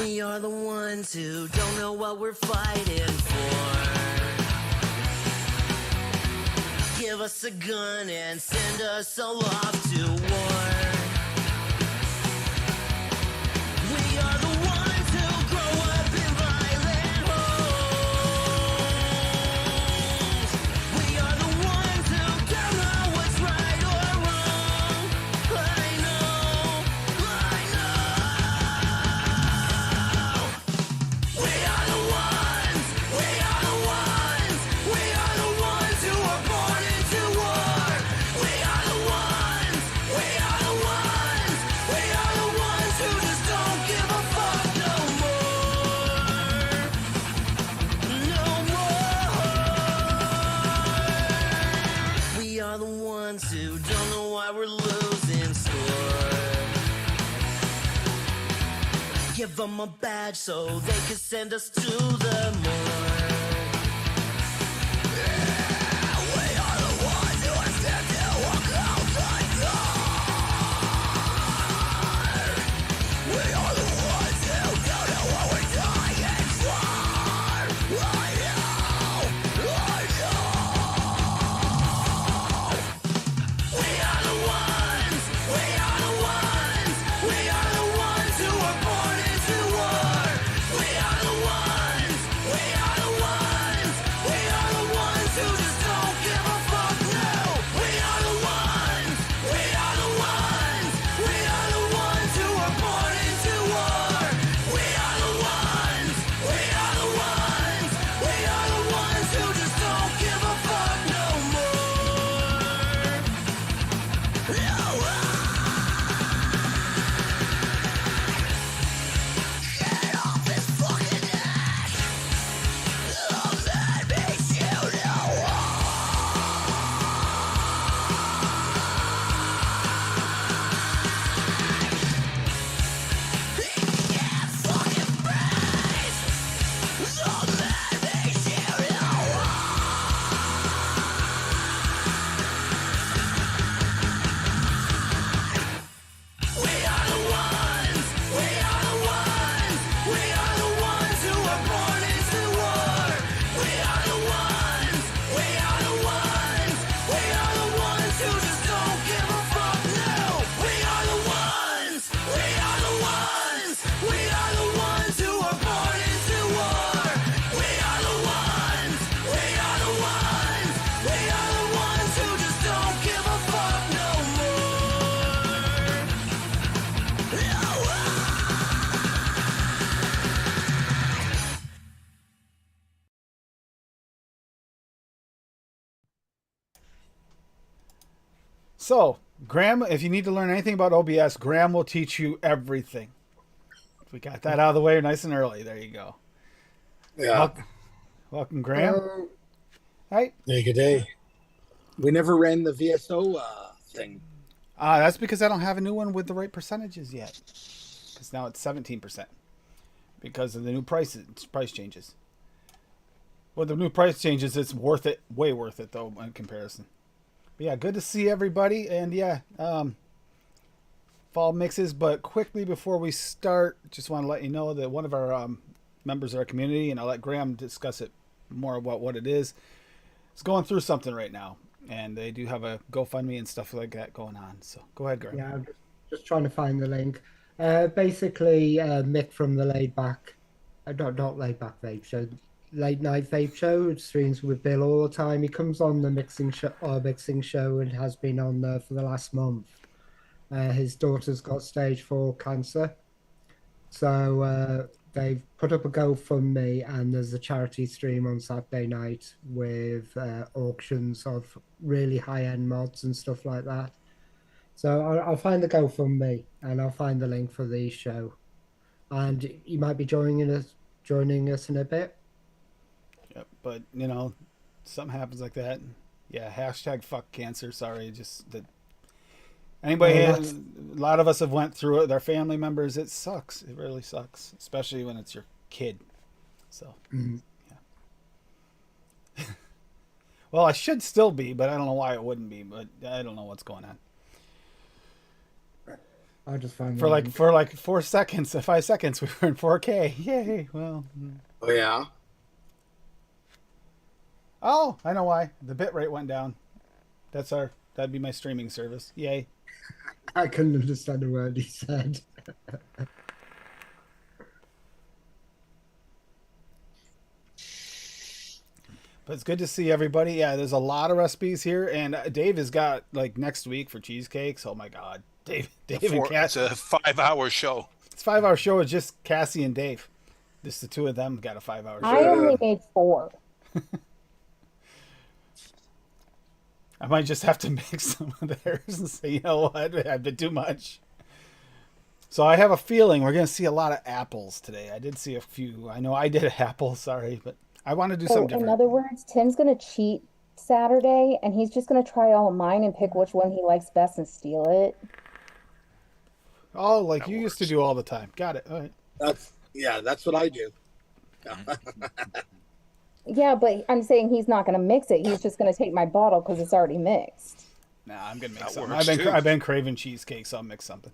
We are the ones who don't know what we're fighting for. Give us a gun and send us all off to war. We are the ones who grow up in violent homes. We are the ones who don't know what's right or wrong. I know. We are the ones who are born into war. We are the ones who just don't give a fuck no more. No more. We are the ones who don't know why we're losing score. Give them a badge so they can send us to the morgue. We are the ones who are scared to walk outside God. We are the ones who don't know what we're dying for. I know. We are the ones who are born into war. We are the ones who just don't give a fuck now. We are the ones who are born into war. We are the ones who just don't give a fuck no more. Get off his fucking neck. Let me shoot you. He can't fucking breathe. So let me shoot you. We are the ones who are born into war. We are the ones who just don't give a fuck now. We are the ones who are born into war. We are the ones who just don't give a fuck no more. So, Graham, if you need to learn anything about OBS, Graham will teach you everything. We got that out of the way nice and early. There you go. Yeah. Welcome, Graham. Hi. Yeah, good day. We never ran the VSO thing. That's because I don't have a new one with the right percentages yet. Because now it's 17%. Because of the new price changes. With the new price changes, it's worth it. Way worth it, though, in comparison. But yeah, good to see everybody. And yeah, fall mixes. But quickly before we start, just want to let you know that one of our members of our community, and I'll let Graham discuss it more about what it is going through something right now. And they do have a GoFundMe and stuff like that going on. So go ahead, Graham. Yeah, I'm just trying to find the link. Basically, Mick from the Laid Back, not Laid Back Vape Show, Late Night Vape Show, which streams with Bill all the time. He comes on the mixing show and has been on there for the last month. His daughter's got stage 4 cancer. So they've put up a GoFundMe, and there's a charity stream on Saturday night with auctions of really high-end mods and stuff like that. So I'll find the GoFundMe and I'll find the link for the show. And you might be joining us in a bit. Yep, but you know, something happens like that. Yeah, hashtag fuck cancer. Sorry, just that. Anybody, a lot of us have went through it with our family members. It sucks. It really sucks, especially when it's your kid. So, yeah. Well, I should still be, but I don't know why it wouldn't be. But I don't know what's going on. I'll just find the For link. 5 seconds, we were in 4K. Yay! Well, Oh yeah. oh, I know why. The bitrate went down. That'd be my streaming service. Yay! I couldn't understand a word he said. But it's good to see everybody. Yeah, there's a lot of recipes here, and Dave has got like next week for cheesecakes. Oh my God, Dave and It's Cass. a 5-hour show. It's 5 hour show with just Cassie and Dave. Just the two of them got a 5 hour show. I only made 4. I might just have to make some of theirs and say, you know what, I've been too much. So I have a feeling we're going to see a lot of apples today. I did see a few. I know I did an apple, sorry, but I want to do So something in different. other words, Tim's gonna cheat Saturday, and he's just gonna try all of mine and pick which one he likes best and steal it. Oh, like That you used to works. do all the time. Got it. All right. That's what I do. Yeah, but I'm saying he's not gonna mix it. He's just gonna take my bottle because it's already mixed. Nah, I'm gonna make That something. works, too. I've been craving cheesecake, so I'll mix something.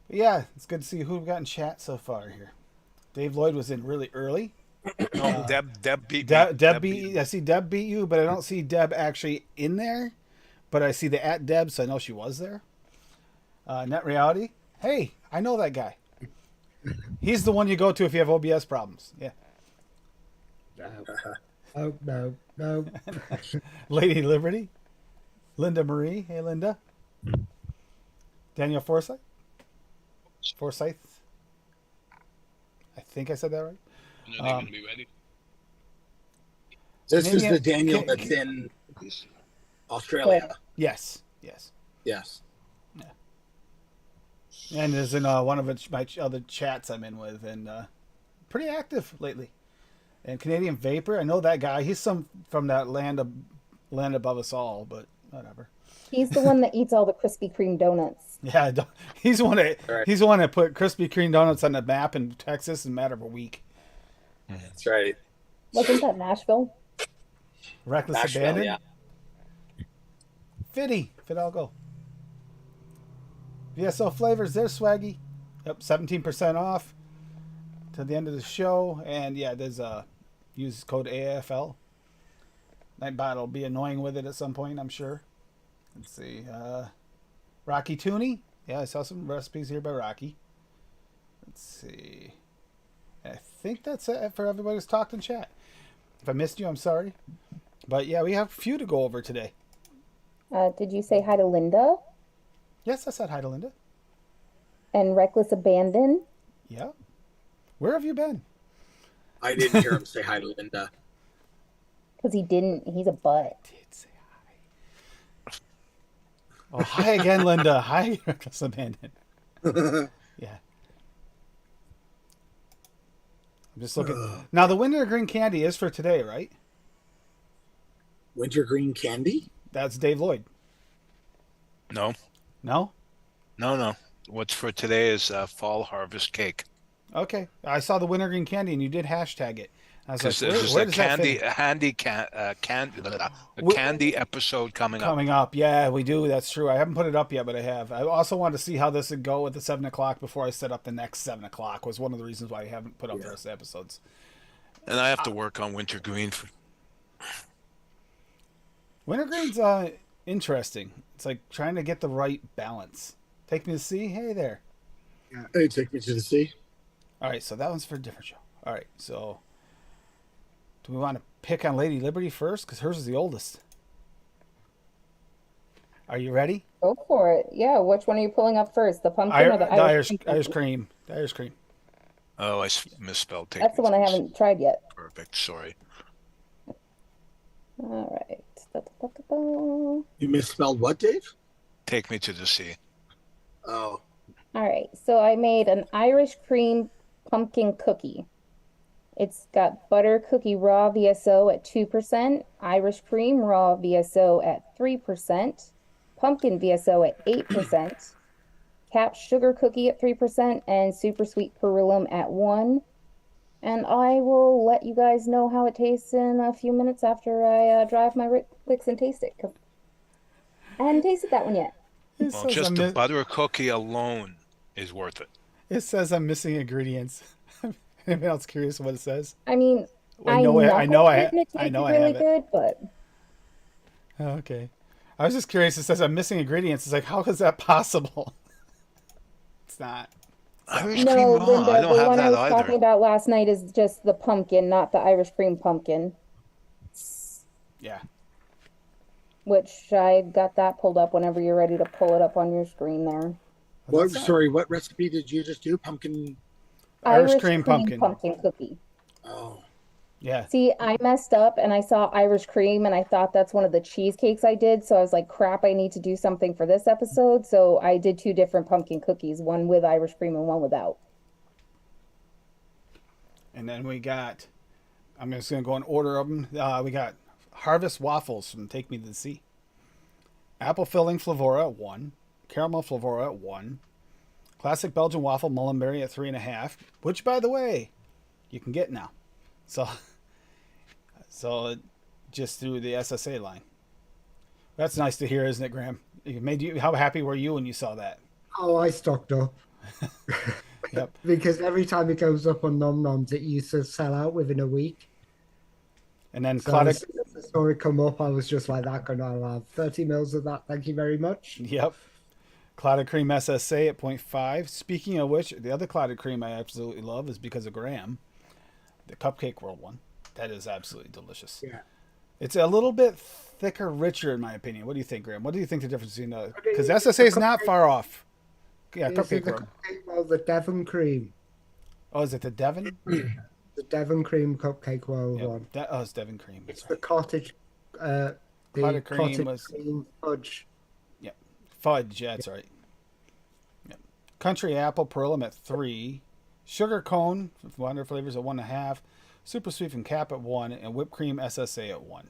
But yeah, it's good to see who we got in chat so far here. Dave Lloyd was in really early. No, Deb beat me. Deb beat. I see Deb beat you, but I don't see Deb actually in there. But I see the @Deb, so I know she was there. Net Reality. Hey, I know that guy. He's the one you go to if you have OBS problems. Yeah. No. Oh, no. Lady Liberty. Linda Marie. Hey, Linda. Daniel Forsyth. I think I said that right. Are they going to be ready? This is the Daniel Can- that's in Australia. Yes. Yes. Yes. And is in one of my other chats I'm in with, and pretty active lately. And Canadian Vapor, I know that guy. He's from that land above us all, but whatever. He's the one that eats all the Krispy Kreme donuts. Yeah, he's the one that Right. he's the one that put Krispy Kreme donuts on the map in Texas in a matter of a week. That's right. Wasn't that Nashville? Reckless Nashville, Abandon. yeah. Fidalgo. VSO flavors, they're swaggy. Yep, 17% off to the end of the show. And yeah, there's use code AFL. Nightbot will be annoying with it at some point, I'm sure. Let's see. Rocky Tooney. Yeah, I saw some recipes here by Rocky. Let's see. I think that's it for everybody who's talked in chat. If I missed you, I'm sorry. But yeah, we have a few to go over today. Did you say hi to Linda Yes, I said hi to Linda. and Reckless Abandon? Yeah. Where have you been? I didn't hear him say hi to Linda. Because he didn't. He's a butt. Did say hi. Oh, hi again, Linda. Hi, Reckless Abandon. Yeah. I'm just looking. Now, the wintergreen candy is for today, right? Wintergreen candy? That's Dave Lloyd. No. No? What's for today is fall harvest cake. Okay. I saw the wintergreen candy, and you did hashtag it. I was like, There's where a does that fit candy episode coming up. coming up? Yeah, we do. That's true. I haven't put it up yet, but I have. I also wanted to see how this would go with the 7 o'clock before I set up the next 7 o'clock. Was one of the reasons why I haven't put up the rest of the episodes. And I have to work on wintergreen. Wintergreen's interesting. It's like trying to get the right balance. Take me to sea. Hey there. Hey, take me to the sea. All right, so that one's for a different show. All right, so do we want to pick on Lady Liberty first? Because hers is the oldest. Are you ready? Go for it. Yeah, which one are you pulling up first? The pumpkin or the Irish cream? Irish cream. The Irish cream. Oh, I misspelled. Take That's the me one I to sea. haven't tried yet. Perfect. Sorry. All right. Da-da-da-da-da. You misspelled what, Dave? Take me to the sea. Oh. All right, so I made an Irish cream pumpkin cookie. It's got butter cookie raw VSO at 2%, Irish cream raw VSO at 3%, pumpkin VSO at 8%, capped sugar cookie at 3%, and super sweet perulum at 1%. And I will let you guys know how it tastes in a few minutes after I drive my Licks and taste it. 'Cause I hadn't tasted that one yet. It Well, says just I'm the mi- butter cookie alone is worth it. it says I'm missing ingredients. Anyone else curious what it says? I mean, I I know know I it I tasted know I really have it. good, but Oh, okay. I was just curious. It says I'm missing ingredients. It's like, how is that possible? It's not. Irish cream no, raw. I Linda, don't the have one I that was either. talking about last night is just the pumpkin, not the Irish cream pumpkin, Yeah. which I got that pulled up whenever you're ready to pull it up on your screen there. Well, What? that's not- Sorry, what recipe did you just do? Pumpkin. Irish cream pumpkin. pumpkin cookie. Oh, Yeah. See, I messed up and I saw Irish cream and I thought that's one of the cheesecakes I did. So I was like, crap, I need to do something for this episode. So I did two different pumpkin cookies, one with Irish cream and one without. And then we got, I'm just going to go in order of them. We got Harvest Waffles from Take Me to the Sea. Apple Filling Flavora at 1. Caramel Flavora at 1. Classic Belgian Waffle Mullenberry at 3.5. Which, by the way, you can get now. So just through the SSA line. That's nice to hear, isn't it, Graham? It made you. How happy were you when you saw that? Oh, I stocked up. Yep. Because every time it goes up on Nom Noms, it used to sell out within a week. And then So Claudia. as soon as I saw it come up, I was just like, that can I have 30 mils of that? Thank you very much. Yep. Clotted cream SSA at 0.5. Speaking of which, the other clotted cream I absolutely love is because of Graham. The Cupcake World one. That is absolutely delicious. yeah. It's a little bit thicker, richer, in my opinion. What do you think, Graham? What do you think the difference between the... Because SSA is not far off. Yeah, Is Cupcake it the World. cupcake? Well, the Devon cream. Oh, is it the Devon? The Devon cream cupcake world Yep. one. Oh, it's Devon cream. It's That's the right. cottage, the Clotted cream cottage was- cream fudge. Yep. Fudge, yeah, that's right. Yep. Country Apple Pearlum at 3. Sugar Cone, Wonder Flavors at 1.5. Super Sweet from Cap at 1. And Whipped Cream SSA at 1.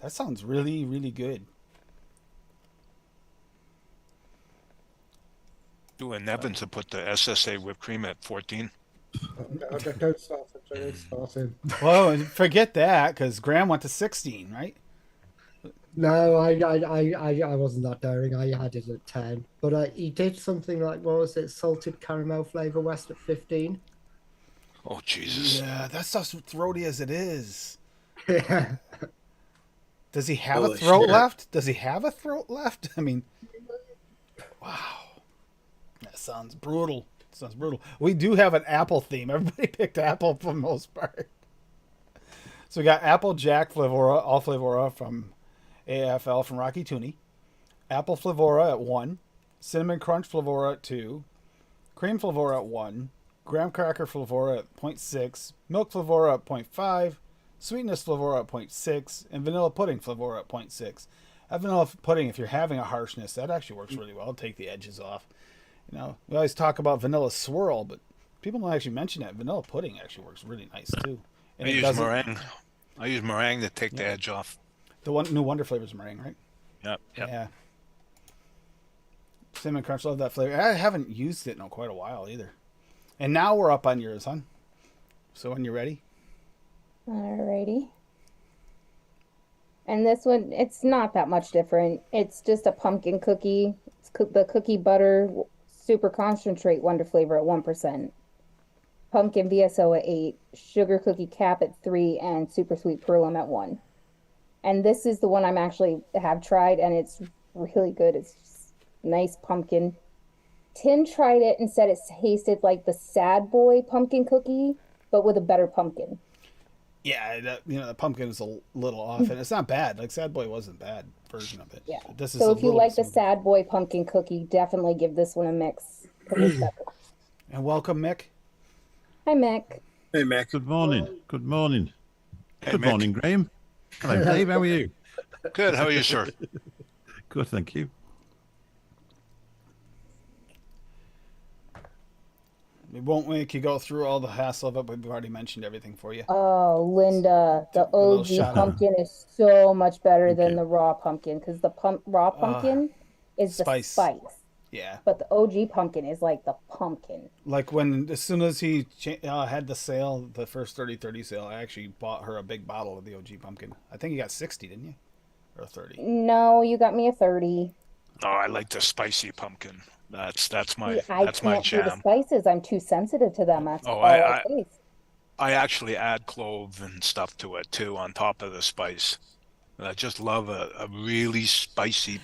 That sounds really, really good. Doing Evans to put the SSA whipped cream at 14. No, don't start it. Don't start it. Well, forget that, because Graham went to 16, right? No, I wasn't that daring. I had it at 10. But he did something like, what was it, salted caramel flavor west at 15. Oh, Jesus. Yeah, that stuff's throaty as it is. Yeah. Does he have a Holy throat shit. left? Does he have a throat left? I mean, wow. That sounds brutal. Sounds brutal. We do have an apple theme. Everybody picked apple for the most part. So we got Apple Jack Flavora, all Flavora from AFL from Rocky Tooney. Apple Flavora at 1. Cinnamon Crunch Flavora at 2. Cream Flavora at 1. Graham Cracker Flavora at 0.6. Milk Flavora at 0.5. Sweetness Flavora at 0.6. And Vanilla Pudding Flavora at 0.6. That vanilla pudding, if you're having a harshness, that actually works really well. Take the edges off. You know, we always talk about vanilla swirl, but people don't actually mention that. Vanilla pudding actually works really nice, too. And I it use doesn't- meringue. I use meringue to take the edge off. The one new Wonder Flavors meringue, right? Yep. Yeah. Cinnamon Crunch, love that flavor. I haven't used it in quite a while either. And now we're up on yours, hon. So when you're ready. Alrighty. And this one, it's not that much different. It's just a pumpkin cookie. It's the cookie butter super concentrate Wonder Flavor at 1%. Pumpkin VSO at 8. Sugar cookie cap at 3. And super sweet Pearlum at 1. And this is the one I'm actually have tried, and it's really good. It's just nice pumpkin. Tim tried it and said it tasted like the Sad Boy pumpkin cookie, but with a better pumpkin. Yeah, the pumpkin is a little off, and it's not bad. Like Sad Boy wasn't a bad version of it. Yeah. This is So a if you little like the smoother. Sad Boy pumpkin cookie, definitely give this one a mix. 'Cause it's better. And welcome, Mick. Hi, Mick. Hey, Mac. Good morning. Good morning. Hey, Good Mick. morning, Graham. Hello, Dave. How are you? Good. How are you, sir? Good, thank you. We won't make you go through all the hassle of it, but we've already mentioned everything for you. Oh, Linda, the A little OG shout out. pumpkin is so much better than Okay. the raw pumpkin because the raw pumpkin is the spice. spice, Yeah. but the OG pumpkin is like the pumpkin. Like as soon as he had the sale, the first 30/30 sale, I actually bought her a big bottle of the OG pumpkin. I think you got 60, didn't you? Or 30. No, you got me a 30. Oh, I like the spicy pumpkin. That's my See, I that's my can't do the jam. spices. I'm too sensitive to them. That's Oh, all I taste. I actually add clove and stuff to it too on top of the spice. I just love a really spicy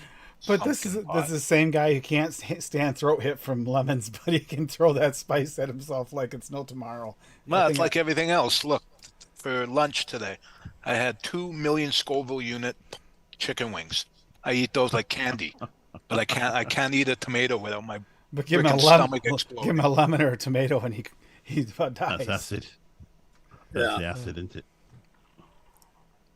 But pumpkin this is pie. the same guy who can't stand throat hit from lemons, but he can throw that spice at himself like it's no tomorrow. I Well, it's think like everything else. Look, for lunch today, I had 2 million Scoville unit chicken wings. I eat those like candy, but I can't eat a tomato without my but freaking stomach give him exploding. a lemon or a tomato, and he That's dies. acid. That's Yeah. the acid, isn't it?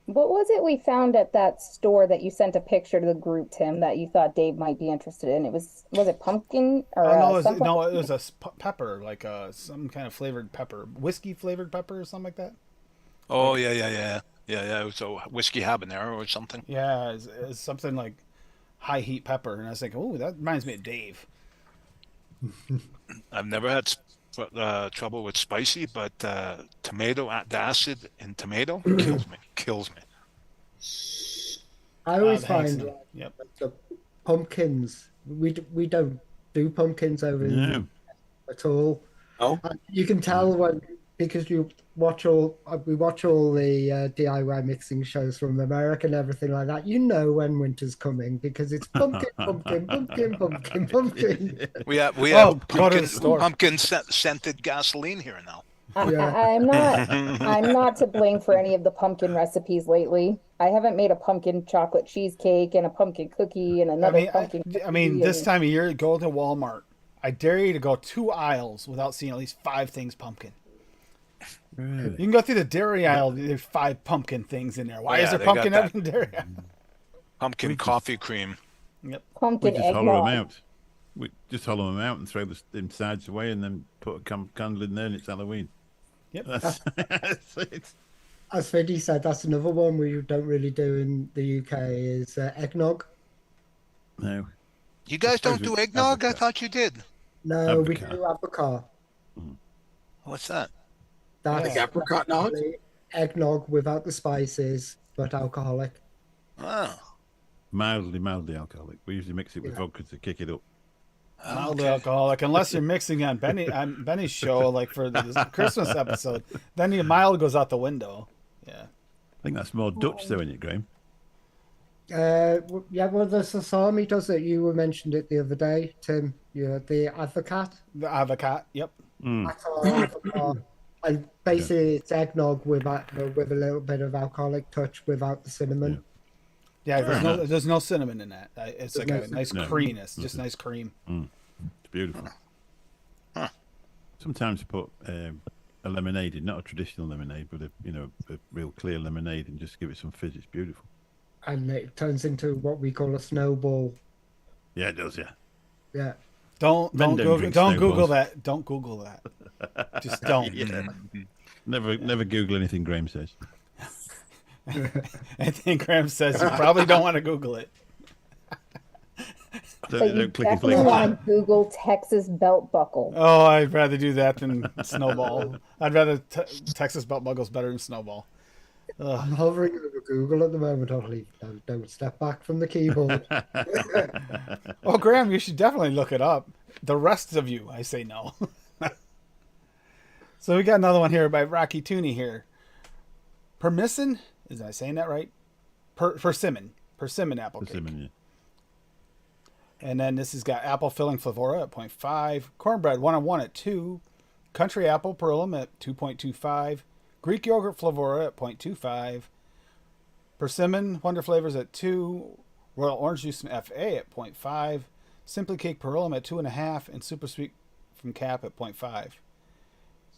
What was it we found at that store that you sent a picture to the group, Tim, that you thought Dave might be interested in? Was it pumpkin or Oh no, sunflower? it was a pepper, like some kind of flavored pepper, whiskey flavored pepper or something like that. Oh Like, yeah, yeah, yeah, yeah, yeah. It was a whiskey habanero or something. yeah, it's something like high heat pepper, and I was thinking, oh, that reminds me of Dave. I've never had trouble with spicy, but tomato, the acid in tomato kills me. Kills me. I always The find Hanks, yep. the pumpkins. We don't do pumpkins over in No. at all. Oh, You can tell when because you watch all we watch all the DIY mixing shows from America and everything like that. You know when winter's coming because it's pumpkin, pumpkin, pumpkin, pumpkin, pumpkin. We have Oh, go to the store. pumpkin scented gasoline here now. Yeah. I'm not to blame for any of the pumpkin recipes lately. I haven't made a pumpkin chocolate cheesecake and a pumpkin cookie and another pumpkin I mean, cookie this and time of year, go to Walmart. I dare you to go 2 aisles without seeing at least 5 things pumpkin. You Really? can go through the dairy aisle. There's 5 pumpkin things in there. Why Yeah, is there they got pumpkin that. in dairy aisle? Pumpkin We just- coffee cream. Yep. We pumpkin just hollow them eggnog. out. We just hollow them out and throw the insides away, and then put a candle in there, and it's Halloween. Yep. That's it. As Fiddy said, that's another one we don't really do in the UK is eggnog. No. You guys don't suppose do we eggnog? I advocate. thought you did. No, we Apricot. do apricot. What's that? That's like apricot nog? basically eggnog without the spices, but alcoholic. Oh, Mildly alcoholic. We usually mix it with Yeah. vodka to kick it up. Mild okay. alcoholic, unless you're mixing on Benny's show, like for the Christmas episode, then the mild goes out the window. Yeah. I think that's more Dutch, though, isn't it, Graham? Yeah, well, the sasami does it. You were mentioned it the other day, Tim. Yeah, the avocado. The avocado. Yep. That's our avocado. And basically, it's eggnog with a little bit of alcoholic touch without the cinnamon. Yeah. There's no cinnamon in that. It's like There's a no nice cinnamon. creaminess, just nice cream. It's beautiful. Huh. Sometimes you put a lemonade in, not a traditional lemonade, but a real clear lemonade, and just give it some fizz. It's beautiful. And it turns into what we call a snowball. Yeah, it does. Yeah. Yeah. Don't Men don't Google drink don't Google snowballs. that. Don't Google that. Just don't. Yeah. Never Google anything Graham says. I think Graham says you probably don't want to Google it. But you Don't click his definitely link. want to Google Texas belt buckle. Oh, I'd rather do that than Snowball. I'd rather Texas belt buckle's better than Snowball. I'm hovering over Google at the moment. Holly, don't step back from the keyboard. Oh, Graham, you should definitely look it up. The rest of you, I say no. So we got another one here by Rocky Tooney here. Persimmon, is I saying that right? Persimmon apple cake. Persimmon, yeah. And then this has got apple filling flavora at 0.5, cornbread 1-on-1 at 2, country apple perlum at 2.25, Greek yogurt flavora at 0.25, persimmon wonder flavors at 2, royal orange juice from FA at 0.5, simply cake perlum at 2.5, and super sweet from Cap at 0.5. It's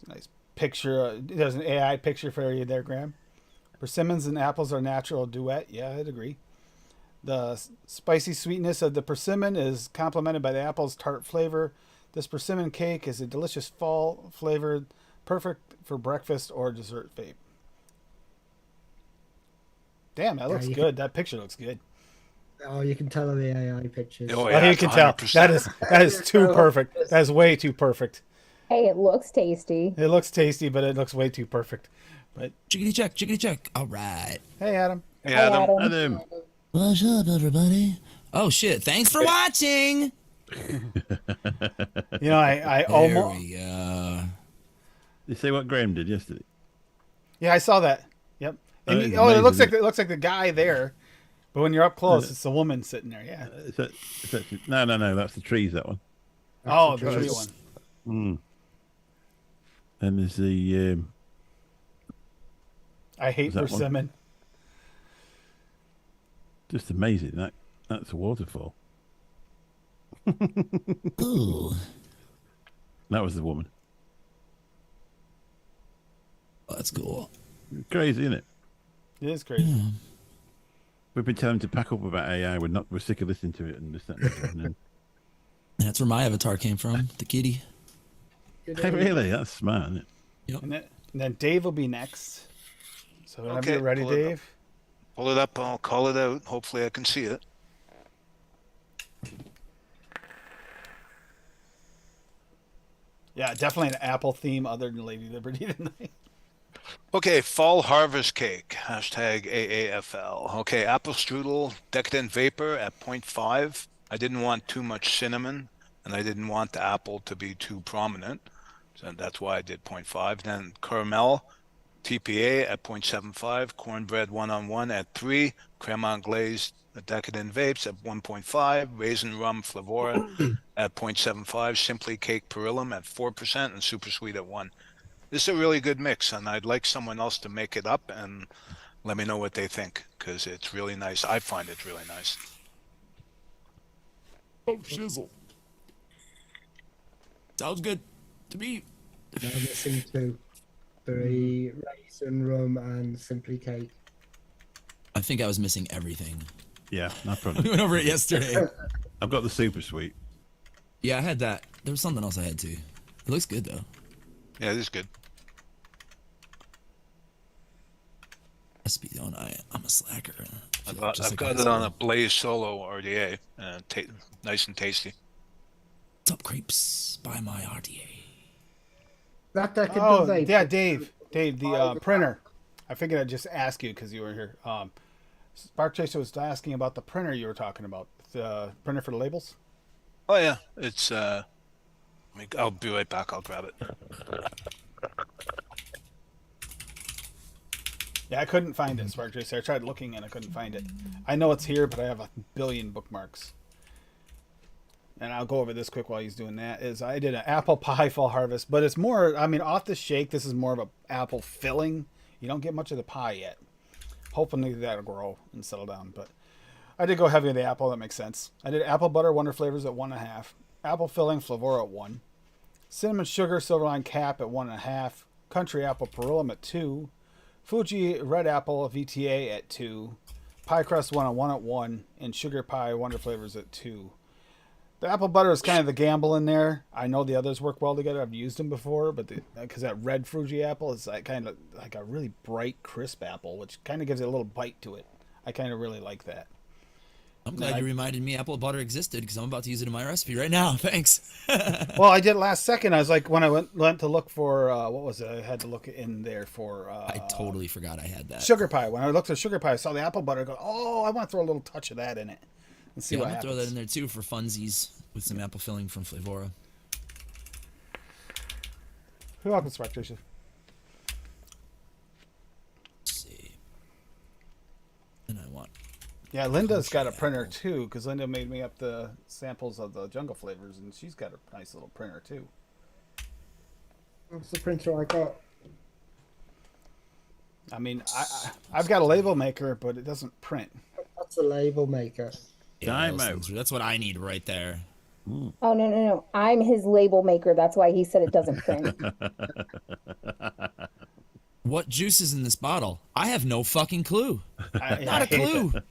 a nice picture. There's an AI picture for you there, Graham. Persimmons and apples are natural duet. Yeah, I'd agree. The spicy sweetness of the persimmon is complemented by the apple's tart flavor. This persimmon cake is a delicious fall flavored, perfect for breakfast or dessert vape. Damn, that looks you good. That picture looks good. Oh, you can tell in the AI pictures. Oh, Oh, yeah, you it's can tell. 100%. That is too perfect. That is way too perfect. Hey, it looks tasty. It looks tasty, but it looks way too perfect. But Chickity check. All right. hey, Adam. Hey, Hi, Adam. Adam. Adam, What's up, everybody? Oh shit! Thanks for watching. You know, I There almost. we go. You see what Graham did yesterday? Yeah, I saw that. Yep. Oh, And it's it amazing, looks like isn't it? it looks like the guy there, but when you're up close, it's the woman sitting there. Yeah. It's actually, no, that's the trees. That one. Oh, That's the tree choice. one. And there's the I hate that one? persimmon. just amazing. That's a waterfall. Ooh, That was the woman. oh, that's cool. Crazy, isn't it? It is crazy. We've been telling him to pack up about AI. We're sick of listening to it and this, that, and the other. And then, That's where my avatar came from. The kitty. hey, really? That's smart, isn't it? And then Dave will be next. So whenever Okay, you're ready, pull it up. Dave. Pull it up. I'll call it out. Hopefully, I can see it. Yeah, definitely an apple theme other than Lady Liberty tonight. Okay, fall harvest cake. Hashtag AAFL. Okay, apple strudel, decadent vapor at 0.5. I didn't want too much cinnamon, and I didn't want the apple to be too prominent. So that's why I did 0.5. Then caramel, TPA at 0.75. Cornbread one-on-one at 3. Cremant glazed decadent vapes at 1.5. Raisin rum flavora at 0.75. Simply cake perillum at 4%. And super sweet at 1. This is a really good mix, and I'd like someone else to make it up and let me know what they think, because it's really nice. I find it really nice. Oh shizzle. Sounds good to me. Now missing 2. 3 raisin rum and simply cake. I think I was missing everything. Yeah, no We problem. went over it yesterday. I've got the super sweet. Yeah, I had that. There was something else I had too. It looks good though. Yeah, this is good. Recipe on. I'm a slacker. I've got it on a Blaze Solo RDA, nice and tasty. What's up, crepes? By my RDA. That decadent Oh, vape. yeah, Dave, the printer. I figured I'd just ask you because you were here. Spark Chaser was asking about the printer you were talking about. The printer for the labels. Oh yeah, it's I'll be right back. I'll grab it. Yeah, I couldn't find it, Spark Chaser. I tried looking and I couldn't find it. I know it's here, but I have a billion bookmarks. And I'll go over this quick while he's doing that. Is I did an apple pie fall harvest, but it's more. I mean, off the shake, this is more of a apple filling. You don't get much of the pie yet. Hopefully that'll grow and settle down. But I did go heavy on the apple. That makes sense. I did apple butter wonder flavors at 1.5, apple filling flavor at 1, cinnamon sugar silverline cap at 1.5, country apple perillum at 2, Fuji red apple VTA at 2, pie crust 101 at 1, and sugar pie wonder flavors at 2. The apple butter is kind of the gamble in there. I know the others work well together. I've used them before, but because that red Fuji apple is like kind of like a really bright, crisp apple, which kind of gives it a little bite to it. I kind of really like that. I'm glad you reminded me apple butter existed because I'm about to use it in my recipe right now. Thanks. Well, I did last second. I was like, when I went to look for what was it? I had to look in there for. I totally forgot I had that. Sugar pie. When I looked at sugar pie, I saw the apple butter. I go, oh, I want to throw a little touch of that in it and see Yeah, what I'm gonna happens. throw that in there too for funsies with some apple filling from Flavora. You're welcome, Spark Jason. Let's see. And I want. Yeah, Linda's got a printer too, because Linda made me up the samples of the jungle flavors, and she's got a nice little printer too. What's the printer I got? I mean, I've got a label maker, but it doesn't print. That's a label maker. Time those out. things- That's what I need right there. Oh, no. I'm his label maker. That's why he said it doesn't print. What juice is in this bottle? I have no fucking clue. I Not a hate clue. that.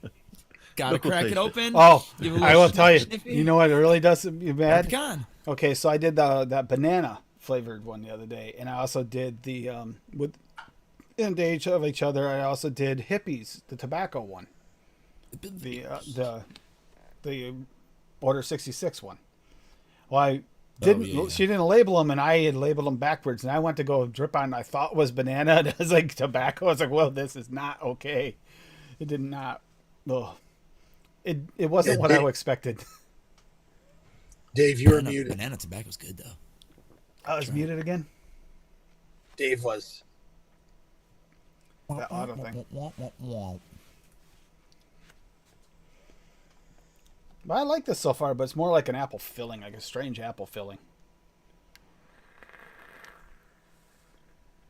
Gotta Local crack it taste. open. Oh, give it a I little will tell you. sniffy. You know what? It really does me bad. Pecan. Okay, so I did that banana flavored one the other day, and I also did the with in age of each other. I also did hippies, the tobacco one, the Order 66 one. Well, I didn't. yeah. She didn't label them, and I had labeled them backwards. And I went to go drip on. I thought it was banana. And it was like tobacco. I was like, well, this is not okay. It did not. Ugh. It wasn't Yeah, what I expected. Dave, you were Banana, muted. banana tobacco's good though. I was muted again. Dave was. That auto thing. But I like this so far, but it's more like an apple filling, like a strange apple filling.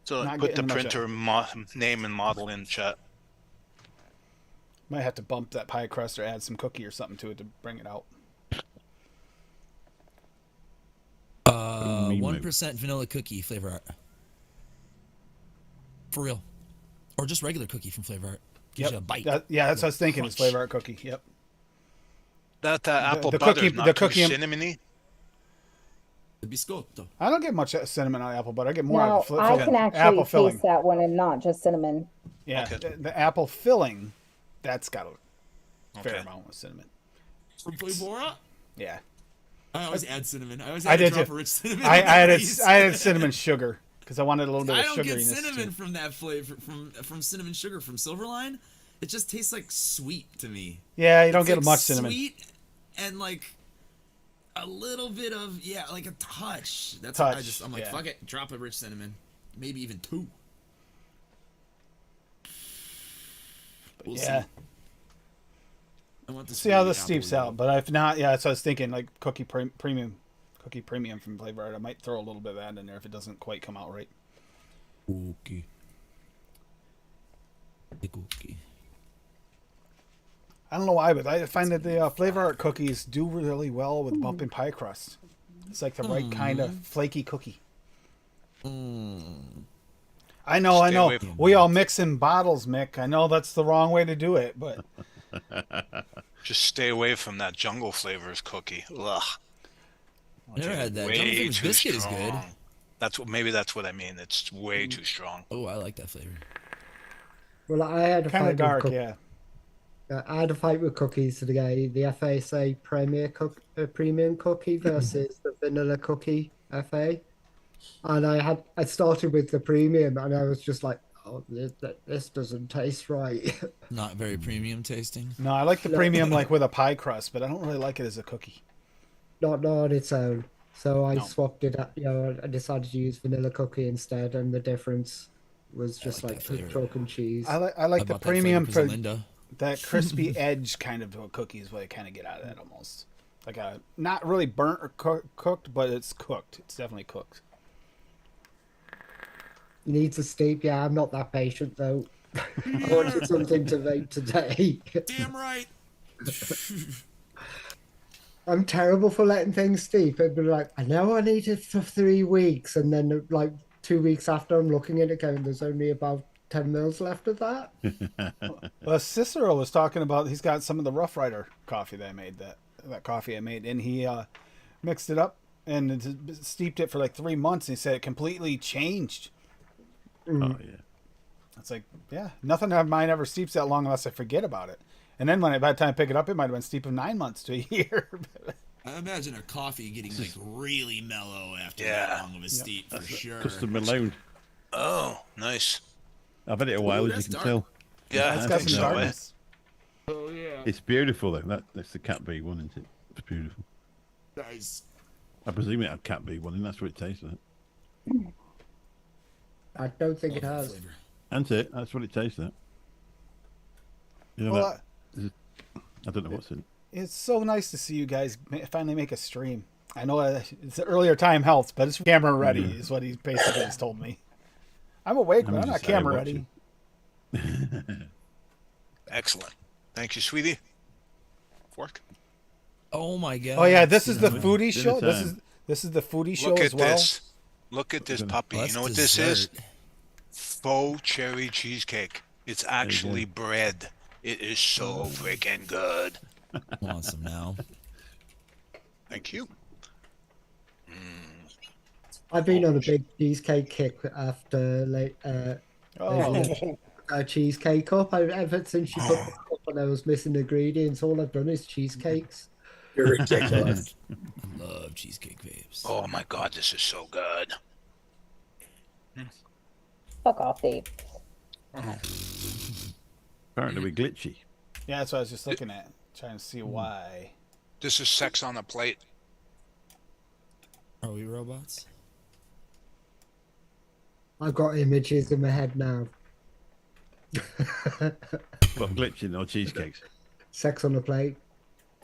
So Not put the getting much printer name and model in chat. Might have to bump that pie crust or add some cookie or something to it to bring it out. 1% vanilla cookie flavor art. For real. Or just regular cookie from flavor art. Gives you a bite. Yeah, that's what I was thinking. It's Crunch. flavor art cookie. Yep. That apple the butter, cookie- not the too cookie- cinnamony. The biscotto. I don't get much cinnamon on apple butter. I get more Now, of the I can actually apple filling. taste that one and not just cinnamon. Yeah, Okay. the apple filling, that's got a fair Okay. amount of cinnamon. From flavor. Yeah, I always add cinnamon. I always I add a did drop too. of rich cinnamon. I in my added rice. I added cinnamon sugar because I wanted a little bit I of don't get sugariness. cinnamon too. from that flavor from cinnamon sugar from Silverline. It just tastes like sweet to me. Yeah, you don't It's get like much cinnamon. Sweet and like a little bit of like a touch. That's Touch, I'm like yeah. fuck it, drop a rich cinnamon, maybe even 2. We'll Yeah, see. I want to see how this apple steeps though. out. But if not, yeah, that's what I was thinking. Like premium from Flavor Art. I might throw a little bit of that in there if it doesn't quite come out right. Okay. Okay. I don't know why, but I find that the Flavor Art cookies do really well with bumping pie crust. It's like the right kind of flaky cookie. I know. Stay away from We all mix in bottles, Mick. I know that's the wrong way to do it, but Just stay away from that jungle flavors cookie. Ugh. Never had that. Way Jungle Flavors too biscuit is good. strong. That's what I mean. It's way too strong. Oh, I like that flavor. Well, I had a kind fight of dark. with Yeah. I had a fight with cookies today. The FASA premium cookie versus the vanilla cookie FA, and I started with the premium, and I was just like, oh, this doesn't taste right. Not very premium tasting. No, I like the premium like with a pie crust, but I don't really like it as a cookie. Not on its own. So I No. swapped it. I decided to use vanilla cookie instead, and the difference was just like like that flavor. chalk and cheese. I like I the bought that premium flavor for Linda. that crispy edge kind of a cookie is what I kind of get out of that almost. Like a not really burnt or cooked, but it's cooked. It's definitely cooked. You need to steep. Yeah, I'm not that patient though. I wanted something to vape today. Damn right. I'm terrible for letting things steep. I'd be like, I know I need it for 3 weeks, and then like 2 weeks after, I'm looking at it going, there's only about 10 mils left of that. Well, Cicero was talking about he's got some of the Rough Rider coffee that I made that coffee I made, and he mixed it up and steeped it for like 3 months. And he said it completely changed. Oh yeah. It's like, yeah, nothing of mine ever steeps that long unless I forget about it. And then by the time I pick it up, it might have been steeping 9 months to a year. I imagine a coffee getting like really mellow after Yeah. that long of a steep for sure. Custom Malone. Oh, nice. I've had it a while, as you that's can dark. tell. Yeah, It's I got think some so, eh? darkness. Oh yeah. It's beautiful though. That's the Cat B one, isn't it? It's beautiful. Nice. I presume it had Cat B one, and that's what it tastes like. I don't think it Love that has. flavor. And it, that's what it tastes like. You know, Well, I don't know what's in it. it's so nice to see you guys finally make a stream. I know it's an earlier time helps, but it's camera ready is what he basically has told me. I'm awake, but I'm not just camera watching. ready. Excellent. Thank you, sweetie. Fork. Oh my god. Oh yeah, this is the Dinner foodie show. time. This is the foodie show Look as at well. this. Look at this Well, puppy. You That's know what this is? dessert. Faux cherry cheesecake. It's actually bread. It is so freaking good. Want some now? Thank you. I've been on a big cheesecake kick after Oh, cheesecake cup. Ever since she put the cup and I was missing ingredients, all I've done is cheesecakes. You're ridiculous. I love cheesecake vapes. Oh my god, this is so good. Fuck off, Dave. Apparently we're glitchy. yeah, that's what I was just looking at. Trying to see why. This is sex on a plate. Are we robots? I've got images in my head now. What, glitching or cheesecakes? Sex on the plate.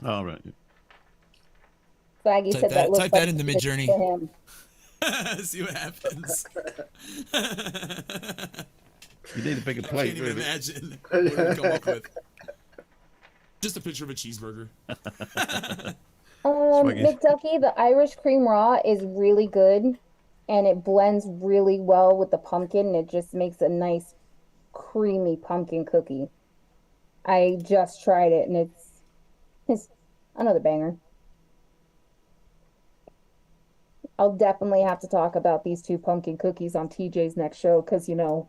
All right. Swaggy Type said that looks type like that into it's Midjourney. to him. See what happens. You need a bigger I plate, can't even really. imagine what it would come up with. Just a picture of a cheeseburger. Swaggies. McDucky, the Irish cream raw is really good, and it blends really well with the pumpkin, and it just makes a nice creamy pumpkin cookie. I just tried it, and it's another banger. I'll definitely have to talk about these two pumpkin cookies on TJ's next show because, you know,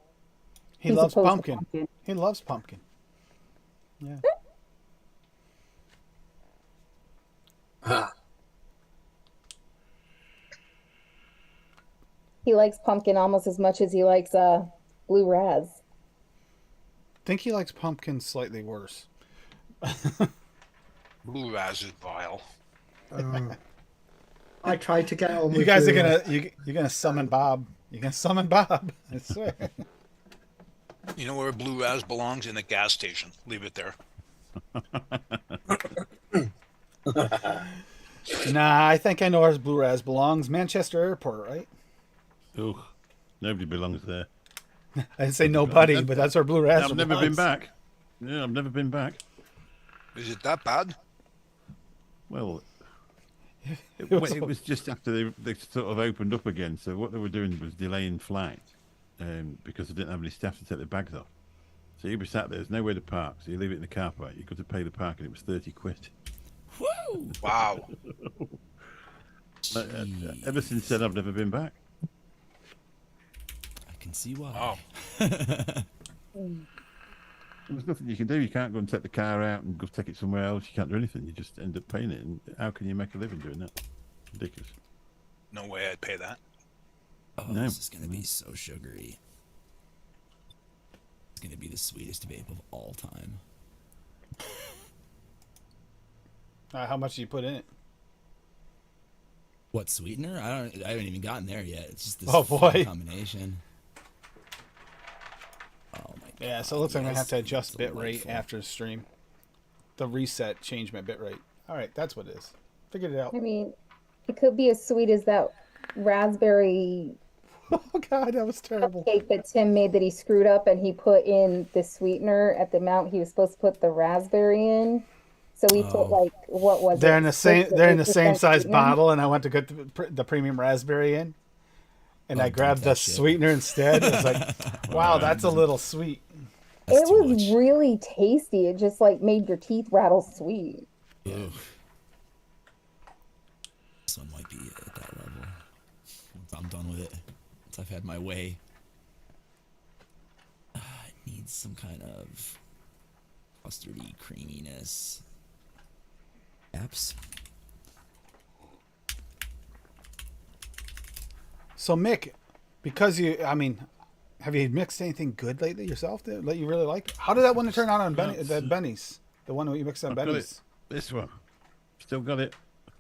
He he's loves opposed to pumpkin. He loves pumpkin. Yeah. Ah, He likes pumpkin almost as much as he likes blue raz. I think he likes pumpkin slightly worse. Blue raz is vile. I tried to get on with You guys are blue gonna raz. you're gonna summon Bob. You're gonna summon Bob. I swear. You know where blue raz belongs? In a gas station. Leave it there. Nah, I think I know where Blue Raz belongs. Manchester Airport, right? Ugh. Nobody belongs there. I didn't say nobody, but that's where Blue Raz I've belongs. never been back. Yeah, I've never been back. Is it that bad? Well, It was- it was just after they sort of opened up again. So what they were doing was delaying flight because they didn't have any staff to take their bags off. So you'd be sat there, there's nowhere to park. So you leave it in the car park. You've got to pay the park, and it was 30 quid. Woo! Wow. Ever since then, I've never been back. I can see why. Wow. There's nothing you can do. You can't go and take the car out and go take it somewhere else. You can't do anything. You just end up paying it. And how can you make a living doing that? Ridiculous. No way I'd pay that. Oh, No. this is gonna be so sugary. It's gonna be the sweetest vape of all time. How much do you put in it? What sweetener? I haven't even gotten there yet. It's just this Oh, fun boy. combination. Oh my god. Yeah, so it looks like I'm gonna have to Yes, adjust bit rate delightful. after the stream. The reset changed my bit rate. All right, that's what it is. Figured it out. I mean, it could be as sweet as that raspberry Oh God, that was terrible. cake that Tim made that he screwed up and he put in the sweetener at the amount he was supposed to put the raspberry in. So we put Oh. like what was They're it? in the same. They're in the same 8% size sweetener? bottle, and I went to get the premium raspberry in, and Oh, I dump grabbed the that shit. sweetener instead. It was like, wow, that's a little sweet. That's It too was much. really tasty. It just like made your teeth rattle sweet. Ugh. This one might be at that level. Once I'm done with it. Once I've had my way. It needs some kind of custardy creaminess. Apps. So Mick, because I mean, have you mixed anything good lately yourself that you really like? How did that one turn out on Benny's? The one that you mixed on I've got Benny's. it. This one. Still got it.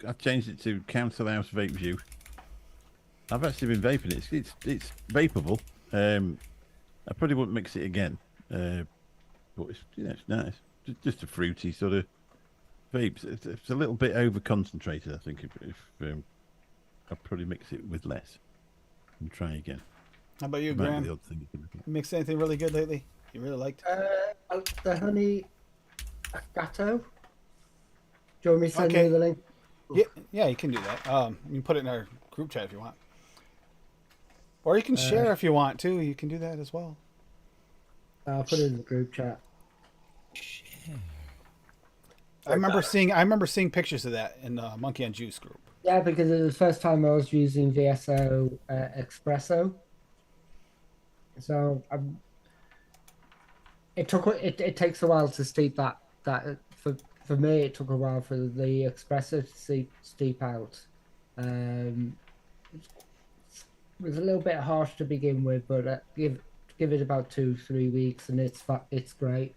I've changed it to Council House Vape View. I've actually been vaping it. It's vapeable. I probably wouldn't mix it again. But it's, it's nice. Just a fruity sort of vape. It's a little bit over concentrated, I think. If I'd probably mix it with less and try again. How about you, Might be Graham? the odd thing you can look at. You mixed anything really good lately? You really liked? The honey gatto. Do you want me to send Okay. you the link? Yeah, you can do that. You can put it in our group chat if you want, or you can share if you want to. You can do that as well. I'll put it in the group chat. I remember seeing pictures of that in the Monkey and Juice group. Yeah, because it was the first time I was using VSO Espresso. So it takes a while to steep that for me it took a while for the espresso to steep out. It was a little bit harsh to begin with, but give it about 2-3 weeks and it's great.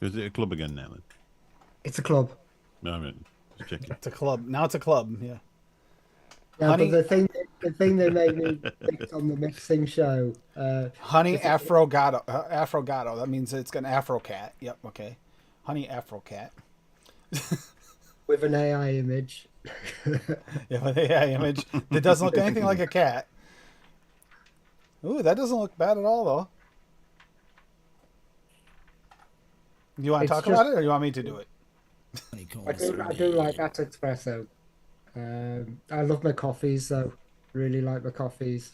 Is it a club again now then? It's a club. No, I mean, just checking. It's a club. Now it's a club. Yeah. Yeah, Honey- but the thing that made me pick on the mixing show, Honey Afrogato. Afrogato. That means it's an Afro cat. Yep. Okay. Honey Afro cat. with an AI image. Yeah, with the AI image that doesn't look anything like a cat. Ooh, that doesn't look bad at all, though. Do you want to It's talk just- about it, or you want me to do it? I do like that espresso. I love my coffees though. Really like my coffees.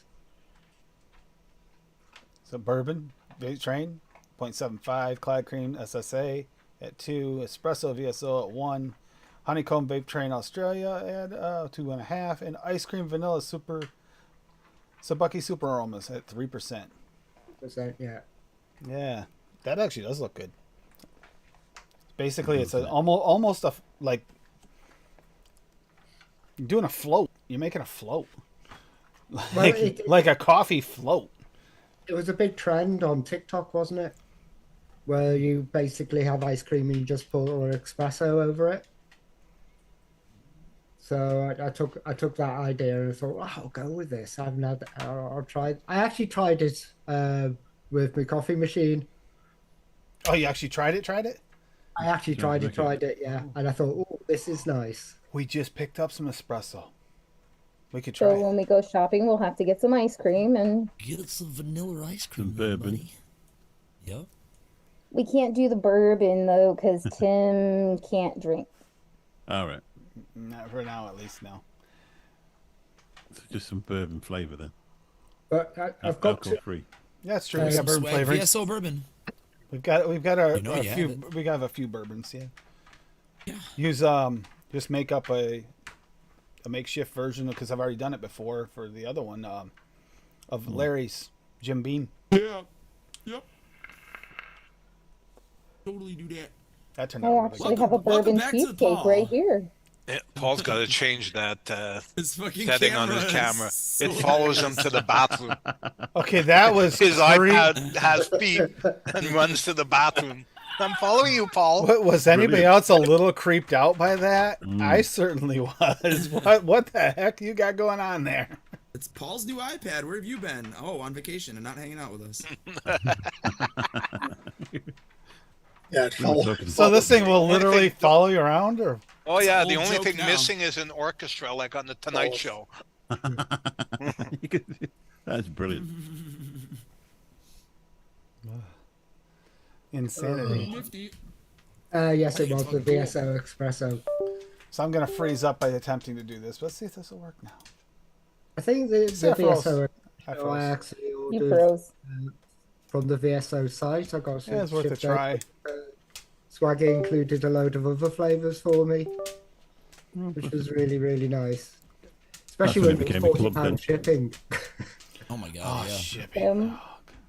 So bourbon, vape train, 0.75, Clyde cream SSA at 2, espresso VSO at 1, honeycomb vape train Australia at 2.5, and ice cream vanilla Sabucky super aromas at 3%. Yeah. Yeah, that actually does look good. Basically, it's almost a like you're doing a float. You're making a float, like a coffee float. It was a big trend on TikTok, wasn't it? Where you basically have ice cream and you just pour espresso over it. So I took that idea and thought, oh, I'll go with this. I haven't had. I'll try. I actually tried it with my coffee machine. Oh, you actually tried it? Tried it? I actually tried it, yeah. And I thought, oh, this is nice. We just picked up some espresso. We could try So it. when we go shopping, we'll have to get some ice cream, and Get some vanilla ice cream. Some bourbon. buddy. Yep. we can't do the bourbon though because Tim can't drink. All right. Not for now, at least. No. So just some bourbon flavour then. But I've got Alcohol to, free. Yeah, that's true. We Some got bourbon Swag flavors. VSO bourbon. We've got a, You know a you few. have it. We got a few bourbons. Yeah. Yeah. Use just make up a makeshift version because I've already done it before for the other one of Larry's Jim Beam. Yeah. Yep. Totally do that. That turned I out really actually good. have a Welcome bourbon back to the cheesecake Paul. right here. Yeah, Paul's got to change that His fucking setting on his is camera. so It follows him to the bathroom. Okay, that was His three. iPad has beep and runs to the bathroom. I'm following you, Paul. Was anybody Brilliant. else a little creeped out by that? I certainly was. What the heck you got going on there? It's Paul's new iPad. Where have you been? Oh, on vacation and not hanging out with us. Yeah, it fell. So this thing will literally follow you around, or Oh yeah, It's the an old only joke thing now. missing is an orchestra, like on the Tonight Show. You could- That's brilliant. insanity. Nifty. yes, it I think was it's the fucking VSO espresso. So I'm gonna freeze up by attempting to do this. Let's see if this will work now. I think the See, I froze. VSO I espresso froze. I actually You ordered froze. from the VSO site. I got some Yeah, it's worth a shipped over. try. Swaggy included a load of other flavors for me, which was really, really nice. Especially when when it it became a was club then. £40 shipping. Oh my god. Oh, yeah. shipping.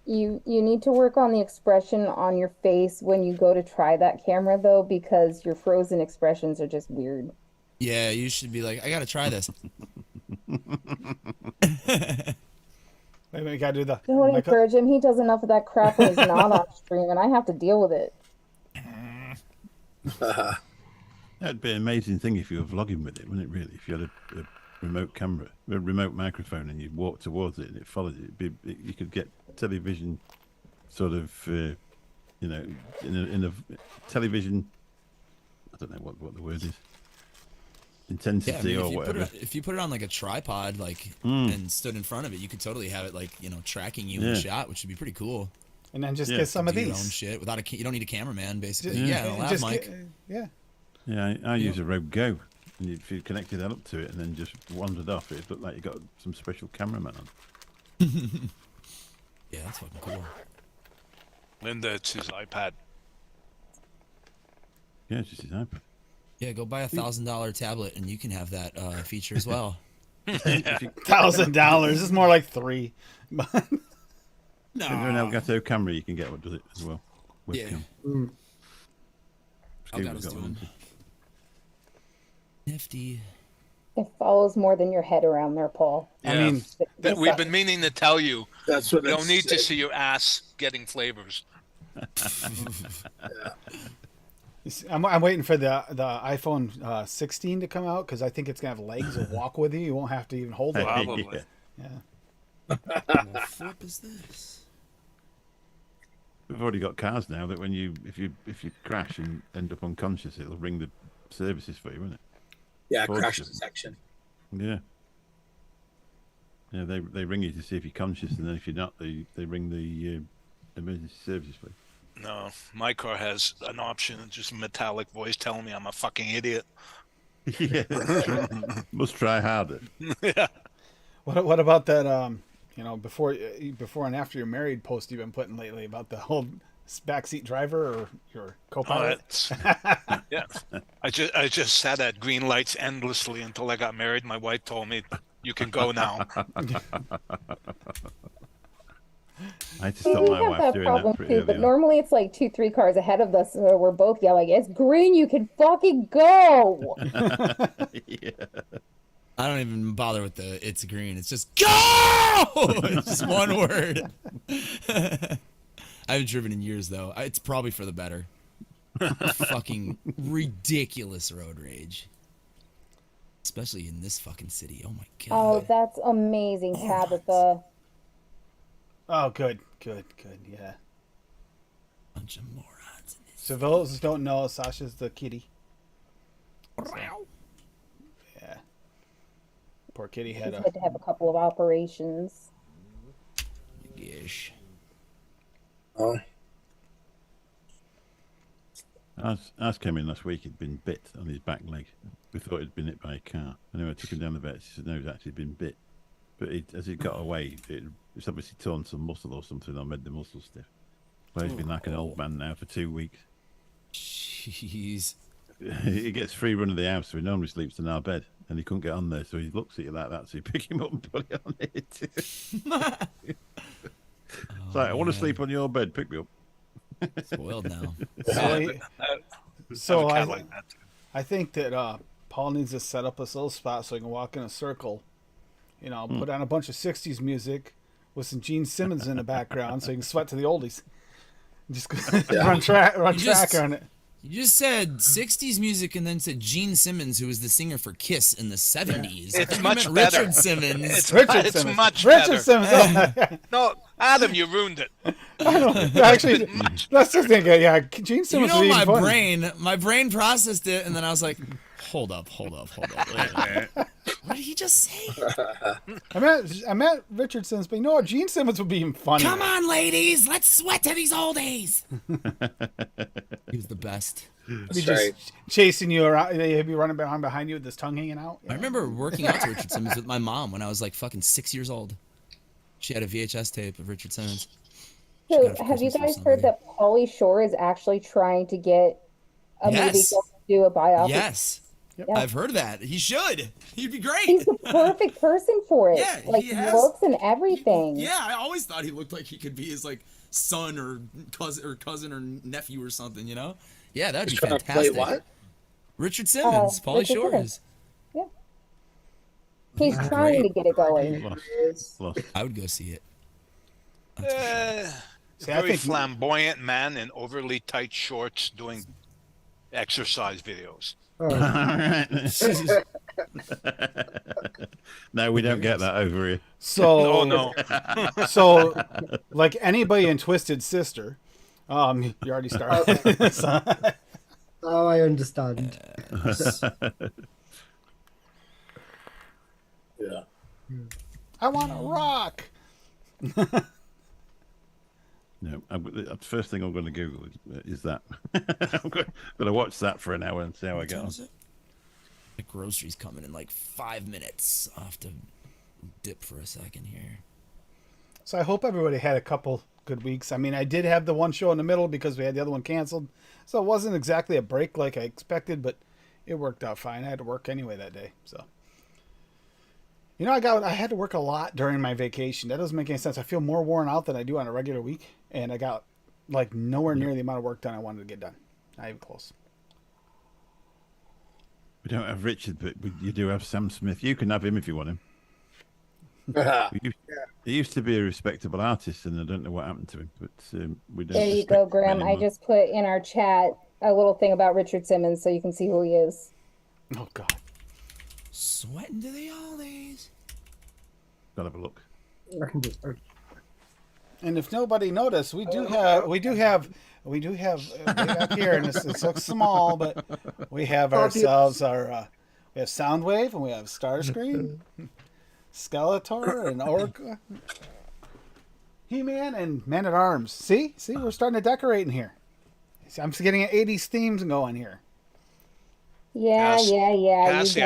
You need to work on the expression on your face when you go to try that camera though, because your frozen expressions are just weird. Yeah, you should be like, I gotta try this. Wait, we gotta do the. Don't like, encourage him. He does enough of that crap when he's not on stream, and I have to deal with it. That'd be an amazing thing if you were vlogging with it, wouldn't it? Really, if you had a remote camera, a remote microphone, and you walk towards it and it followed it, you could get television, sort of, you know, in a television. I don't know what the word is. Yeah, I Intensity mean, or whatever. if you put it on like a tripod, like, Mm. and stood in front of it, you could totally have it like, you know, tracking you in Yeah. the shot, which would be pretty cool. and then just Yeah. get some of Do your own these. shit without you don't need a cameraman, basically. Just- Yeah, a lav just mic. get- yeah. Yeah, I use a Rogue Go, and if you connected that up to it and then just wandered off, it looked like you got some special cameraman on. Yeah, that's fucking cool. Linda, it's his iPad. Yeah, it's just his iPad. Yeah, go buy $1,000 tablet and you can have that feature as well. $1,000. It's more like $3. No. If you're an Elgato camera, you can get what does it as well. Yeah. Webcam. Elgato's got doing. one. Nifty. It follows more than your head around there, Paul. I mean, That we've been meaning to tell you. That's what You don't it's- need to see your ass getting flavors. I'm waiting for the iPhone 16 to come out because I think it's gonna have legs to walk with you. You won't have to even hold it. Probably. Yeah. What the flip is this? We've already got cars now that if you crash and end up unconscious, it'll ring the services for you, won't it? Yeah, Ford crash doesn't. detection. Yeah. Yeah, they ring you to see if you're conscious, and then if you're not, they ring the emergency services for you. No, my car has an option, just a metallic voice telling me I'm a fucking idiot. Yeah, that's true. Must try harder. Yeah. What about that? Before and after you're married post you've been putting lately about the whole backseat driver or your Oh, co-pilot. yeah. I just sat at green lights endlessly until I got married. My wife told me, "You can go now." I had to See, stop we my have wife that doing problem that pretty too, early but on. normally it's like 2, 3 cars ahead of us, so we're both yelling, "It's green! You can fucking go!" Yeah. I don't even bother with the "it's green." It's just go. It's just one word. I haven't driven in years though. It's probably for the better. Fucking ridiculous road rage, especially in this fucking city. Oh my Oh, god. that's amazing, Tabitha. Oh, good. Yeah. Bunch of morons in this. So those don't know, Sasha's the kitty. Yeah. Poor kitty She's had a. had to have a couple of operations. Gish. Oh, Ours came in last week. He'd been bit on his back leg. We thought he'd been hit by a car. Anyway, I took him down the vet. She said no, he'd actually been bit. But as it got away, it's obviously torn some muscle or something or made the muscle stiff. Well, he's been like an old man now for 2 weeks. Jeez. He gets free run of the house, so he normally sleeps in our bed, and he couldn't get on there, so he looks at you like that, so you pick him up and put it on it. It's like, I want to sleep on your bed, pick me up. Spoiled now. So I I, have a cat like that too. I think that Paul needs to set up this little spot so he can walk in a circle. Put on a bunch of '60s music with some Gene Simmons in the background, so he can sweat to the oldies. Just run track on it. You just said 60s music and then said Gene Simmons, who was the singer for Kiss in the 70s. It's You much meant better. Richard Simmons. It's Simmons. much Richard better. Simmons. Oh, No, Adam, you ruined it. actually, let's just think. Yeah, Gene You Simmons. know, was my even funny. brain processed it, and then I was like, hold up. Wait a minute. What did he just say? I meant Richard Simmons, but you know what? Gene Simmons would be even funny. Come on, ladies, let's sweat to these oldies. He was the best. He'd that's be right. just chasing you around. He'd be running behind you with his tongue hanging out. I remember working out to Richard Simmons with my mom when I was like fucking 6 years old. She had a VHS tape of Richard Simmons. She got So, it for have you Christmas or guys heard something. that Pauly Shore is actually trying to get a movie Yes. to do a biopic? Yes. Yeah. I've heard that. He should. He'd be great. He's the perfect person for it. Yeah, like he has- looks and everything. Yeah, I always thought he looked like he could be his like son or cousin or nephew or something, you know? Yeah, that'd be He's trying to play fantastic. what? Richard Simmons, Pauly Richard Shore Simmons. is. Yeah. He's Great. trying to get it going. Lost. I would go see it. See, I Very think flamboyant man in overly tight shorts doing exercise videos. Oh, No, we don't get that over here. so. Oh no. So, like anybody in Twisted Sister, you already started. So- oh, I understand. Yeah. I want to rock. No, the first thing I'm going to Google is that. I'm going to watch that for an hour and see how I get on. The groceries coming in like 5 minutes. I'll have to dip for a second here. So I hope everybody had a couple good weeks. I mean, I did have the one show in the middle because we had the other one canceled, so it wasn't exactly a break like I expected, but it worked out fine. I had to work anyway that day, so. I had to work a lot during my vacation. That doesn't make any sense. I feel more worn out than I do on a regular week, and I got like nowhere near the amount of work done I wanted to get done. Not even close. We don't have Richard, but you do have Sam Smith. You can have him if you want him. He used to be a respectable artist, and I don't know what happened to him. But we don't. There you respect go, him Graham. I anymore. just put in our chat a little thing about Richard Simmons so you can see who he is. Oh God. Sweating to the oldies. Gotta have a look. I can just. And if nobody noticed, we do have way back here, and it looks small, but we have ourselves we have Soundwave and we have Starscream, Skeletor, and Orca, He-Man, and Man at Arms. See, we're starting to decorate in here. See, I'm getting an '80s themes going here. Yeah. Cassie, You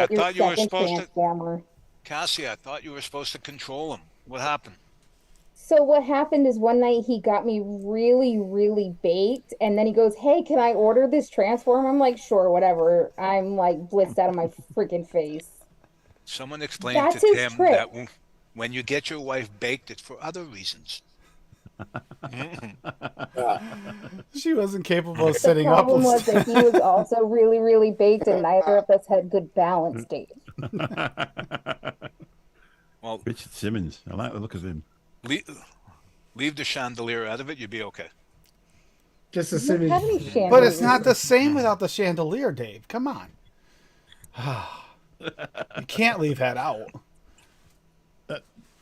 I got your thought you were second supposed to- Transformer. Cassie, I thought you were supposed to control him. What happened? So what happened is one night he got me really, really baked, and then he goes, "Hey, can I order this Transformer?" I'm like, "Sure, whatever." I'm like blitzed out of my freaking face. Someone explained That's to his Tim trick. that when you get your wife baked, it's for other reasons. She wasn't capable of The sitting up. problem was that he was also really, really baked, and neither of us had good balance, Dave. Well, Richard Simmons. I like the look of him. leave the chandelier out of it, you'd be okay. Just as You soon don't have any as. chandeliers. But it's not the same without the chandelier, Dave. Come on. You can't leave that out.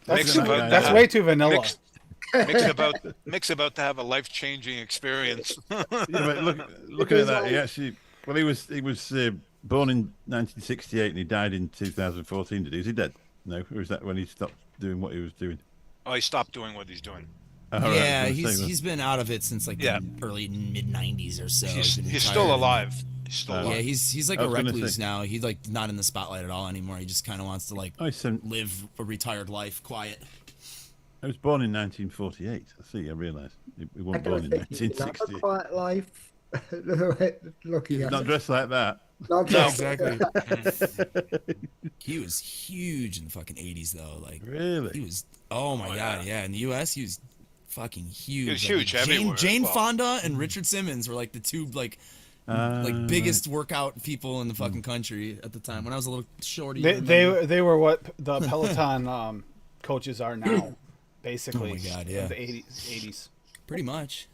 Mix about That's to way too vanilla. Mix about to have a life-changing experience. Yeah, but looking at that, he actually. Well, he was born in 1968 and he died in 2014. Did he? Is he dead? No, or is that when he stopped doing what he was doing? Oh, he stopped doing what he's doing. Oh, right, Yeah, I was gonna say, he's been out of it since like Yeah. the early mid '90s or so. He's been still retired. alive. He's still Yeah, alive. he's like I a was gonna recluse say. now. He's like not in the spotlight at all anymore. He just kind of wants to like I live a retired life, quiet. was born in 1948. I see. I realised he I wasn't born don't in think he can have a 1968. quiet life. Looking at Not it. dressed like that. Not No. just- He was huge in the fucking '80s though. Like he Really? was. Oh my god, yeah. In the U.S., he was fucking huge. He was Like, huge everywhere as Jane well. Fonda and Richard Simmons were like the two like biggest workout people in the fucking country at the time. When I was a little shorty. They were what the Peloton coaches are now, basically. Oh my God, yeah. of the '80s. pretty much.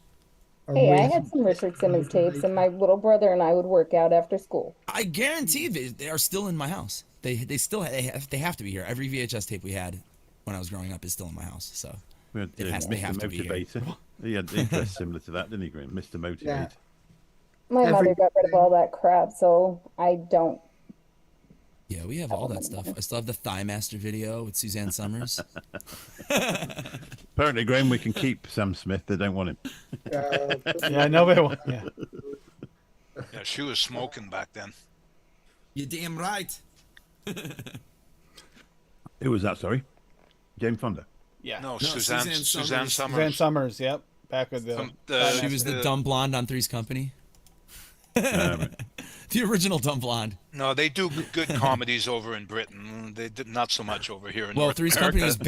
Hey, I had some Richard Simmons tapes, and my little brother and I would work out after school. I guarantee they are still in my house. They have to be here. Every VHS tape we had when I was growing up is still in my house. So We had It has- they have to be here. Motivator. He had interests similar to that, didn't he, Graham? Mr. Motivator. Yeah. My mother got rid of all that crap, so I don't. yeah, we have all that stuff. I still have the Thigh Master video with Suzanne Summers. Apparently, Graham, we can keep Sam Smith. They don't want him. Yeah, nobody. Yeah. Yeah, she was smoking back then. You're damn right. Who was that? Sorry, Jane Fonda. Yeah. No, Suzanne Suzanne Summers. Summers. Van Summers. Yep. Back with the. She was the dumb blonde on Three's Company. Um, The original dumb blonde. No, they do good comedies over in Britain. They did not so much over here in Well, North Three's America. Company was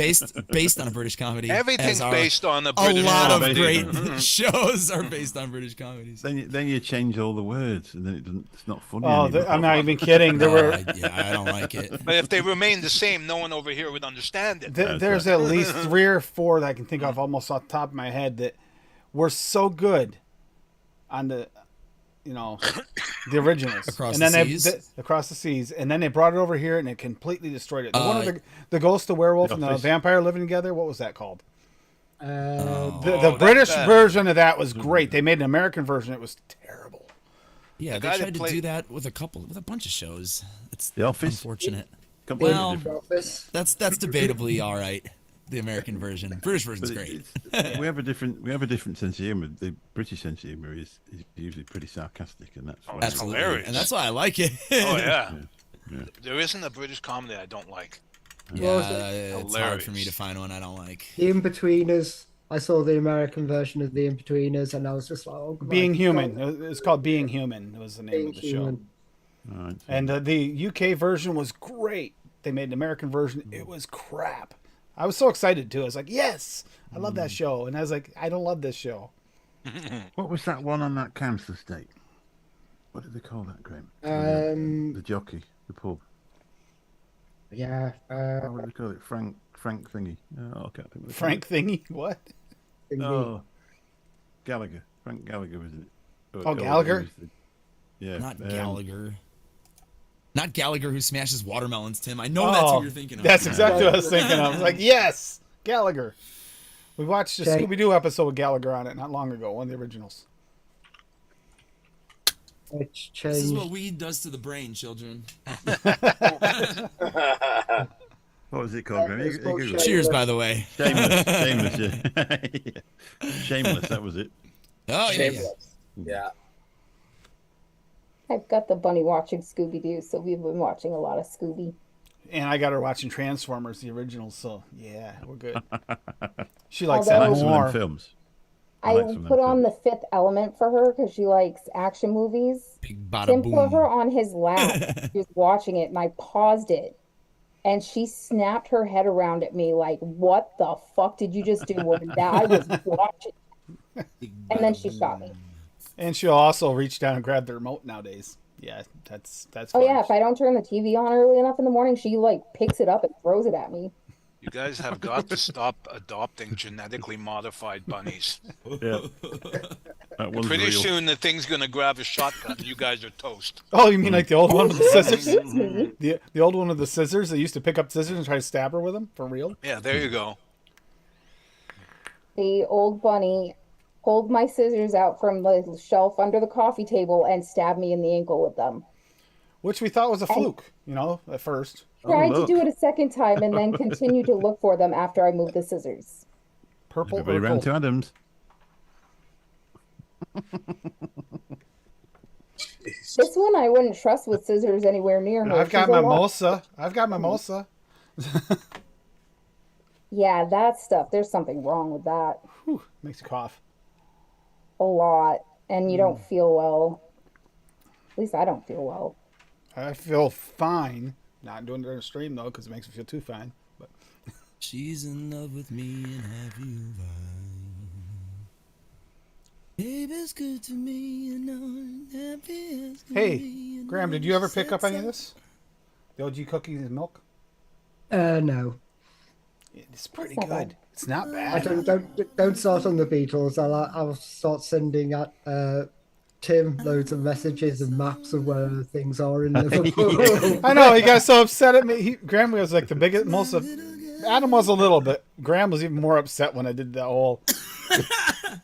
based on a British comedy. Everything's as are- based on a A British lot of comedy. great shows are based on British comedies. then you change all the words, and then it's not funny Oh, anymore. I'm not even kidding. There were. I don't like it. But if they remain the same, no one over here would understand it. There's at least 3 or 4 that I can think of almost off the top of my head that were so good on the, the originals. Across and the then seas? across the seas, and then they brought it over here and it completely destroyed it. The one Uh, with the ghost, the werewolf, The and the Office. vampire living together. What was that called? Uh, The British version of that was great. They made an American version. It was terrible. Yeah, The they guy that tried to played- do that with a bunch of shows. It's The Office? unfortunate. Completely Well, different. Office. That's debatably all right. The American version, British version's But great. we have a different sense of humor. The British sense of humor is usually pretty sarcastic, and that's why That's Absolutely, hilarious. and that's why I like it. Oh yeah. Yeah. There isn't a British comedy I don't like. Yeah, it's hard for me Hilarious. to find one I don't like. The In-Betweeners. I saw the American version of The In-Betweeners, and I was just like, oh, my Being God. Human. It's called Being Human. Was the name Being of the Human. show. All right. And the UK version was great. They made an American version. It was crap. I was so excited too. I was like, yes, I love that show. And I was like, I don't love this show. What was that one on that council estate? What did they call that, Graham? The jockey, the pub. Yeah. What would they call it? Frank thingy. Oh, I can't think. Of it. Frank Thingy? What? Oh, Gallagher. Frank Gallagher was it? Oh, Gallagher? Yeah. Not Gallagher. Not Gallagher who smashes watermelons, Tim. I know that's who you're thinking of. That's exactly what I was thinking of. I was like, yes, Gallagher. We watched a Jake. Scooby-Doo episode with Gallagher on it not long ago, one of the originals. It's This is what changed. weed does to the brain, children. What was it called, Graham? It's called Google it. Cheers, by the way. Shameless, yeah. Shameless, that was it. Oh, yeah, yeah. Shameless. Yeah. I've got the bunny watching Scooby-Doo, so we've been watching a lot of Scooby. And I got her watching Transformers, the originals, so yeah, we're good. She likes that Although- Some of them more. I films. like some of them put on films. The Fifth Element for her because she likes action movies. Big bada Tim put her boom. on his lap. She was watching it, and I paused it. And she snapped her head around at me like, "What the fuck did you just do?" And I was watching. And then she shot me. And she'll also reach down and grab the remote nowadays. Yeah, that's Oh fun. yeah, if I don't turn the TV on early enough in the morning, she like picks it up and throws it at me. You guys have got to stop adopting genetically modified bunnies. Yeah. That one's Pretty real. soon the thing's gonna grab a shotgun. You guys are toast. Oh, you mean like the old one with the scissors? Excuse me. The old one with the scissors that used to pick up scissors and try to stab her with them? For real? Yeah, there you go. The old bunny pulled my scissors out from the shelf under the coffee table and stabbed me in the ankle with them. Which we thought was a fluke, at first. Tried to look. do it a second time and then continued to look for them after I moved the scissors. Purple Everybody or ran gold? to Adams. This one I wouldn't trust with scissors anywhere near her. I've got She's a lot- mimosa. I've got mimosa. Yeah, that stuff. There's something wrong with that. Whew, makes you cough. A lot. And you don't feel well. At least I don't feel well. I feel fine. Not doing it on a stream though, because it makes me feel too fine. But She's in love with me and have you fine. Baby's good to me and I'm happy as can hey, be, and Graham, did you ever pick up any of this? The OG cookies and milk? No. It's pretty That's not good. bad. It's not I bad. don't start on the Beatles. I'll start sending at Tim loads of messages and maps of where things are in Liverpool. I know he got so upset at me. Graham was like the biggest, most of. Adam was a little bit. Graham was even more upset when I did that whole.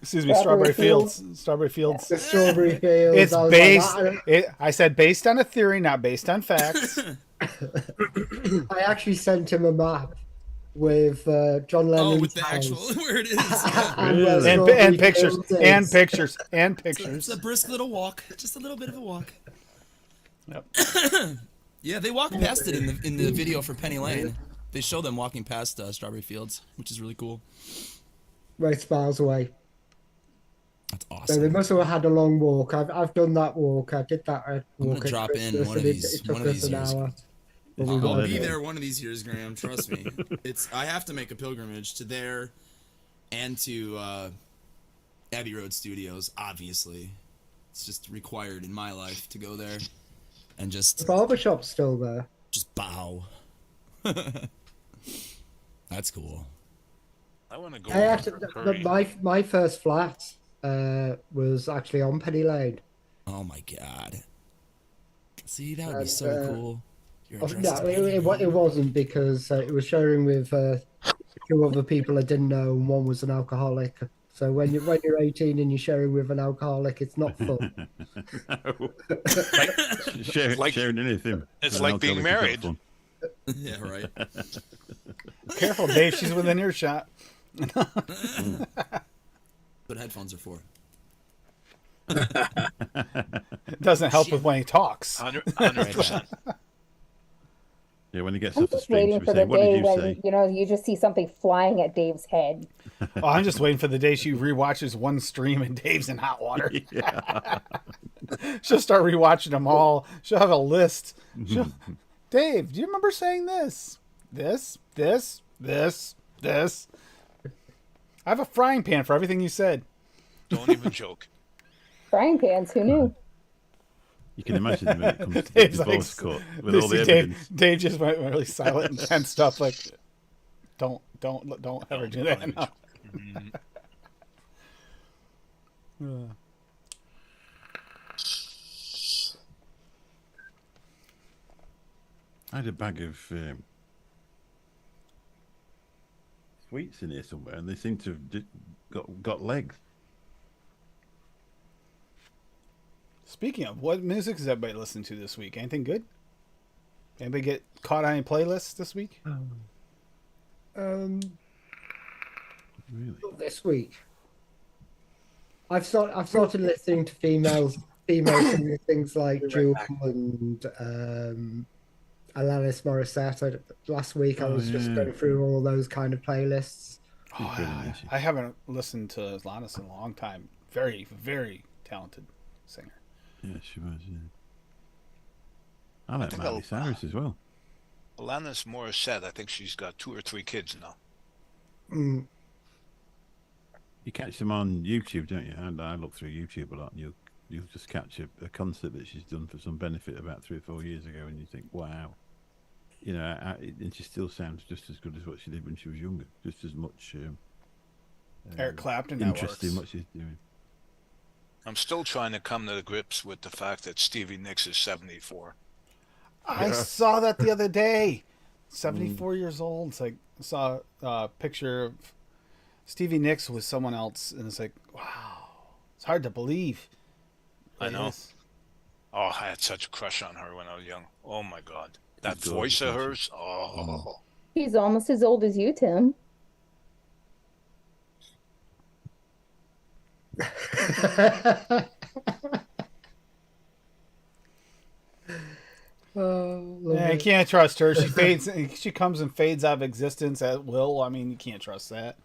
Excuse me, Strawberry Fields. Strawberry Fields. The Strawberry Fields. It's I was based. like, I said based on a theory, not based on facts. I actually sent him a map with John Lennon's Oh, with the house. actual where it is. And where and, Strawberry and pictures Fields is. and pictures and It's pictures. a brisk little walk, just a little bit of a walk. Yep. Yeah, they walk past it in the video for Penny Lane. They show them walking past Strawberry Fields, which is really cool. Right miles away. That's So they awesome. must have had a long walk. I've done that walk. I did that walk. gonna at drop in Christmas, one of and these- It took one of us these an years. hour. But we I'll got be there. there one of these years, Graham. Trust me. I have to make a pilgrimage to there, and to Abbey Road Studios. Obviously, it's just required in my life to go there, and The just barbershop's still there. bow. That's cool. I want to go. I actually, for curry. my first flat was actually on Penny Lane. Oh my god. See, that would be so Uh, cool. Your Oh, address no, is Penny it Lane. wasn't because it was sharing with two other people I didn't know, and one was an alcoholic. So when you're 18 and you're sharing with an alcoholic, it's not fun. Sharing anything. It's with an like being alcoholic is not married. fun. Yeah, right. Careful, Dave. She's within earshot. But headphones are for. It doesn't help with when he talks. 100%. Yeah, when he gets I'm off the just stream, waiting should we for say, the what did day you when say? you just see something flying at Dave's head. Oh, I'm just waiting for the day she rewatches one stream and Dave's in hot water. Yeah. She'll start rewatching them all. She'll have a list. Dave, do you remember saying this? This. I have a frying pan for everything you said. Don't even joke. Frying pans, who knew? You can imagine when it comes to the Dave's like, divorce court with you all the see Dave, evidence. Dave just went really silent and tense stuff like, don't ever do that. even No. joke. I had a bag of sweets in here somewhere, and they seem to have got legs. Speaking of, what music is everybody listening to this week? Anything good? Anybody get caught on any playlists this week? Um, Really? not this week. I've started listening to female singing things like Jewel and Alanis Morissette. Last week I Oh, was just yeah. going through all those kind of playlists. Oh, brilliant, isn't she? I haven't listened to Alanis in a long time. Very, very talented singer. Yeah, she was. Yeah. I like think Miley I'll- Cyrus as well. Alanis Morissette, I think she's got 2 or 3 kids now. Mm. You catch them on YouTube, don't you? And I look through YouTube a lot, and you'll just catch a concert that she's done for some benefit about 3 or 4 years ago, and you think, wow, you know, and she still sounds just as good as what she did when she was younger, just as much Eric Clapton, that interest in works. what she's doing. I'm still trying to come to grips with the fact that Stevie Nicks is 74. I saw that the other day. 74 years old. It's like, I saw a picture of Stevie Nicks with someone else, and it's like, wow. It's hard to believe. I It know. is. Oh, I had such a crush on her when I was young. Oh my God. That She's voice gorgeous, of isn't hers. Oh. He's almost as old as you, Tim. Oh, love Yeah, you it. can't trust her. She fades. She comes and fades out of existence at will. I mean, you can't trust that.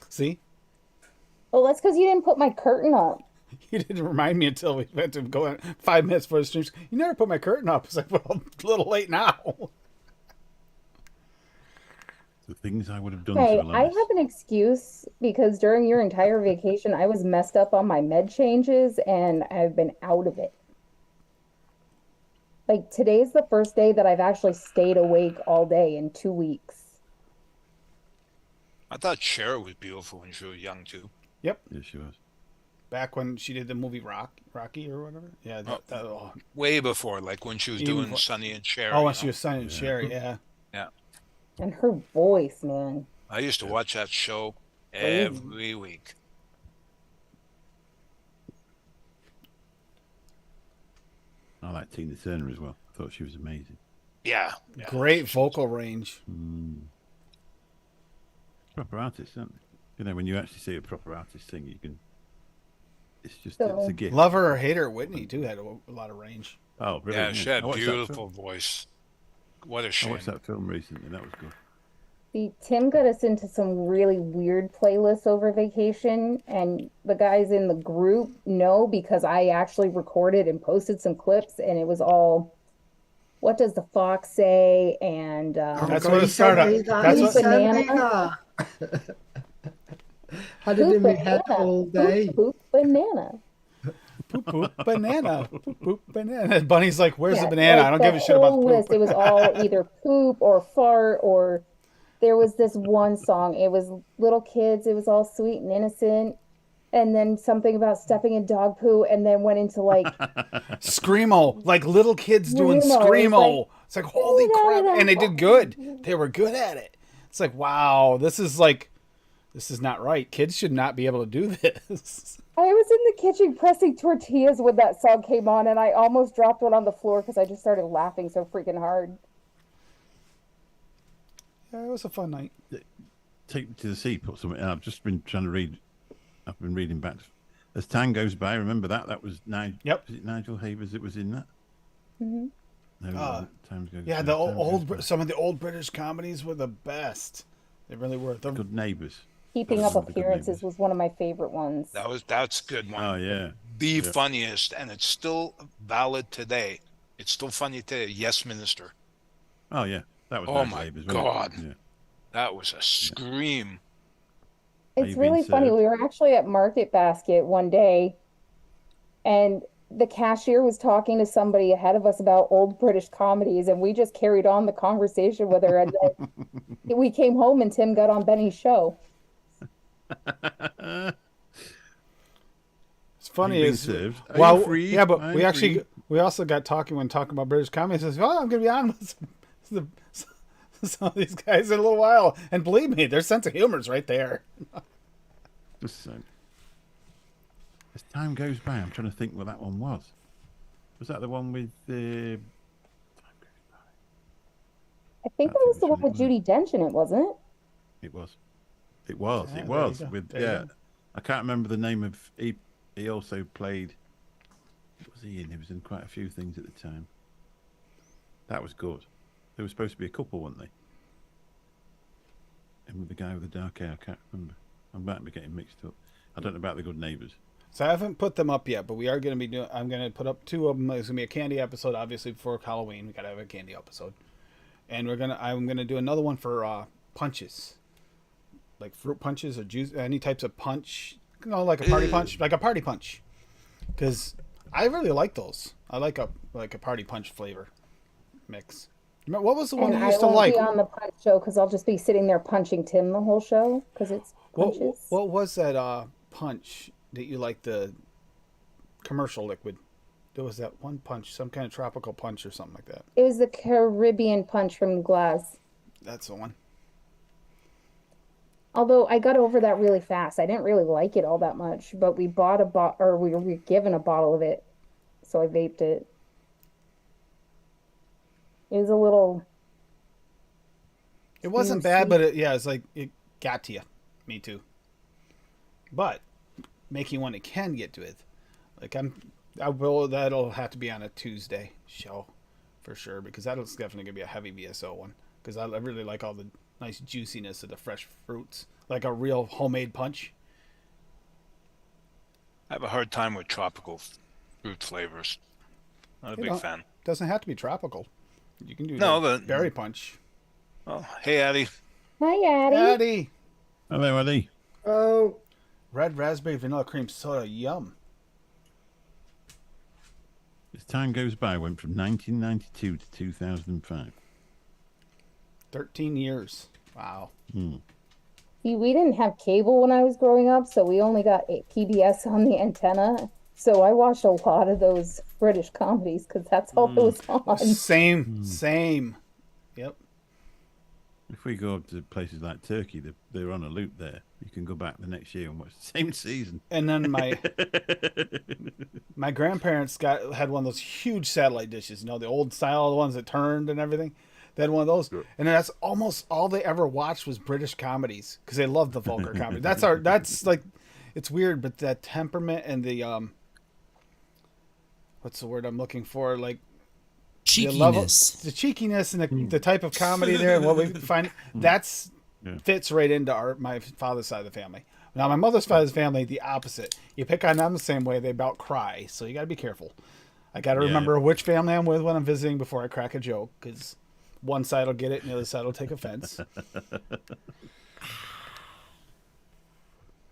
See, Well, that's because you didn't put my curtain up. you didn't remind me until we went to go in 5 minutes before the stream. You never put my curtain up. It's like, well, a little late now. The things I would have done Hey, to I Alanis. have an excuse because during your entire vacation, I was messed up on my med changes and I've been out of it. Like today's the first day that I've actually stayed awake all day in 2 weeks. I thought Cher was beautiful when she was young too. Yep, Yeah, she was. back when she did the movie Rocky or whatever. Yeah. Oh, Way before, like when she was Even doing before- Sonny and Cher. oh, you when she know? was signing Sherry. Yeah. Yeah. And her voice, man. I used to watch that show Crazy. every week. I like Tina Turner as well. I thought she was amazing. Yeah. Great vocal range. Proper artists, aren't they? You know, when you actually see a proper artist sing, you can. It's just So- it's a gift. Love her or hate her, Whitney too had a lot of range. Oh, Yeah, brilliant! she had I watched that film. beautiful voice. What a I shame. watched that film recently. That was good. See, Tim got us into some really weird playlists over vacation, and the guys in the group know because I actually recorded and posted some clips, and it was all, what does the fox say? And That's God, what he it started sent me out- that. that's He what- sent me Banana. that. Had it in my head all day. Poop, poop, banana. Poop, poop, banana. Poop, poop, banana. Bunny's like, where's Yeah, the banana? like I don't the give a shit about whole the list. poop. It was all either poop or fart, or there was this one song. It was little kids. It was all sweet and innocent. And then something about stepping in dog poo, and then went into like, Screamo, like little kids doing Screamo. Screamo. It's like, holy crap. da-da-da. And they did good. They were good at it. It's like, wow, this is not right. Kids should not be able to do this. I was in the kitchen pressing tortillas when that song came on, and I almost dropped one on the floor because I just started laughing so freaking hard. Yeah, it was a fun night. Take Me to the Sea. Put something. I've just been trying to read. I've been reading back as time goes by. Remember that? That was Nigel. Yep. Was it Nigel Havers that was in that? Mhm. No, it wasn't. Time goes. Yeah, by, the time old goes by. some of the old British comedies were the best. They really were. Good Neighbours. Keeping Those Up were the good Appearances neighbors. was one of my favorite ones. That's a good one. Oh yeah. The Yeah. funniest, and it's still valid today. It's still funny today. Yes, Minister. Oh yeah. That was. Oh, Nigel my Havers, wasn't it? God. Yeah. That was a scream. It's you been really funny. served? We were actually at Market Basket one day, and the cashier was talking to somebody ahead of us about old British comedies, and we just carried on the conversation with her. And then we came home, and Tim got on Benny's show. It's funny being is, served. Are well, you free? yeah, but I'm we actually free. we also got talking about British comedy. Says, "Oh, I'm going to be on with some of these guys in a little while," and believe me, their sense of humor is right there. Just so. As time goes by, I'm trying to think what that one was. Was that the one with the? I think that was the one with Judi Dench in it, wasn't it? It was. It was. Yeah, It there you was go. with There you yeah. go. I can't remember the name of. He also played. What was he in? He was in quite a few things at the time. That was good. They were supposed to be a couple, weren't they? And with the guy with the dark hair, I can't remember. I might be getting mixed up. I don't know about the Good Neighbours. So I haven't put them up yet, but we are going to be doing. I'm going to put up 2 of them. There's going to be a candy episode, obviously before Halloween. We got to have a candy episode, and I'm going to do another one for punches, like fruit punches or juice, any types of punch. You know, like a party punch, because I really like those. I like a party punch flavor mix. What was the one And you I used to won't like? be on the punch show because I'll just be sitting there punching Tim the whole show because it's punches. What was that punch that you like, the commercial liquid? There was that one punch, some kind of tropical punch or something like that. It was the Caribbean punch from Glass. That's the one. Although I got over that really fast. I didn't really like it all that much, but we bought we were given a bottle of it, so I vaped it. It was a little. It wasn't bad, but it's like it got to you. Me too. But making one it can get to it, like that'll have to be on a Tuesday show for sure, because that's definitely gonna be a heavy VSO one. Because I really like all the nice juiciness of the fresh fruits, like a real homemade punch. I have a hard time with tropical fruit flavors. Not a big fan. Doesn't have to be tropical. You can do but berry punch. Oh, hey, Addie. Hi, Addie. Addie. Hello, Eddie. Oh, Red raspberry vanilla cream soda. Yum. As time goes by, went from 1992 to 2005. 13 years. Wow. See, we didn't have cable when I was growing up, so we only got PBS on the antenna. So I watched a lot of those British comedies because that's all that was on. Same. Yep. If we go up to places like Turkey, they're on a loop there. You can go back the next year and watch the same season. And then my grandparents had one of those huge satellite dishes, the old style, the ones that turned and everything. They had one of those, and that's almost all they ever watched was British comedies because they loved the vulgar comedy. That's like, it's weird, but that temperament and the what's the word I'm looking for? Like Cheekiness. the cheekiness and the type of comedy there, and what we find fits right into my father's side of the family. Now my mother's side of the family, the opposite. You pick on them the same way, they about cry. So you got to be careful. I got to remember which family I'm with when I'm visiting before I crack a joke, because one side will get it and the other side will take offense.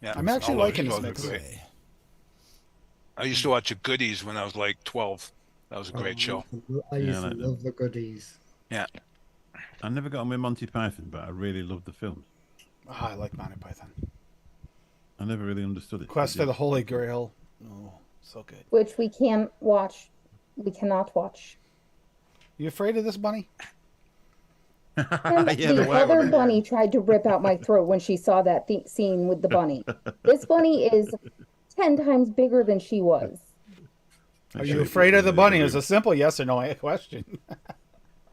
Yeah, I'm actually liking this mix. I used to watch the Goodies when I was like 12. That was a great show. I used to like that. love the Goodies. Yeah. I never got on with Monty Python, but I really loved the films. Oh, I like Monty Python. I never really understood it. Quest for the Holy Grail. Oh, so good. Which we can't watch. We cannot watch. You afraid of this bunny? And the other bunny tried to rip out my throat when she saw that scene with the bunny. This bunny is 10 times bigger than she was. Are you afraid of the bunny? It's a simple yes or no question.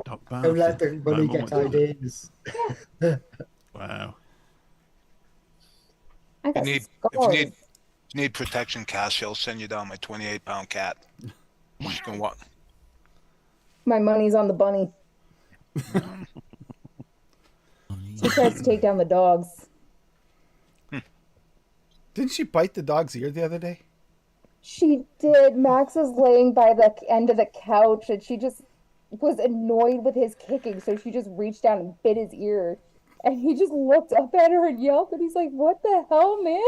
Don't let the bunny get ideas. Wow. I got If you need protection, Cass, he'll send you down my 28-pound cat. Just gonna walk. My money's on the bunny. She tries to take down the dogs. Didn't she bite the dog's ear the other day? She did. Max was laying by the end of the couch and she just was annoyed with his kicking, so she just reached down and bit his ear. And he just looked up at her and yelped, and he's like, "What the hell, man?"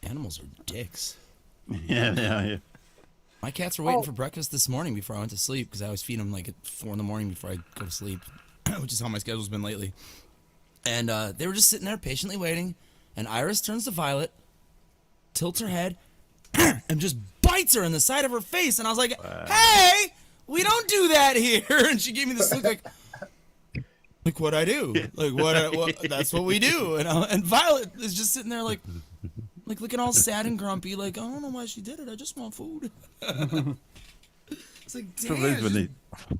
Animals are dicks. Yeah, they are. Yeah. My cats were waiting for breakfast this morning before I went to sleep because I always feed them like at 4 in the morning before I go to sleep, which is how my schedule's been lately. And they were just sitting there patiently waiting, and Iris turns to Violet, tilts her head, and just bites her in the side of her face. And I was like, hey, we don't do that here. And she gave me this look like what I do. Like, what that's what we do. And Violet is just sitting there like looking all sad and grumpy, like, I don't know why she did it. I just want food. It's like, damn, it's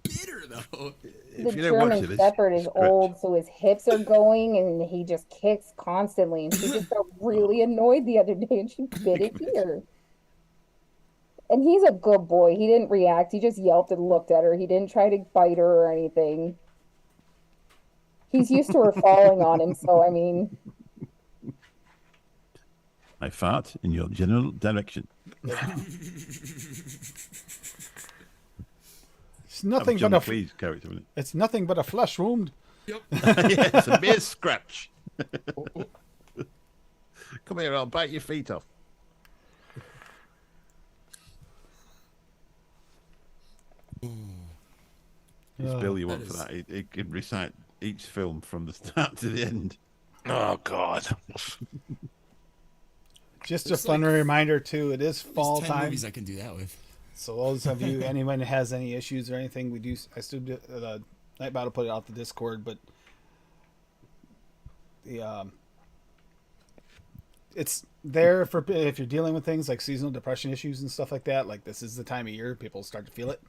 bitter, though. The German Shepherd is old, so his hips are going, and he just kicks constantly. And she just got really annoyed the other day, and she bit his ear. And he's a good boy. He didn't react. He just yelped and looked at her. He didn't try to bite her or anything. He's used to her falling on him, so, I mean... I fart in your general direction. It's nothing but Please character, isn't it? It's nothing but a flesh wound. Yep. Yeah, it's a mere scratch. Come here, I'll bite your feet off. It's Bill you want for that. It can recite each film from the start to the end. Oh God. Just a fun reminder too. It is fall 10 time. movies I can do that with. So those of you, anyone who has any issues or anything, I still do Night Battle put it out the Discord, but it's there for if you're dealing with things like seasonal depression issues and stuff like that. Like this is the time of year people start to feel it.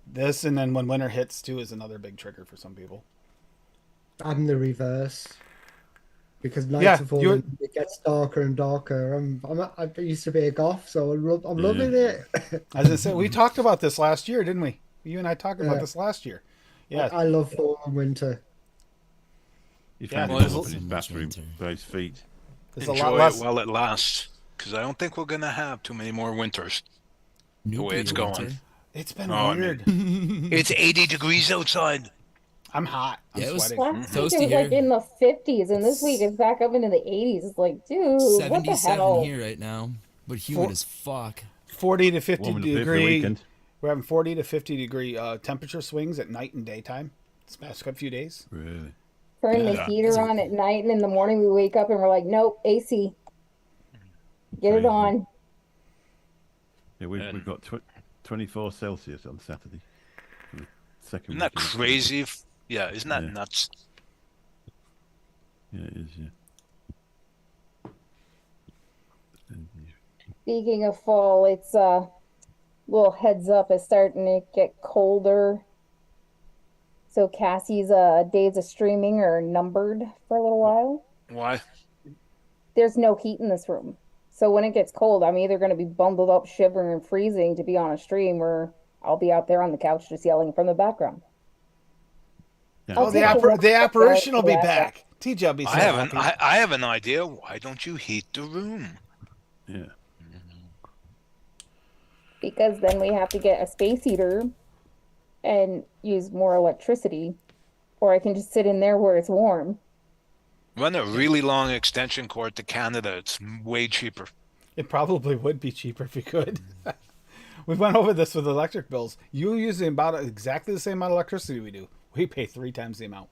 This, and then when winter hits too, is another big trigger for some people. And the reverse. Because nights are falling, it gets darker and darker. I used to be a goth, so I'm loving it. As I said, we talked about this last year, didn't we? You and I talked about this last year. Yeah, I love fall and winter. He found Yeah, it there's up in his bathroom by his feet. there's a Enjoy lot less. it while it lasts, because I don't think we're gonna have too many more winters. The way it's going. It's been Oh, weird. It's 80 degrees outside. I'm hot. I'm Yeah, it was sweating. Last week Toasty it was like here. in the 50s, and this week it's back up into the 80s. It's like, dude, what the 77 hell? here right now, but humid as fuck. 40 to 50 Warming up here for the degree. weekend. We're having 40 to 50 degree temperature swings at night and daytime. This past few days. Really? Turn the heater on at night, and in the morning we wake up and we're like, nope, AC. Get it Crazy. on. Yeah, we've got 24 Celsius on Saturday. For the second Isn't that weekend. crazy? Yeah, isn't that nuts? Yeah, it is, yeah. Speaking of fall, it's little heads up, it's starting to get colder. So Cassie's days of streaming are numbered for a little while. Why? There's no heat in this room. So when it gets cold, I'm either going to be bundled up, shivering and freezing to be on a stream, or I'll be out there on the couch just yelling from the background. Yeah. Oh, the apparition will be back. TJ will be so happy. I have an idea. Why don't you heat the room? Yeah. Because then we have to get a space heater and use more electricity, or I can just sit in there where it's warm. Run a really long extension cord to Canada. It's way cheaper. It probably would be cheaper if you could. We went over this with electric bills. You use about exactly the same amount of electricity we do. We pay 3 times the amount.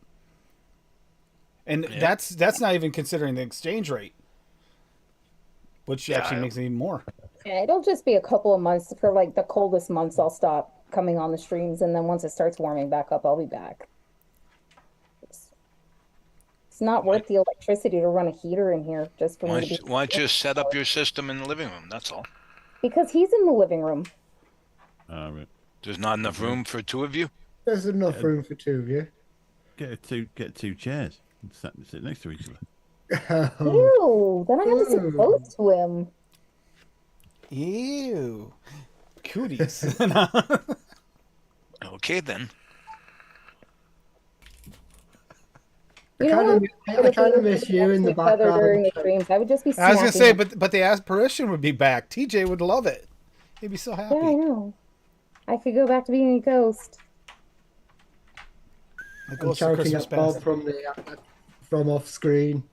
And that's not even considering the exchange rate, which actually makes it even more. Yeah, it'll just be a couple of months. For like the coldest months, I'll stop coming on the streams, and then once it starts warming back up, I'll be back. It's not worth the electricity to run a heater in here just for me to be. Why don't you set up your system in the living room? That's all. Because he's in the living room. Right. There's not enough room for 2 of you. There's enough room for 2 of you. Get 2 chairs and sit next to each other. Ew, then I have to sit close to him. Ew. Cooties. Okay, then. I kind of miss you in the During background. the streams, I would just be. I was gonna say, snapping. but the apparition would be back. TJ would love it. He'd be so happy. Yeah, I know. I could go back to being a ghost. The I'm ghost of shouting Christmas at Bob past. from off screen.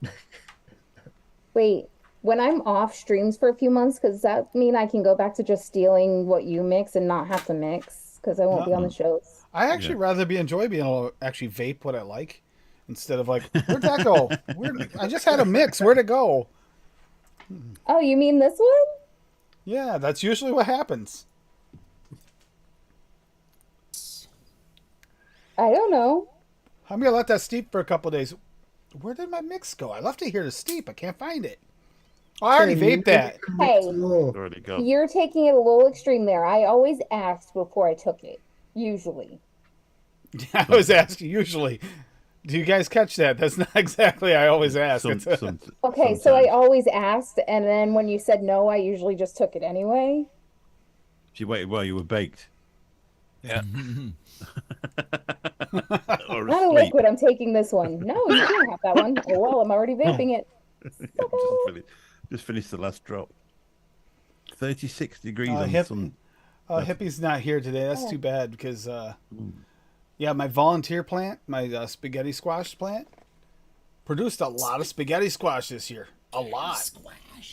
Wait, when I'm off streams for a few months, does that mean I can go back to just stealing what you mix and not have to mix? Because I won't be on the shows. I actually rather enjoy being able to actually vape what I like instead of like, where'd that go? I just had a mix. Where'd it go? Oh, you mean this one? Yeah, that's usually what happens. I don't know. I'm gonna let that steep for a couple days. Where did my mix go? I left it here to steep. I can't find it. Oh, I already Tim, you vaped that. need to mix Hey. more. Already gone. You're taking it a little extreme there. I always asked before I took it. Usually. I was asking. Usually, do you guys catch that? That's not exactly. I always ask. It's Okay, so I sometimes. always asked, and then when you said no, I usually just took it anyway. She waited while you were baked. Yeah. Or Not a asleep. liquid. I'm taking this one. No, you can't have that one. Oh, well, I'm already vaping it. Just finished the last drop. 36 degrees Uh, on hip- some. Hippie's not here today. That's too bad because, yeah, my volunteer plant, my spaghetti squash plant, produced a lot of spaghetti squash this year. A lot.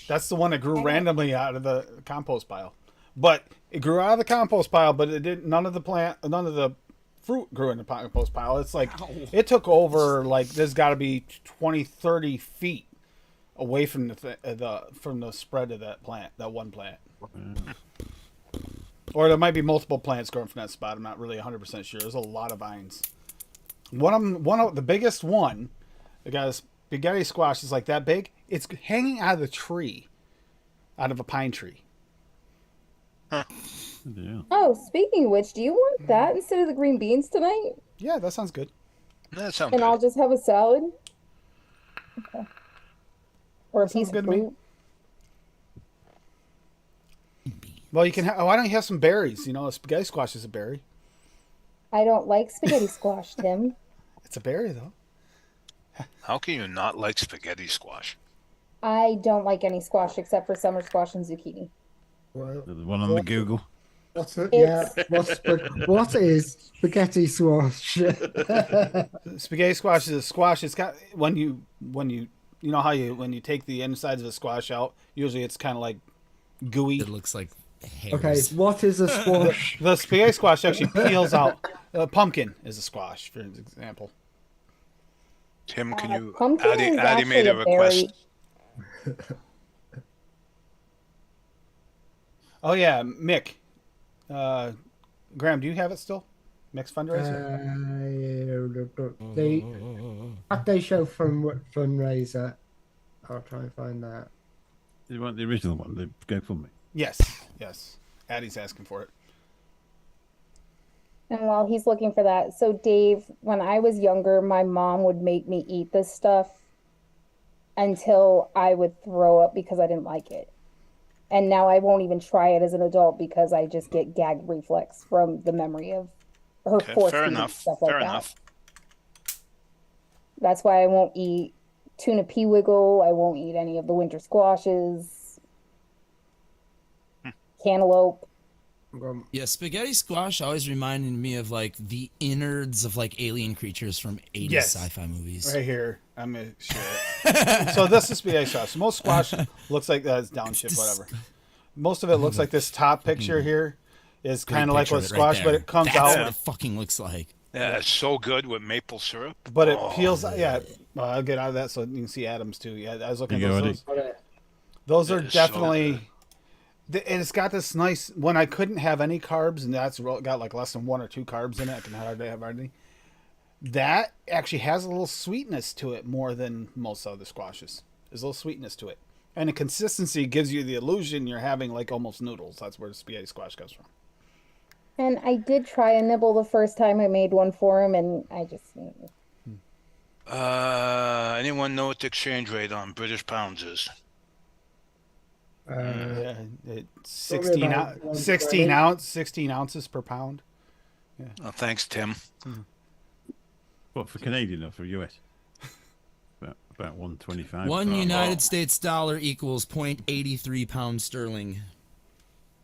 That's the one that grew randomly out of the compost pile. But it grew out of the compost pile, but it didn't. None of the fruit grew in the compost pile. It's like it took over. Like there's got to be 20, 30 feet away from the spread of that plant, that one plant. Or there might be multiple plants growing from that spot. I'm not really 100% sure. There's a lot of vines. The biggest one, the guy's spaghetti squash is like that big. It's hanging out of the tree, out of a pine tree. Yeah. Oh, speaking of which, do you want that instead of the green beans tonight? Yeah, that sounds good. That sounds And good. I'll just have a salad? Okay. Or a That sounds piece good of to me. fruit? Well, you can. Why don't you have some berries? You know, a spaghetti squash is a berry. I don't like spaghetti squash, Tim. It's a berry, though. How can you not like spaghetti squash? I don't like any squash except for summer squash and zucchini. Well, There's one on the Google. what's it? Yeah. What is spaghetti squash? Spaghetti squash is a squash. It's got when you know how when you take the insides of a squash out, usually it's kind of like gooey. It looks like hairs. Okay, what is a squash? The spaghetti squash actually peels out. Pumpkin is a squash, for example. Tim, can you Pumpkin is Addie made actually a request. Oh yeah, Mick. Graham, do you have it still? Mick's fundraiser. The Saturday show fundraiser. I'll try and find that. You want the original one? The GoFundMe. Yes. Addie's asking for it. And while he's looking for that, so Dave, when I was younger, my mom would make me eat this stuff until I would throw up because I didn't like it. And now I won't even try it as an adult because I just get gag reflex from the memory of her Okay, force fair feeding enough. stuff like Fair that. enough. That's why I won't eat tuna pea wiggle. I won't eat any of the winter squashes, cantaloupe. Yeah, spaghetti squash always reminded me of like the innards of like alien creatures from 80s Yes. sci-fi movies. Right here. I'm gonna share it. So this is spaghetti squash. So most squash looks like that. It's downshift, whatever. Most of it looks like this top picture here is Great kind of like picture what of it squash, right but there. it comes That's out. what it fucking looks like. Yeah, it's so good with maple syrup. But it peels. Yeah, I'll get out of that so you can see Adams too. Yeah, I was looking You at go, those are It is so definitely. And it's got this nice. When I couldn't have any carbs, and that's got like less than 1 or 2 carbs in it, I can hardly have any. That actually has a little sweetness to it more than most other squashes. There's a little sweetness to it, and the consistency gives you the illusion you're having like almost noodles. That's where the spaghetti squash comes from. And I did try a nibble the first time I made one for him, and I just. Anyone know what the exchange rate on British pounds is? Yeah, it's Probably 16 about 16 ounces per pound. Oh, thanks, Tim. What, for Canadian or for US? About 125. One Oh, United States dollar equals 0.83 pounds sterling.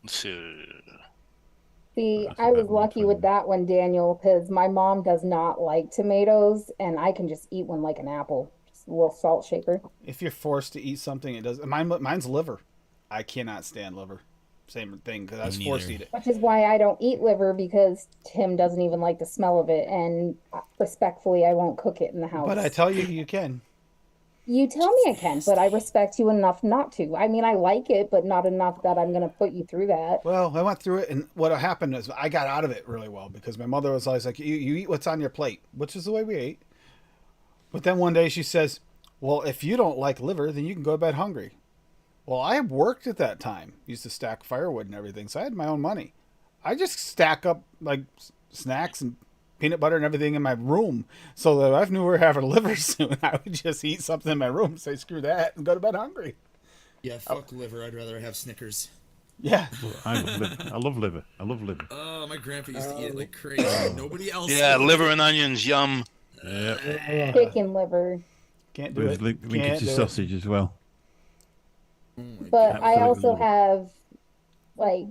Let's see. See, That's I was about lucky with 120. that one, Daniel, because my mom does not like tomatoes, and I can just eat one like an apple. Just a little salt shaker. If you're forced to eat something, it does. Mine's liver. I cannot stand liver. Same thing because I was Me forced to neither. eat it. Which is why I don't eat liver because Tim doesn't even like the smell of it, and respectfully, I won't cook it in the house. But I tell you, you can. You tell me I can, but I respect you enough not to. I mean, I like it, but not enough that I'm gonna put you through that. Well, I went through it, and what happened is I got out of it really well because my mother was always like, you eat what's on your plate," which is the way we ate. But then one day she says, "Well, if you don't like liver, then you can go to bed hungry." Well, I worked at that time, used to stack firewood and everything, so I had my own money. I just stack up like snacks and peanut butter and everything in my room, so that if I knew we were having liver soon, I would just eat something in my room, say screw that, and go to bed hungry. Yeah, fuck liver. I'd rather have Snickers. Yeah. I love liver. I love liver. I love liver. Oh, my grandpa used to eat it like crazy. Nobody else. Yeah, did. liver and onions, yum. Yeah. Chicken liver. Can't do With it. linking Can't to do it. sausage as well. Oh my But God. I Absolutely also love it. have like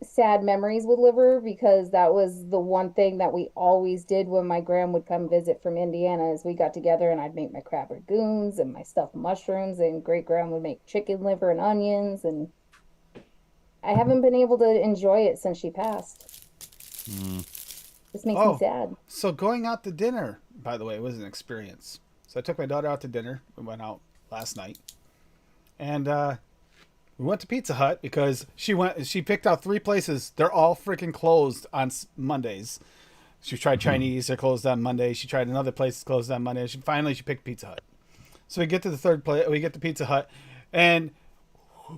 sad memories with liver because that was the one thing that we always did when my gran would come visit from Indiana is we got together and I'd make my crab ragoons and my stuffed mushrooms and great gran would make chicken liver and onions and I haven't been able to enjoy it since she passed. This makes me sad. So going out to dinner, by the way, was an experience. So I took my daughter out to dinner. We went out last night, and we went to Pizza Hut because she picked out 3 places. They're all freaking closed on Mondays. She tried Chinese. They're closed on Monday. She tried another place that's closed on Monday. Finally she picked Pizza Hut. So we get to the third place. We get to Pizza Hut, and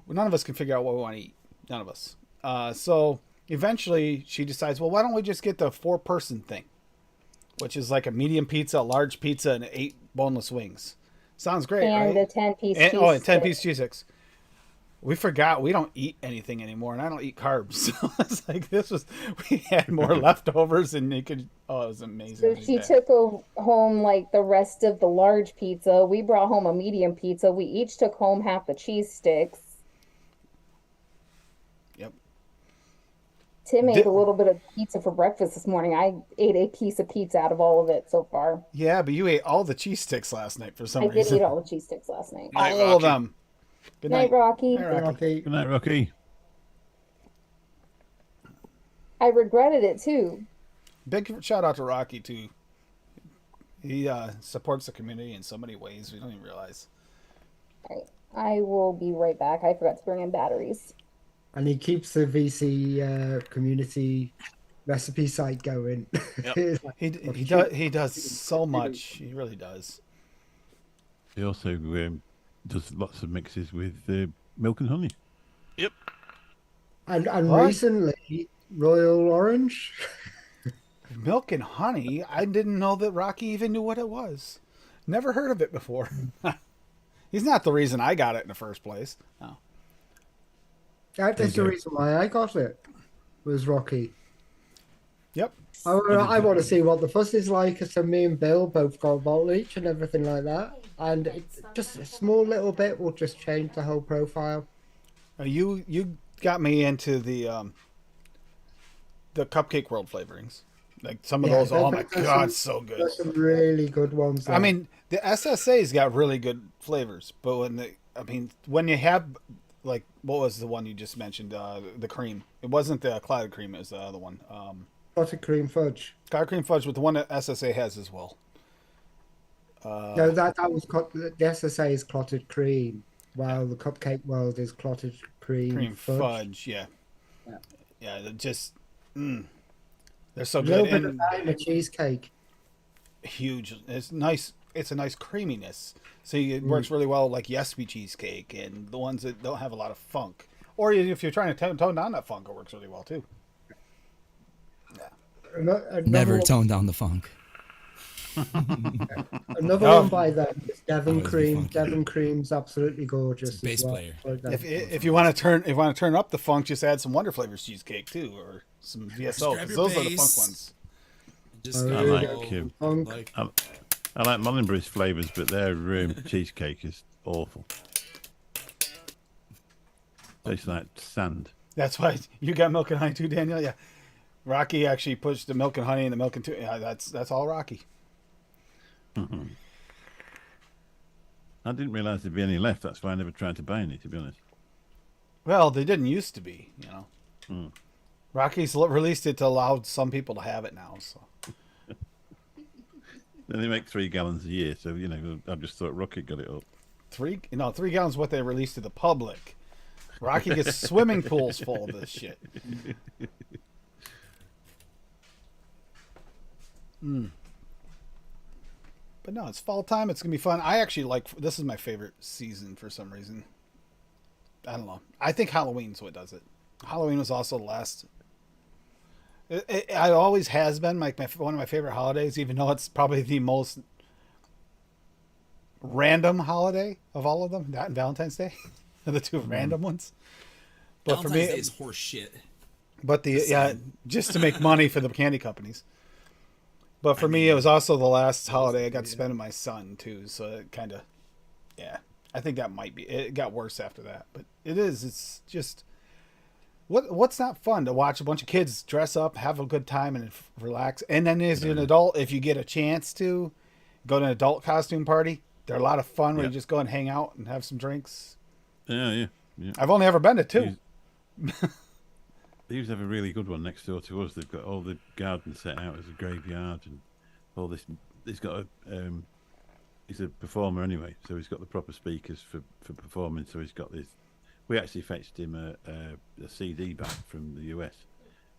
none of us can figure out what we want to eat. None of us. So eventually she decides, well, why don't we just get the 4-person thing, which is like a medium pizza, a large pizza, and 8 boneless wings. Sounds great, And right? a 10-piece And, cheese oh, and stick. 10-piece cheese sticks. We forgot we don't eat anything anymore, and I don't eat carbs. So it's like we had more leftovers, and it was amazing. So she took home like the rest of the large pizza. We brought home a medium pizza. We each took home half the cheese sticks. Yep. Tim ate a little bit of pizza for breakfast this morning. I ate a piece of pizza out of all of it so far. Yeah, but you ate all the cheese sticks last night for some I did reason. eat all the cheese sticks last night. Night, All of Rocky. them. Good Night, Rocky. Night, Rocky. Okay. Good night, Rocky. I regretted it too. Big shout out to Rocky too. He supports the community in so many ways we don't even realize. All right. I will be right back. I forgot to bring in batteries. And he keeps the VC community recipe site going. Yep. It's like, He does so much. He really does. He also does lots of mixes with milk and honey. Yep. and What? recently, Royal Orange. Milk and honey. I didn't know that Rocky even knew what it was. Never heard of it before. He's not the reason I got it in the first place. No. That's the go. reason why I got it. Was Rocky. Yep. I want to see what the fuss is like. So me and Bill both got a bottle each and everything like that. And just a small little bit will just change the whole profile. You got me into the Cupcake World flavorings. Like some of Yeah, those. Oh my there's God, some- so good. There's some really good ones. I there. mean, the SSA's got really good flavors, but when you have like what was the one you just mentioned? The cream. It wasn't the clouded cream. It was the other one. Clotted cream fudge. Clouded cream fudge with the one that SSA has as well. No, that was the SSA is clotted cream, while the Cupcake World is clotted cream, Fudge. Yeah. Yeah. They're just. They're so A little good bit of and that in a cheesecake. huge. It's nice. It's a nice creaminess. So it works really well like Yesby cheesecake and the ones that don't have a lot of funk. Or if you're trying to tone down that funk, it works really well too. Another Never one- tone down the funk. Another Oh. one by them is Devon Always be Cream. funky. Devon Cream's absolutely gorgeous. It's a bass as well. player. Like that. If you want to turn up the funk, just add some Wonder Flavors cheesecake too, or some VSO. grab 'Cause your those are the funk bass. ones. Just I go like funk. like I like Mullenbury's flavours, but their cheesecake is awful. Tastes like sand. That's why you got milk and honey too, Daniel. Yeah, Rocky actually pushed the milk and honey and the milk and two. Yeah, that's all Rocky. I didn't realise there'd be any left. That's why I never tried to buy any, to be honest. Well, they didn't used to be, you know. Rocky's released it to allow some people to have it now. So Then they make 3 gallons a year, so I just thought Rocket got it up. 3 gallons what they released to the public. Rocky gets swimming pools full of this shit. But no, it's fall time. It's gonna be fun. I actually like. This is my favorite season for some reason. I don't know. I think Halloween's what does it. Halloween was also the last. It always has been one of my favorite holidays, even though it's probably the most random holiday of all of them. That and Valentine's Day are the two random ones. But Valentine's for me, Day is horse shit. but just to make money for the candy companies. But for me, it was also the last holiday I got to spend with my son too. So it kind of, yeah, I think that might be. It got worse after that, but it's just. What's not fun to watch a bunch of kids dress up, have a good time, and relax? And then as an adult, if you get a chance to go to an adult costume party, they're a lot of fun where you just go and hang out and have some drinks. Yeah. I've only ever been to 2. They used to have a really good one next door to us. They've got all the gardens set out as a graveyard and all this. He's got he's a performer anyway, so he's got the proper speakers for performing. So he's got this. We actually fetched him a CD back from the US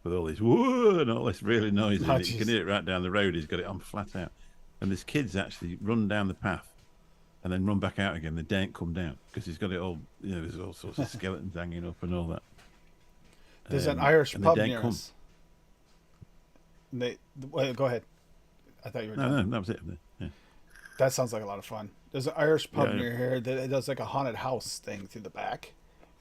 with all this whoa and all this really noise. Oh, You can hear it right down the road. He's got it on flat out. And this kid's actually run down the path and then run back out again. They don't come down because he's got it all, there's all sorts of skeletons hanging up and all that. There's an Irish pub near come. us. Go ahead. I thought you were done. No, that was it. Yeah. That sounds like a lot of fun. There's an Irish pub Yeah. near here that does like a haunted house thing through the back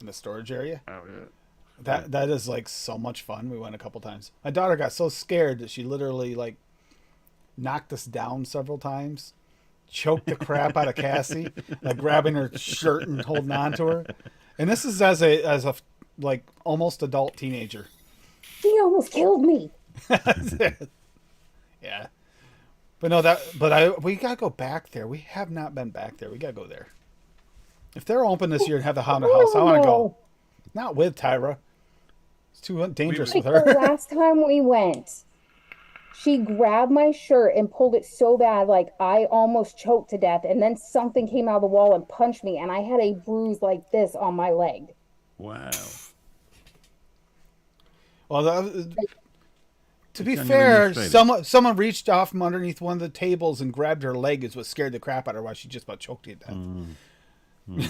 in the storage area. Oh, yeah. That is like so much fun. We went a couple times. My daughter got so scared that she literally like knocked us down several times, choked the crap out of Cassie, like grabbing her shirt and holding on to her. And this is as a like almost adult teenager. He almost killed me. Yeah. But no, we gotta go back there. We have not been back there. We gotta go there. If they're open this year and have the haunted house, I want to go. Not with Tyra. It's too dangerous Like with her. the last time we went, she grabbed my shirt and pulled it so bad, like I almost choked to death. And then something came out of the wall and punched me, and I had a bruise like this on my leg. Wow. Well, to be Genuinely fair, frustrating. someone reached off from underneath one of the tables and grabbed her leg. Is what scared the crap out of her. While she just about choked you to death.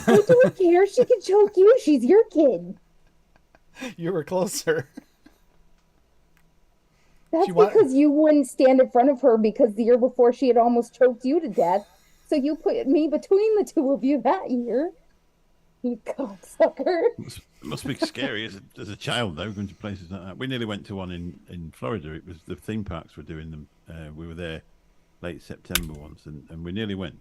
I don't care. She can choke you. She's your kid. You were closer. That's She wa- because you wouldn't stand in front of her because the year before she had almost choked you to death. So you put me between the two of you that year. You cocksucker. It must be scary as a child, though, going to places like that. We nearly went to one in Florida. It was the theme parks were doing them. We were there late September once, and we nearly went.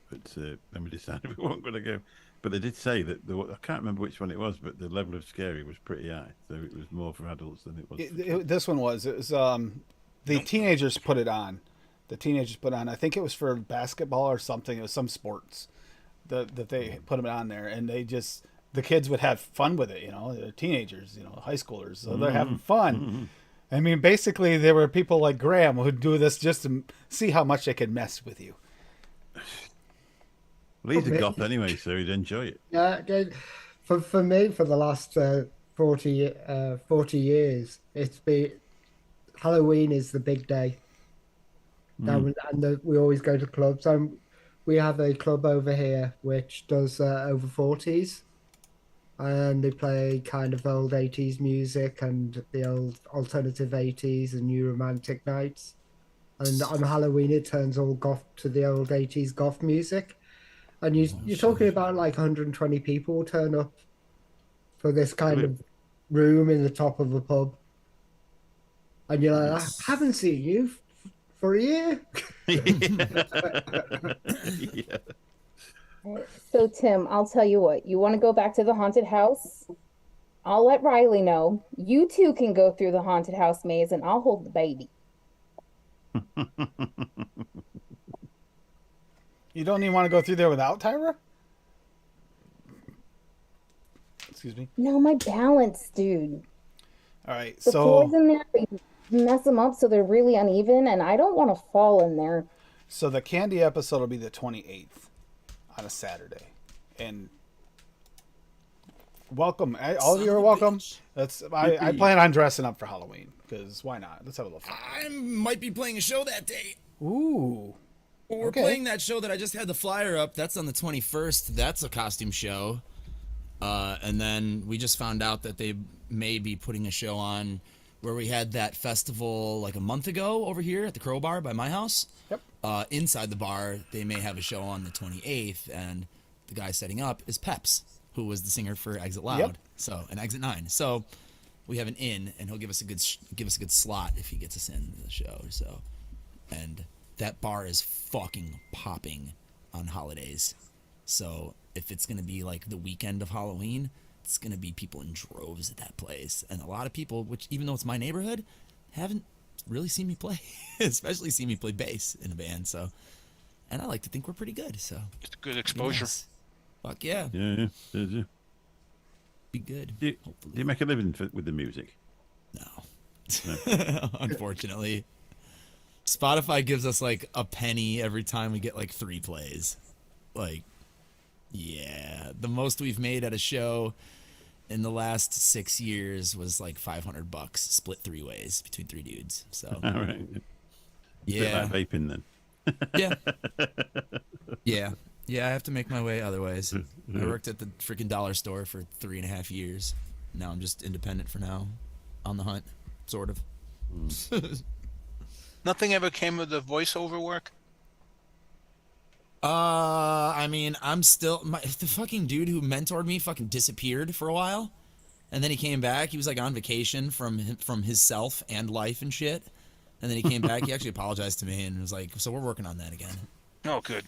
But then we decided we weren't going to go. But they did say that, I can't remember which one it was, but the level of scary was pretty high. So it was more for adults than it was for kids. This one was. It was the teenagers put it on. The teenagers put on. I think it was for basketball or something. It was some sports that they put them on there, and the kids would have fun with it. They're teenagers, high schoolers, so they're having fun. I mean, basically, there were people like Graham who'd do this just to see how much they could mess with you. Well, he's a goth anyway, so he'd enjoy it. Yeah, for me, for the last 40 years, it's been Halloween is the big day. We always go to clubs. We have a club over here which does over 40s, and they play kind of old 80s music and the old alternative 80s and new romantic nights. And on Halloween, it turns all goth to the old 80s goth music. And you're talking about like 120 people will turn up for this kind of room in the top of a pub. And you're like, I haven't seen you for a year. Yeah. So, Tim, I'll tell you what. You want to go back to the haunted house? I'll let Riley know. You two can go through the haunted house maze, and I'll hold the baby. You don't even want to go through there without Tyra? Excuse me. No, my balance, dude. All right, The floors so in there, you mess them up so they're really uneven, and I don't want to fall in there. So the candy episode will be the 28th on a Saturday, and welcome. All of you are welcome. I plan on dressing up for Halloween because why not? Let's have a little fun. I might be playing a show that day. Ooh. We're Okay. playing that show that I just had the flyer up. That's on the 21st. That's a costume show. And then we just found out that they may be putting a show on where we had that festival like a month ago over here at the Crow Bar by my house. Yep. Inside the bar, they may have a show on the 28th, and the guy setting up is Peps, who was the singer for Exit Loud. Yep. So, and Exit 9. So we have an in, and he'll give us a good slot if he gets us in the show. So, and that bar is fucking popping on holidays. So if it's going to be like the weekend of Halloween, it's going to be people in droves at that place. And a lot of people, which even though it's my neighborhood, haven't really seen me play, especially seen me play bass in a band. So, and I like to think we're pretty good. So It's good exposure. yes. Fuck yeah. Yeah. Yeah. Be good. Do you make a living with the music? No. Unfortunately. Spotify gives us like a penny every time we get like 3 plays. Like, yeah. The most we've made at a show in the last 6 years was like $500 split 3 ways between 3 dudes. So, All right. yeah. Bit like vaping then. Yeah. Yeah. Yeah, I have to make my way other ways. I worked at the freaking dollar store for 3.5 years. Now I'm just independent for now. On the hunt, sort of. Nothing ever came of the voiceover work? I mean, I'm still the fucking dude who mentored me fucking disappeared for a while, and then he came back. He was like on vacation from his self and life and shit, and then he came back. He actually apologized to me and was like, "So we're working on that again." Oh, good.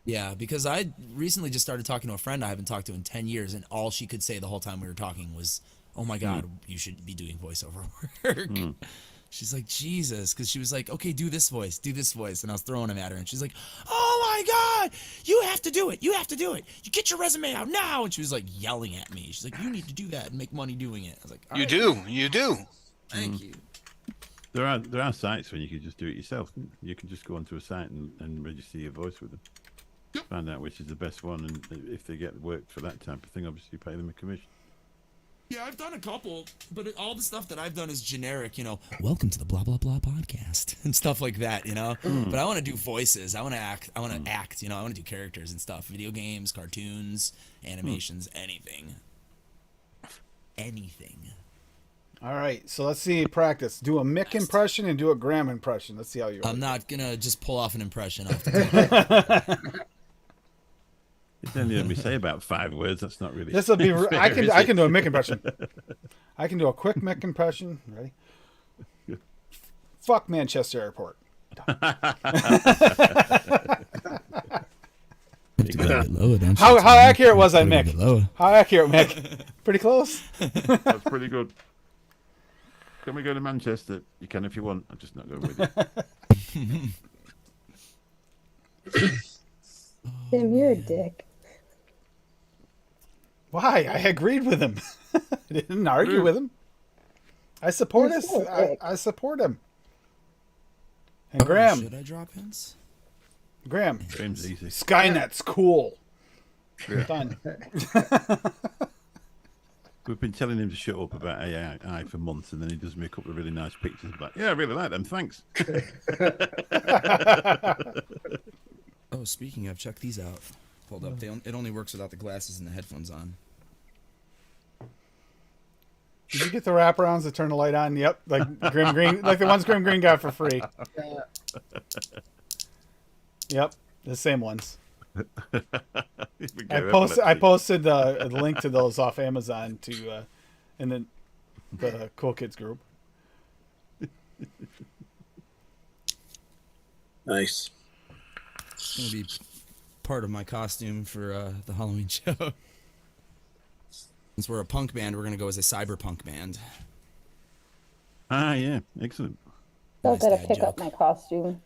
Yeah, because I recently just started talking to a friend I haven't talked to in 10 years, and all she could say the whole time we were talking was, "Oh my God, you should be doing voiceover work." She's like, Jesus, because she was like, okay, do this voice, and I was throwing them at her, and she's like, oh my God, you have to do it, you get your resume out now, and she was like yelling at me. She's like, you need to do that and make money doing it. I was like, all right, You do. thank you. There are sites where you can just do it yourself. You can just go onto a site and register your voice with them. Find out which is the best one, and if they get work for that type of thing, obviously pay them a commission. Yeah, I've done a couple, but all the stuff that I've done is generic, welcome to the blah, blah, blah podcast and stuff like that, But I want to do voices. I want to act, I want to do characters and stuff. Video games, cartoons, animations, anything. All right, so let's see. Practice. Do a Mick impression and do a Graham impression. Let's see how you. I'm not going to just pull off an impression off the top. It's only let me say about 5 words. That's not really. This will be. fair, I is can it? do a Mick impression. I can do a quick Mick impression. Ready? Fuck Manchester Airport. How accurate was I, Mick? How accurate, Mick? Pretty close. That's pretty good. Can we go to Manchester? You can if you want. I'm just not going with you. Tim, you're a dick. Why? I agreed with him. I didn't argue with him. I support You're us. so a dick. I support him. And Graham, Should I drop hints? Graham, Game's easy. Skynet's cool. Done. We've been telling him to shut up about AI for months, and then he does me a couple of really nice pictures. Like, yeah, I really like them. Thanks. Oh, speaking of, check these out. Hold up. It only works without the glasses and the headphones on. Did you get the wraparounds to turn the light on? Yep, like Grim Green, like the ones Grim Green got for free. Yep, the same ones. I posted the link to those off Amazon to in the Cool Kids group. Nice. It's going to be part of my costume for the Halloween show. Since we're a punk band, we're going to go as a cyberpunk band. Ah, yeah, excellent. Still Nice gotta dad pick up joke. my costume.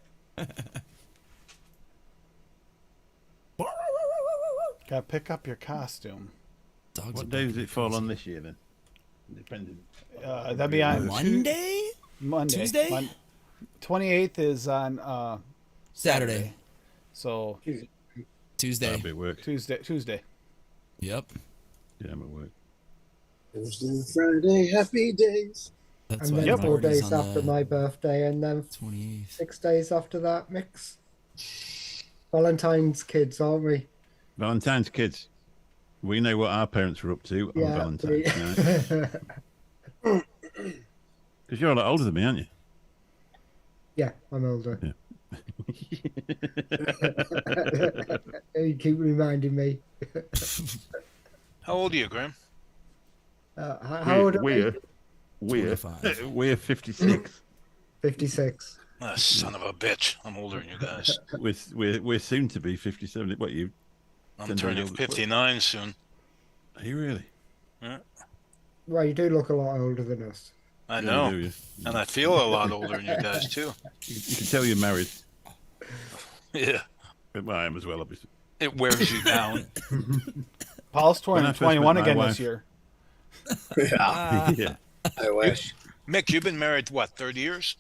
Got to pick up your costume. Dogs What are day does barking it fall crazy. on this year then? Independent. That'd be on Monday? Monday. Tuesday? 28th is on Saturday. So Tuesday. That'll be work. Tuesday. Yep. Yeah, I'm at work. Thursday, Friday, happy days. That's And why then the 4 party's days on after the my birthday, and then 28th. 6 days after that, mix. Valentine's kids, aren't we? Valentine's kids. We know what our parents were up to on Valentine's night. Because you're a lot older than me, aren't you? Yeah, I'm older. Yeah. You keep reminding me. How old are you, Graham? How old are We're we? 25. we're 56. 56. Ah, son of a bitch. I'm older than you guys. We're soon to be 57. What you? I'm 10 days turning older. 59 soon. Are you really? Well, you do look a lot older than us. I Yeah, know. you do, And I feel a lot older than you guys, too. you can tell you're married. Yeah. Well, I am as well, obviously. It wears you down. Paul's When I first 21 met my again wife- this year. Yeah, Yeah, I wish. Mick, you've been married, what, 30 years?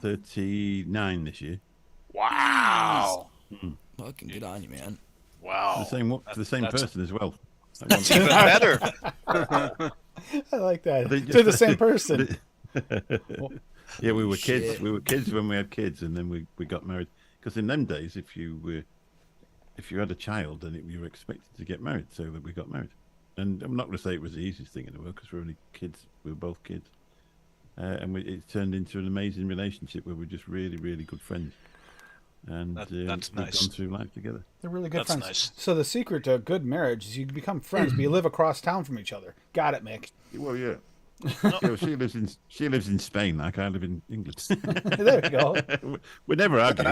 39 this year. Wow. Fucking good on you, man. Wow. The same That's- person as well. That's even better. I like that. They They're the same person. Yeah, we were kids. Shit. We were kids when we had kids, and then we got married. Because in them days, if you had a child, then you were expected to get married. So that we got married. And I'm not going to say it was the easiest thing in the world because we're only kids. We were both kids, and it turned into an amazing relationship where we're just really, really good friends. And That's we've nice. gone through life together. They're really good That's friends. nice. So the secret to a good marriage is you become friends, but you live across town from each other. Got it, Mick. Well, yeah. Yeah, she lives in Spain, like I live in England. There we go. We never argue.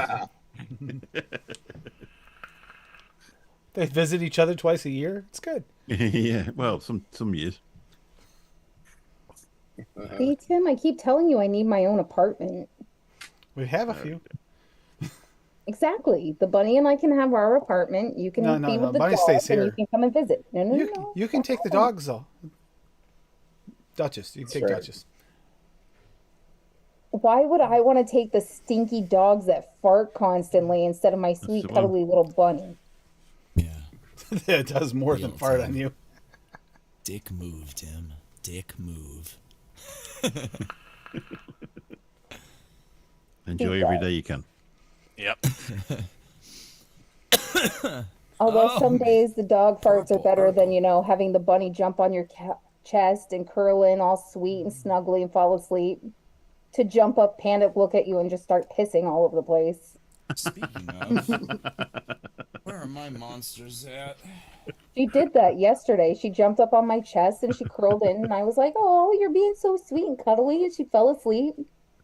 They visit each other twice a year. It's good. Yeah, well, some years. See, Tim, I keep telling you I need my own apartment. We have a few. Exactly. The bunny and I can have our apartment. You can No, be with the Bunny dog, stays and you here. can come and visit. No, no, You, no. you can take the dogs though. Duchess, you can take right. Duchess. Why would I want to take the stinky dogs that fart constantly instead of my sweet, the one. cuddly little bunny? Yeah. It does more than Real fart time. on you. Dick move, Tim. Dick move. Enjoy every day you can. Yep. Although some days the dog farts are better than, having the bunny jump on your chest and curl in all sweet and snuggly and fall asleep. To jump up, panic, look at you, and just start pissing all over the place. Speaking of, where are my monsters at? She did that yesterday. She jumped up on my chest and she curled in, and I was like, "Oh, you're being so sweet and cuddly." And she fell asleep,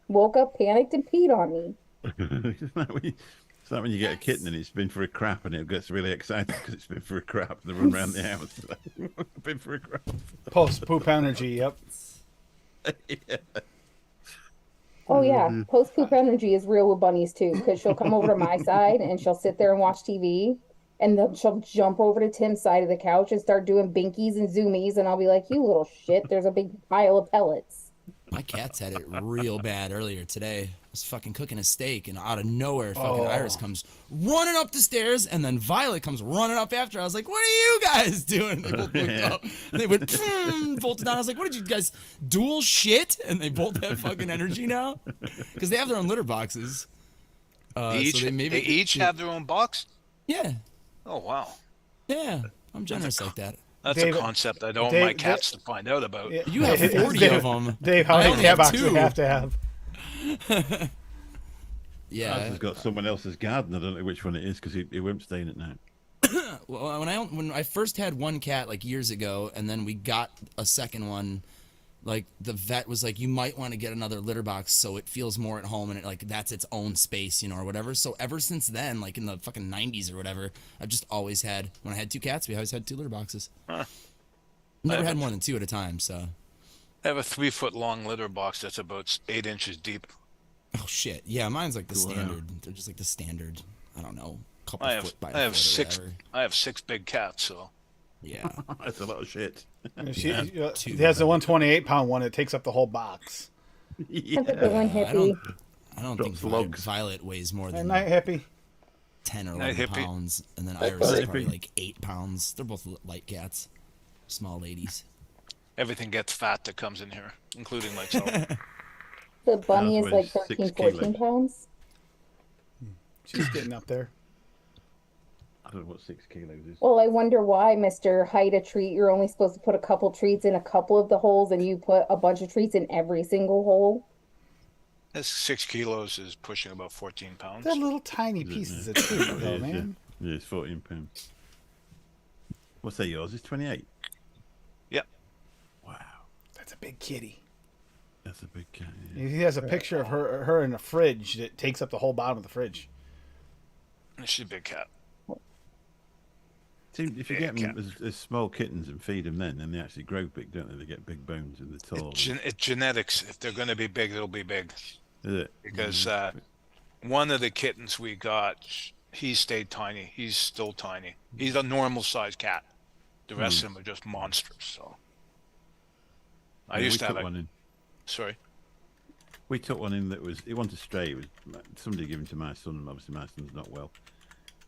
woke up, panicked, and peed on me. It's like when you get a kitten and it's been for a crap and it gets really excited because it's been for a crap and they run around the house. Been for a crap. Post poop energy. Yep. Oh yeah, post poop energy is real with bunnies too, because she'll come over to my side and she'll sit there and watch TV, and then she'll jump over to Tim's side of the couch and start doing binkies and zoomies, and I'll be like, "You little shit! There's a big pile of pellets." My cats had it real bad earlier today. I was fucking cooking a steak, and out of nowhere, fucking Iris comes running up the stairs, and then Violet comes running up after. I was like, "What are you guys doing?" They both looked up. And they went, bolted down. I was like, "What did you guys dual shit?" And they both have fucking energy now because they have their own litter boxes. They each have their own box? Yeah, Oh, wow. yeah. I'm generous like that. That's David- a concept I don't want Dave- my cats to find out about. Yeah. You have 40 Dave- of them. Dave, how I many only cat have boxes do 2. you have to have? Ours Yeah. has got someone else's garden. I don't know which one it is because he won't stay in it now. Well, when I first had one cat like years ago, and then we got a second one, like the vet was like, you might want to get another litter box so it feels more at home and it like that's its own space, or whatever. So ever since then, like in the fucking 90s or whatever, I've just always had, when I had 2 cats, we always had 2 litter boxes. Huh. Never had more than 2 at a time. So I have a 3-foot long litter box that's about 8 inches deep. oh shit, yeah, mine's like the standard. They're just like the standard. I don't know, couple I have foot by I have foot or 6 whatever. I have 6 big cats, so Yeah. That's a lot of shit. She two has a of 128-pound one. It takes up the whole box. Have a good one, I hippie. don't think Drops logs. Violet weighs more Good than night, hippie. 10 or Night 11 hippie. pounds, and then Night Iris is hippie. probably like 8 pounds. They're both light cats, small ladies. Everything gets fat that comes in here, including myself. The bunny Ours is like weighs 13, 6 14 kilos. pounds. She's getting up there. I don't know what 6 kilos is. Well, I wonder why, Mr. Hide a treat. You're only supposed to put a couple treats in a couple of the holes, and you put a bunch of treats in every single hole. That's 6 kilos is pushing about 14 pounds. They're little tiny Is it, pieces yeah? of treat, It though, is, yeah. man. Yeah, it's 14 pounds. What's that? Yours is 28. Yep. Wow, That's a big kitty. that's a big cat. Yeah. He has a picture of her in a fridge that takes up the whole bottom of the fridge. She's a big cat. See, if you Yeah, get them as small kittens and feed them then they actually grow big, don't they? They get big bones and they're tall. It's genetics. If they're going to be big, they'll be big. Is it? Because one of the kittens we got, he stayed tiny. He's still tiny. He's a normal sized cat. The rest of them are just monsters. So I Yeah, used we to have took one in. Sorry. We took one in that was, it wasn't a stray, it was somebody given to my son, and obviously my son's not well.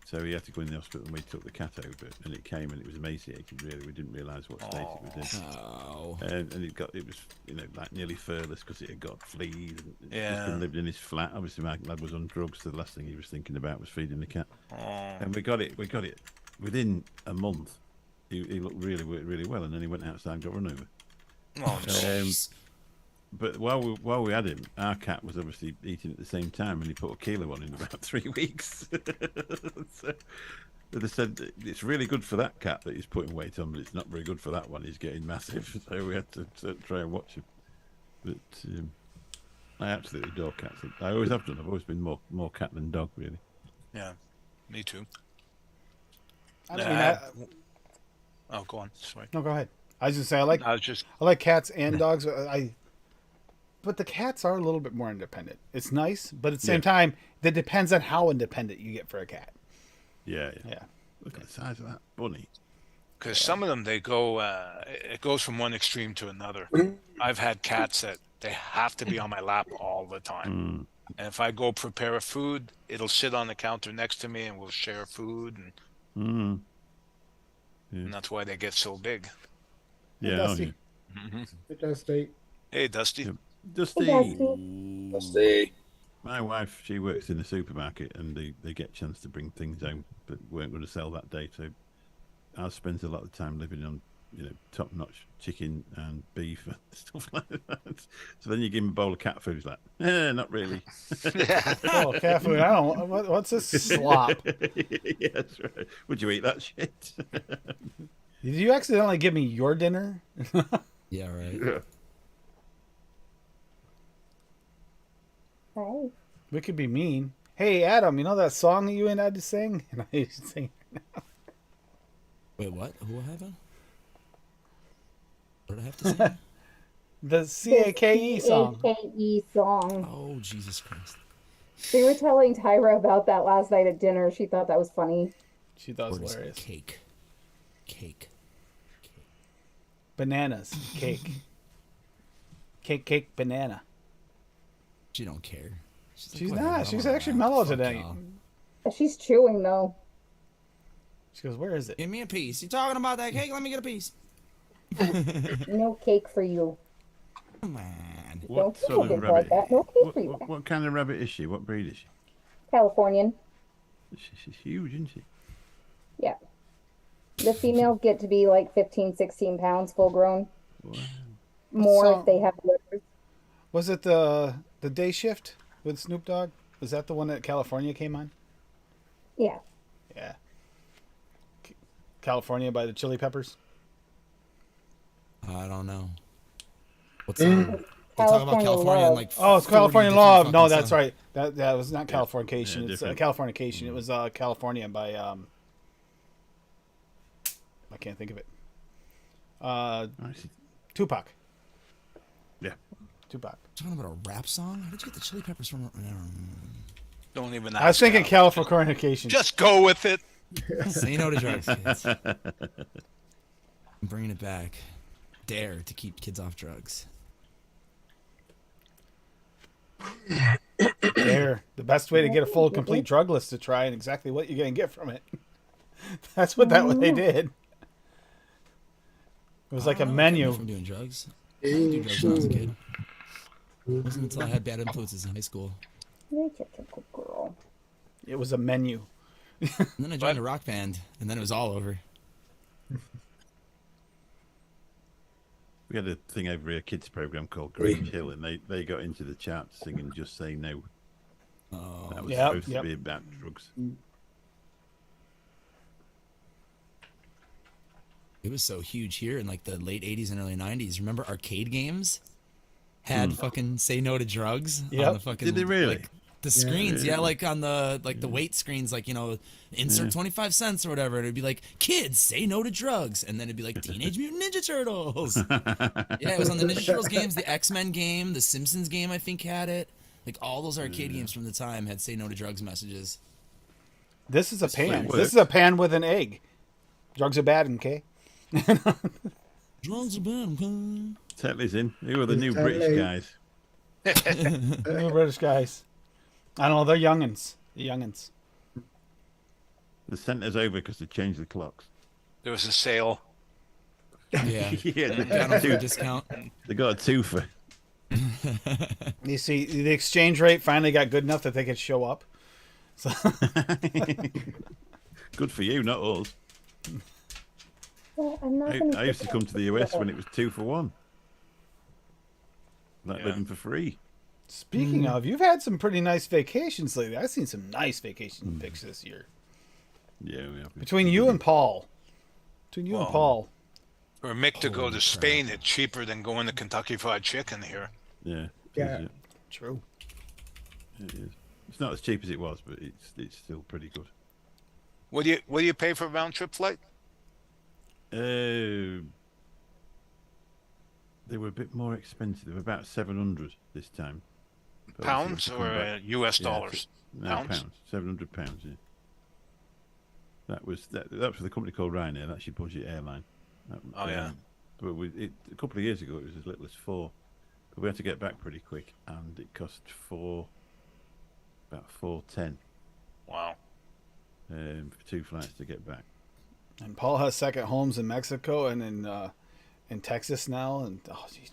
So he had to go in the hospital and we took the cat over, and it came and it was emaciated really. We didn't realise what state it was in. Oh. And it was, you know, like nearly furless because it had got fleas. And it Yeah. just been lived in his flat. Obviously my lad was on drugs, so the last thing he was thinking about was feeding the cat. Oh, And we got it within a month. He looked really well, and then he went outside and got run over. oh no. But while we had him, our cat was obviously eating at the same time, and he put a kilo on in about 3 weeks. So they said it's really good for that cat that he's putting weight on, but it's not very good for that one. He's getting massive, so we had to try and watch him. But I absolutely adore cats. I always have done. I've always been more cat than dog, really. Yeah, me too. I mean, Oh, go on. Sorry. no, go ahead. I was just saying, I was just I like cats and dogs. But the cats are a little bit more independent. It's nice, but at the same time, that depends on how independent you get for a cat. Yeah. Yeah. Look at the size of that bunny. because some of them they go. It goes from one extreme to another. I've had cats that they have to be on my lap all the time. And if I go prepare a food, it'll sit on the counter next to me and we'll share food. And that's why they get so big. Yeah. Dusty. It does do. Hey, Dusty. Yep. Dusty. Dusty. My wife, she works in a supermarket, and they get a chance to bring things home, but weren't going to sell that day. So I spent a lot of time living on, top-notch chicken and beef and stuff like that. So then you give him a bowl of cat food, he's like, not really. Oh, cat food. I don't. What's this slop? Yeah, that's right. Would you eat that shit? Did you accidentally give me your dinner? Yeah, right. Yeah. Hi. We could be mean. Hey, Adam, you know that song that you and I just sang? And I used to sing. Wait, what? Who have I? What did I have to say? The CAKE song. CAKE song. Oh, Jesus Christ. They were telling Tyra about that last night at dinner. She thought that was funny. She thought it was Word is hilarious. cake. Cake. Bananas. Cake. Cake, banana. She don't care. Like, She's whatever, not. I'm She's on a actually rap. mellow Fuck today. y'all. She's chewing though. She goes, where is it? Give me a piece. You talking about that cake? Let me get a piece. No cake for you. Come on. What Don't sort feel of good rabbit? like that. No cake for you. What kind of rabbit is she? What breed is she? Californian. She's huge, isn't she? Yeah. The females get to be like 15, 16 pounds full grown. Wow. More So- if they have litters. Was it the day shift with Snoop Dogg? Was that the one that California came on? Yeah. Yeah. California by the Chili Peppers. I don't know. What's that? They talk about California California love. and like. Oh, it's 40 California different Love. No, fucking that's songs. right. That was not Californication. Yeah, It's different. Californication. It was California by I can't think of it. I see. Tupac. Yeah. Tupac. Talking about a rap song? How did you get the Chili Peppers from? Don't even I was ask. thinking Al. Californication. Just go with it. Say no to drugs, kids. I'm bringing it back. Dare to keep kids off drugs. There, the best way to get a full, complete drug list to try and exactly what you're going to get from it. That's what they did. It was like a I don't know what kept me menu. from doing drugs. I didn't do drugs when I was a kid. It wasn't until I had bad influences in high school. You're such a good girl. It was a menu. And then I joined a rock band, and then it was all over. We had a thing over here, a kids program called Grange Hill, and they got into the charts singing "Just Say No." Oh, That was Yep, supposed yep. to be about drugs. it was so huge here in like the late 80s and early 90s. Remember arcade games had fucking "Say No to Drugs" Yep. on the fucking Did they really? like, the screens, yeah, like on the weight screens, like, you know, insert 25 cents or whatever. It'd be like, "Kids, say no to drugs," and then it'd be like Teenage Mutant Ninja Turtles. Yeah, it was on the Ninja Turtles games, the X-Men game, the Simpsons game, I think had it. Like all those arcade games from the time had "Say No to Drugs" messages. This is a pan. worked. This is a pan with an egg. Drugs are bad, okay? Drugs are bad, okay? Tetley's in. Who are the new Tetley. British guys? New British guys. I don't know. They're youngins. The youngins. The centre's over because they changed the clocks. There was a sale. Yeah, Yeah, got them for a discount. they got a twofer. You see, the exchange rate finally got good enough that they could show up. So Good for you, not us. Well, I'm not gonna I used to come to the US when it was 2 for 1. Like Yeah. living for free. speaking of, you've had some pretty nice vacations lately. I've seen some nice vacation pics this year. Yeah, we have. Between you and Paul. Between you and Wow. Paul. For Mick to go Holy to crap. Spain, it's cheaper than going to Kentucky Fried Chicken here. Yeah. Yeah. True. It is. It's not as cheap as it was, but it's still pretty good. What do you pay for a round trip flight? They were a bit more expensive. They were about 700 this time. But obviously Pounds to come or back- U.S. yeah, dollars? No, Pounds? pounds. 700 pounds. Yeah. That was with a company called Ryanair. That's your budget airline. Oh, yeah. But a couple of years ago, it was as little as 4. But we had to get back pretty quick, and it cost about 410 Wow. for 2 flights to get back. And Paul has second homes in Mexico and in Texas now. And oh, geez.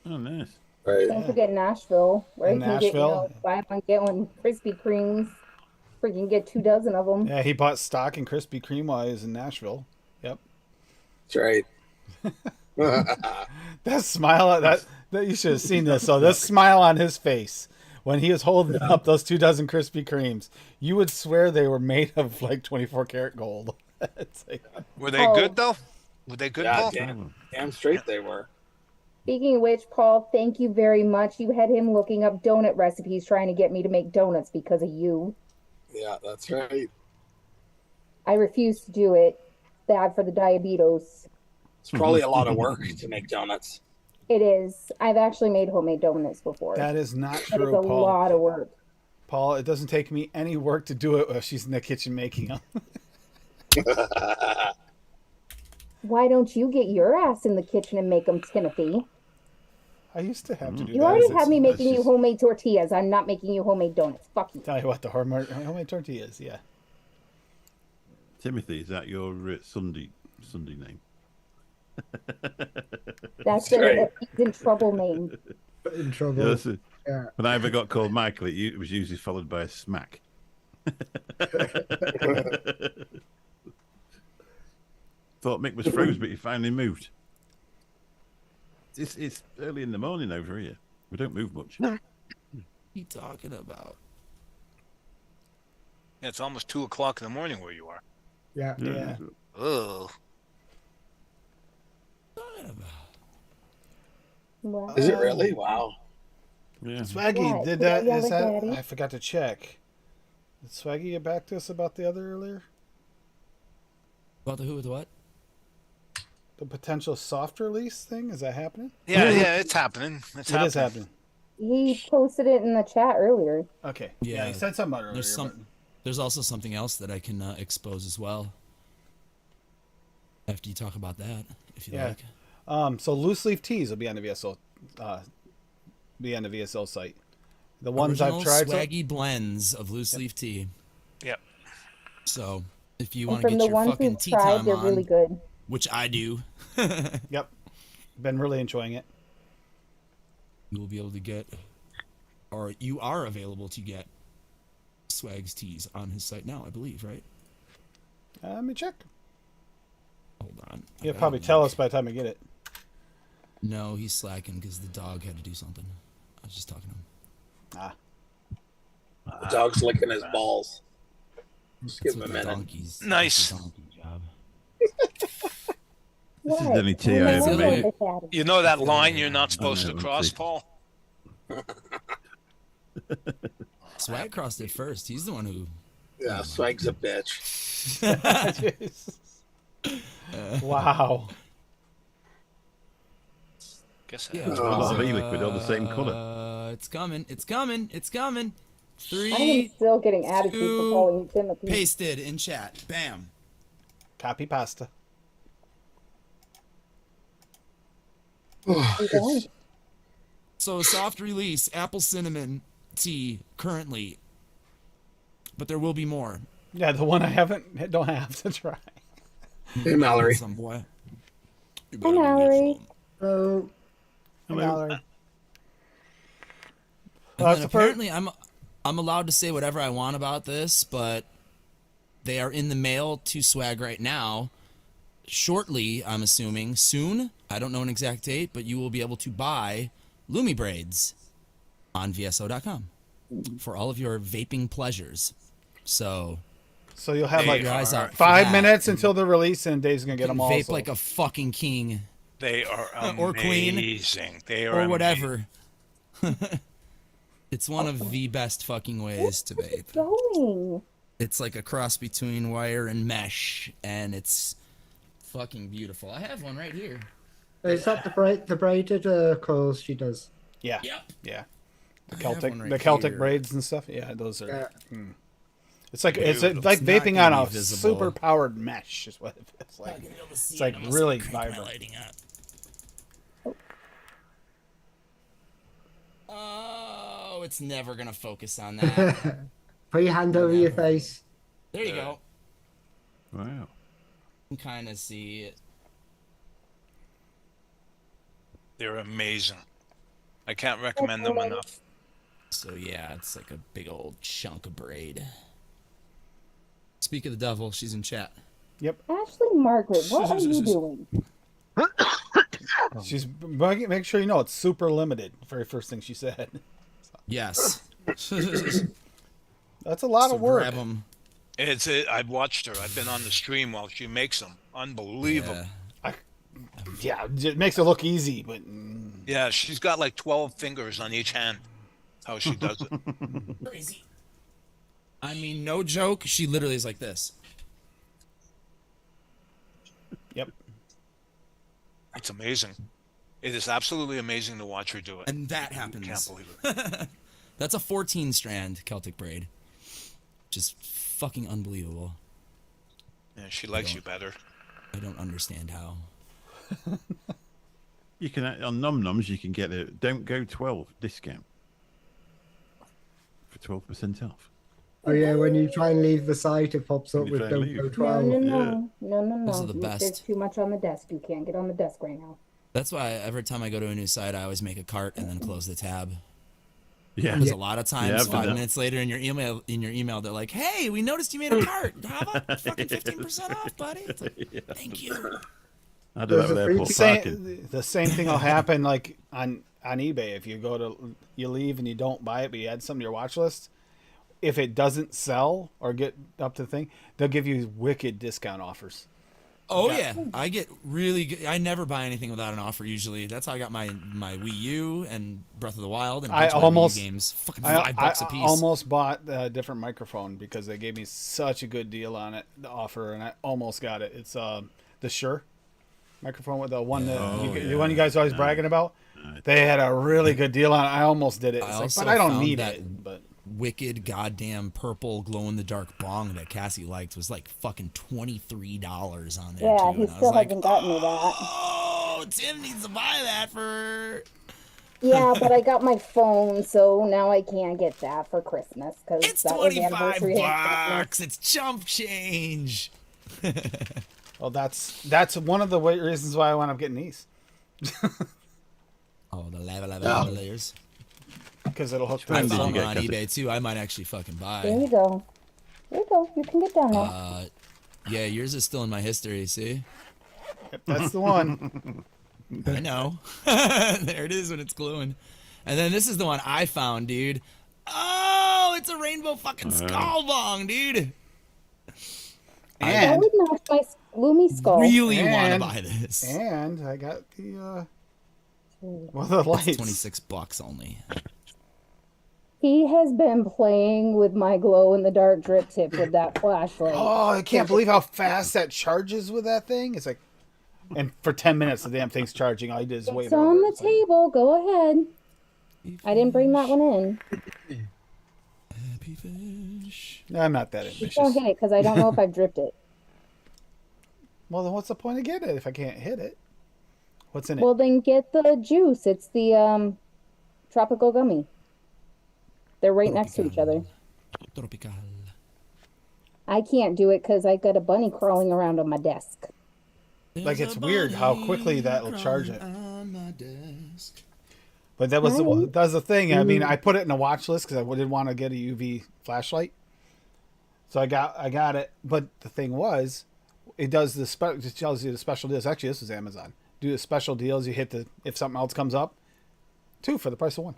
Oh, nice. Right. Don't forget Nashville, where In you can get, Nashville. buy one, get one Krispy Kremes. Freaking get 2 dozen of them. Yeah, he bought stock in Krispy Kreme while he was in Nashville. Yep. That's right. That smile, that you should have seen this. So this smile on his face when he was holding up those 2 dozen Krispy Kremes, you would swear they were made of like 24 karat gold. It's like, Were they Oh. good though? Were they good, Yeah, Paul? damn straight they were. Speaking of which, Paul, thank you very much. You had him looking up donut recipes trying to get me to make donuts because of you. Yeah, that's right. I refuse to do it. Bad for the diabetes. It's probably a lot of work to make donuts. It is. I've actually made homemade donuts before. that is not It is true, a Paul. lot of work. Paul, it doesn't take me any work to do it while she's in the kitchen making them. Why don't you get your ass in the kitchen and make them, Timothy? I used to have to do You that. already It's- have me that's making you just- homemade tortillas. I'm not making you homemade donuts. Fuck you. Tell you what, the homemade tortillas, yeah. Timothy, is that your Sunday name? That's right. a he's in trouble name. In trouble. Yeah, that's it. Yeah. When I ever got called Michael, it was usually followed by a smack. Thought Mick was froze, but he finally moved. It's early in the morning over here. We don't move much. What are you talking about? Yeah, it's almost 2:00 in the morning where you are. Yeah. Yeah. Ugh. Wow. Is it really? Wow. Yeah. Swaggy, What? did Did I that? yell Is at that? Daddy? I forgot to check. Did Swaggy get back to us about the other earlier? About the who with what? The potential soft release thing? Is that happening? Yeah, it's happening. It's It is happening. He posted it in the chat earlier. Okay. Yeah, Yeah, he said something about it earlier. There's There's also something else that I can expose as well. After you talk about that, if you Yeah. like. So loose leaf tees will be on the VSO, be on the VSO site, The ones Original I've tried. swaggy blends of loose leaf tea. Yep. So if you And want to from get the your ones fucking we've tea tried, time they're on, really good. which I do, Yep. Been really enjoying it. you will be able to get, or you are available to get Swag's teas on his site now, I believe, right? Let me check. Hold on. I He'll got a probably tell link. us by the time we get it. No, he's slacking because the dog had to do something. I was just talking to him. Ah. The dog's licking his balls. Just give That's him what a the minute. donkeys. Nice. That's the donkey job. This is What? the only tea I ever Remember made. the daddy. You know that line you're not I supposed to know, cross, see. Paul? Swag crossed it first. He's the one who. Yeah, Swag's a bitch. Wow. Guess Yeah, that's A lot of e-liquid, all the same colour. It's coming. It's coming. It's coming. I am 3, still getting attitude for 2, calling Timothy. pasted in chat. Bam. Copy pasta. Okay. So soft release apple cinnamon tea currently, but there will be more. Yeah, the one I don't have to try. Hey, Mallory. Some boy. You Hi, better go get Mallory. some. So, Mallory. And Well, then that's the apparently I'm allowed to say whatever I want about this, but they are in the mail to Swag right now. Shortly, I'm assuming soon. I don't know an exact date, but you will be able to buy Lumi braids on VSO.com for all of your vaping pleasures. So So you'll have like your eyes out for 5 that. minutes until the release, and Dave's gonna get them all. vape so- like a fucking king They are Or queen. amazing. They are or whatever. It's one of the best fucking ways to vape. Going. It's like a cross between wire and mesh, and it's fucking beautiful. I have one right here. is that the braided coils she does? Yeah. Yep. Yeah. The I have Celtic, one right the Celtic here. braids and stuff. Yeah, those are. Yeah. It's like it's Beautiful. like It's not vaping gonna on a be visible. super powered mesh is what it feels like. It's like really vibrant. Oh, it's never gonna focus on that. Put your hand over your face. There you go. Wow. You can kind of see it. They're amazing. I can't recommend them enough. So yeah, it's like a big old chunk of braid. Speak of the devil, she's in chat. Ashley Margaret, what are you doing? She's make sure you know it's super limited. Very first thing she said. Yes. That's a lot So of work. grab 'em. I've watched her. I've been on the stream while she makes them. Unbelievable. Yeah. Yeah, it makes it look easy, but Yeah, she's got like 12 fingers on each hand. How she does it. Crazy. I mean, no joke. She literally is like this. yep. It's amazing. It is absolutely amazing to watch her do it. And that I can't happens. believe it. That's a 14 strand Celtic braid. Just fucking unbelievable. Yeah, she likes you better. I don't understand how. You can on Num Nums you can get a don't go 12 discount for 12% off. Oh yeah, when you try and leave the site, it pops up When you with try and don't go leave. 12. No. Those are the There's best. too much on the desk. You can't get on the desk right now. That's why every time I go to a new site, I always make a cart and then close the tab. Yeah. Because a lot of times, I've done 5 that. minutes later in your email, they're like, "Hey, we noticed you made a cart. How about fucking 15% off, buddy?" It's like, thank you. I do that with There's a airport free- parking. The same thing will happen like on eBay if you leave and you don't buy it, but you add something to your watch list. If it doesn't sell or get up to the thing, they'll give you wicked discount offers. Oh yeah, I get really good. I never buy anything without an offer. Usually, that's how I got my Wii U and Breath of the Wild and a bunch of my Wii U games. Fucking $5 a piece. almost bought a different microphone because they gave me such a good deal on it, the offer, and I almost got it. It's the Shure microphone with the one the one you guys are always bragging about. They had a really good deal on it. I almost did it. It's like, but I don't need it. But wicked goddamn purple glow in the dark bong that Cassie liked was like fucking $23 on there. Yeah, too. he And I still was like, hasn't gotten me that. oh, Tim needs to buy that for Yeah, but I got my phone, so now I can't get that for Christmas because It's that was 25 anniversary. bucks. It's chump change. Well, that's one of the reasons why I wound up getting these. Oh, the lava Oh. layers. Because it'll hook I things found up. them on eBay too. I might actually fucking There buy. you go. There you go. You can get down there. Yeah, yours is still in my history. See, Yep, that's the one. I know. There it is when it's gluing. And then this is the one I found, dude. Oh, it's a rainbow fucking skull bong, dude. That And would match my gloomy skull. Really want to And- buy this. and I got the well, the lights. It's 26 bucks only. He has been playing with my glow in the dark drip tip with that flashlight. Oh, I can't believe how fast that charges with that thing. It's like, and for 10 minutes the damn thing's charging. All I did is wait. It's on the table. Go ahead. I didn't bring that one in. Happy fish. I'm not that Just don't ambitious. hit it because I don't know if I've dripped it. Well, then what's the point of getting it if I can't hit it? What's in it? Well, then get the juice. It's the tropical gummy. They're right next to each other. Tropical. I can't do it because I got a bunny crawling around on my desk. Like, it's weird how quickly that'll charge it. On my desk. But that was the thing. I mean, I put it in a watch list because I didn't want to get a UV flashlight. So I got it. But the thing was, it does the it tells you the special deals. Actually, this was Amazon. Do the special deals. You hit if something else comes up, 2 for the price of 1.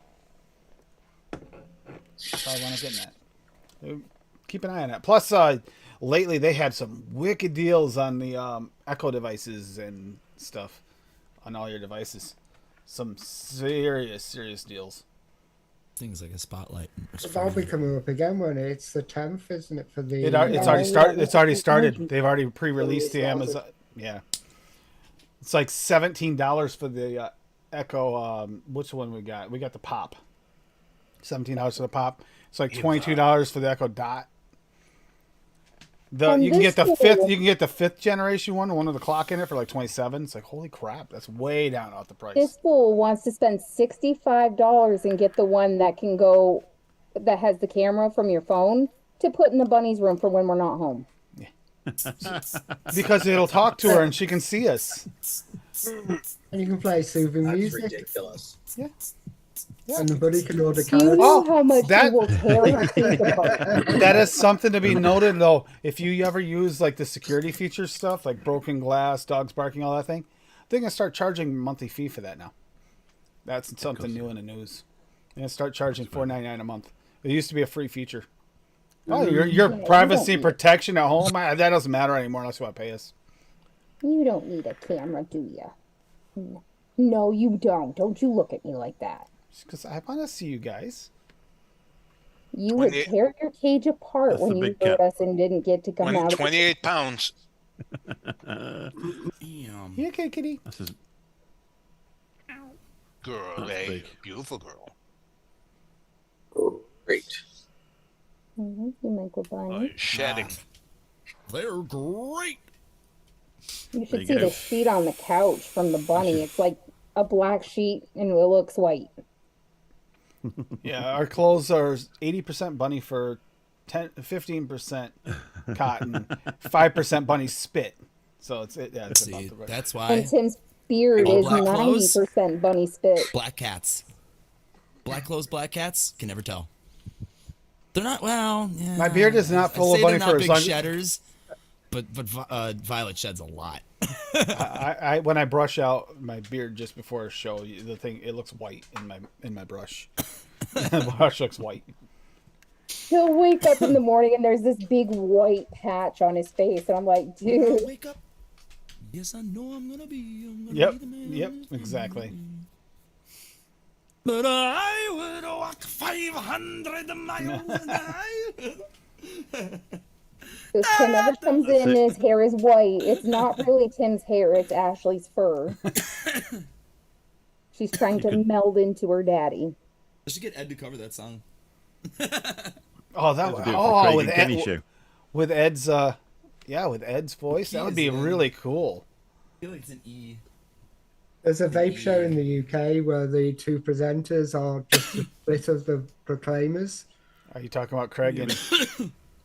So I want to get that. Keep an eye on that. Plus, lately they had some wicked deals on the Echo devices and stuff on all your devices. Some serious deals. Things like a spotlight. That'll be coming up again when it's the 10th, isn't it? For the It's already started. It's already started. They've already pre-released the Amazon. Yeah, it's like $17 for the Echo. Which one we got? We got the Pop. $17 for the Pop. It's like $22 for the Echo Dot. And You can get the this fifth. will- You can get the 5th generation one with the clock in it for like 27. It's like, holy crap, that's way down off the price. This fool wants to spend $65 and get the one that can go, that has the camera from your phone to put in the bunny's room for when we're not home. Because it'll talk to her and she can see us. and you can play soothing That's music, ridiculous. Yeah. and the buddy can order Do you carrots. know Oh, how much that- you will care and think about? That is something to be noted, though. If you ever use like the security feature stuff, like broken glass, dogs barking, all that thing, they're gonna start charging monthly fee for that now. That's something new in the news. They're gonna start charging $4.99 a month. It used to be a free feature. Oh, your you privacy don't- protection at home, that doesn't matter anymore unless you want to pay us. You don't need a camera, do you? No, you don't. Don't you look at me like that. Because I want to see you guys. You When would you- tear your cage apart That's when the you big heard cat. us and didn't get to come When out. 28 pounds. Damn. You okay, kitty? That's just, Girl, That's hey, big. beautiful girl. Oh, great. You make a bunny. Shedding. They're great. You There should you see go. the sheet on the couch from the bunny. It's like a black sheet and it looks white. Yeah, our clothes are 80% bunny fur, 15% cotton, 5% bunny spit. So it's about See, the right. that's And why Tim's beard All is black clothes? 90% bunny spit. black cats, black clothes, black cats can never tell. They're not. Well, yeah, My beard is not I full of say bunny they're fur, not big so I'm- shedders, but Violet sheds a lot. I when I brush out my beard just before a show, the thing it looks white in my brush. The brush looks white. He'll wake up in the morning and there's this big white patch on his face. And I'm like, dude, Wake up. Yes, I know I'm gonna be. Yep, the man. yep, exactly. But I would walk 500 miles an hour. if Tim ever comes in and his hair is white, it's not really Tim's hair, it's Ashley's fur. She's trying to meld into her daddy. I should get Ed to cover that song. Oh, that have to do it for oh Craig with and Kenny show. with Ed's with Ed's voice, that would be He is, really cool. I feel like it's an E. There's a vape show in the UK where the two presenters are just a split of the Proclaimers. Are you talking about Craig and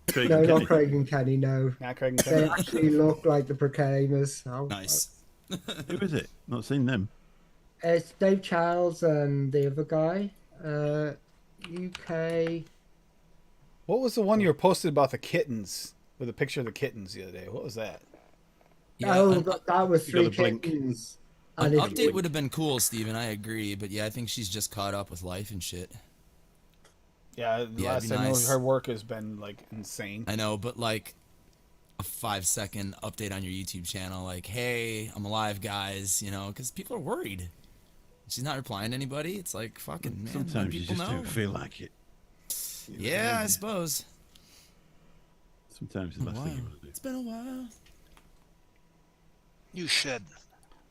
Craig No, and not Kenny. Craig and Kenny, no. not Craig and They Kenny? actually look like the Proclaimers. Nice. Who is it? Not seen them. It's Dave Charles and the other guy. UK. What was the one you were posted about the kittens with a picture of the kittens the other day? What was that? Yeah, Oh, an, that was You got Three a blink. Kittens. an And it's- update would have been cool, Steven. I agree, but yeah, I think she's just caught up with life and shit. Yeah, the Yeah, last it'd be I know nice. her work has been like insane. I know, but like a 5-second update on your YouTube channel, like, "Hey, I'm alive, guys," you know, because people are worried. She's not replying to anybody. It's like fucking man. let Sometimes you people just know. don't feel like it. Yeah, I suppose. Sometimes it's the last thing you want to do. It's been a while. You should.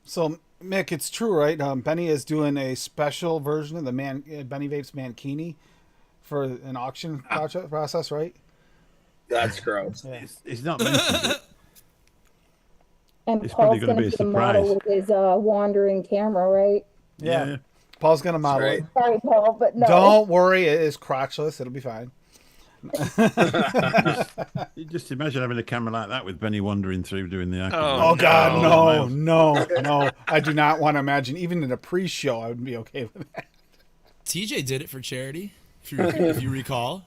So Mick, it's true, right? Benny is doing a special version of the Benny Vapes Mankini for an auction process, right? That's gross. Yeah. It's not mentioned. And It's probably Paul's gonna gonna be a be the model surprise. with his wandering camera, right? Yeah. Paul's gonna model right. it. Sorry, Paul, but no. Don't worry, it is crotchless. It'll be fine. You just imagine having a camera like that with Benny wandering through doing the acting. Oh God, no, Miles. no! I do not want to imagine. Even in a pre-show, I would be okay with that. TJ did it for charity, if you recall.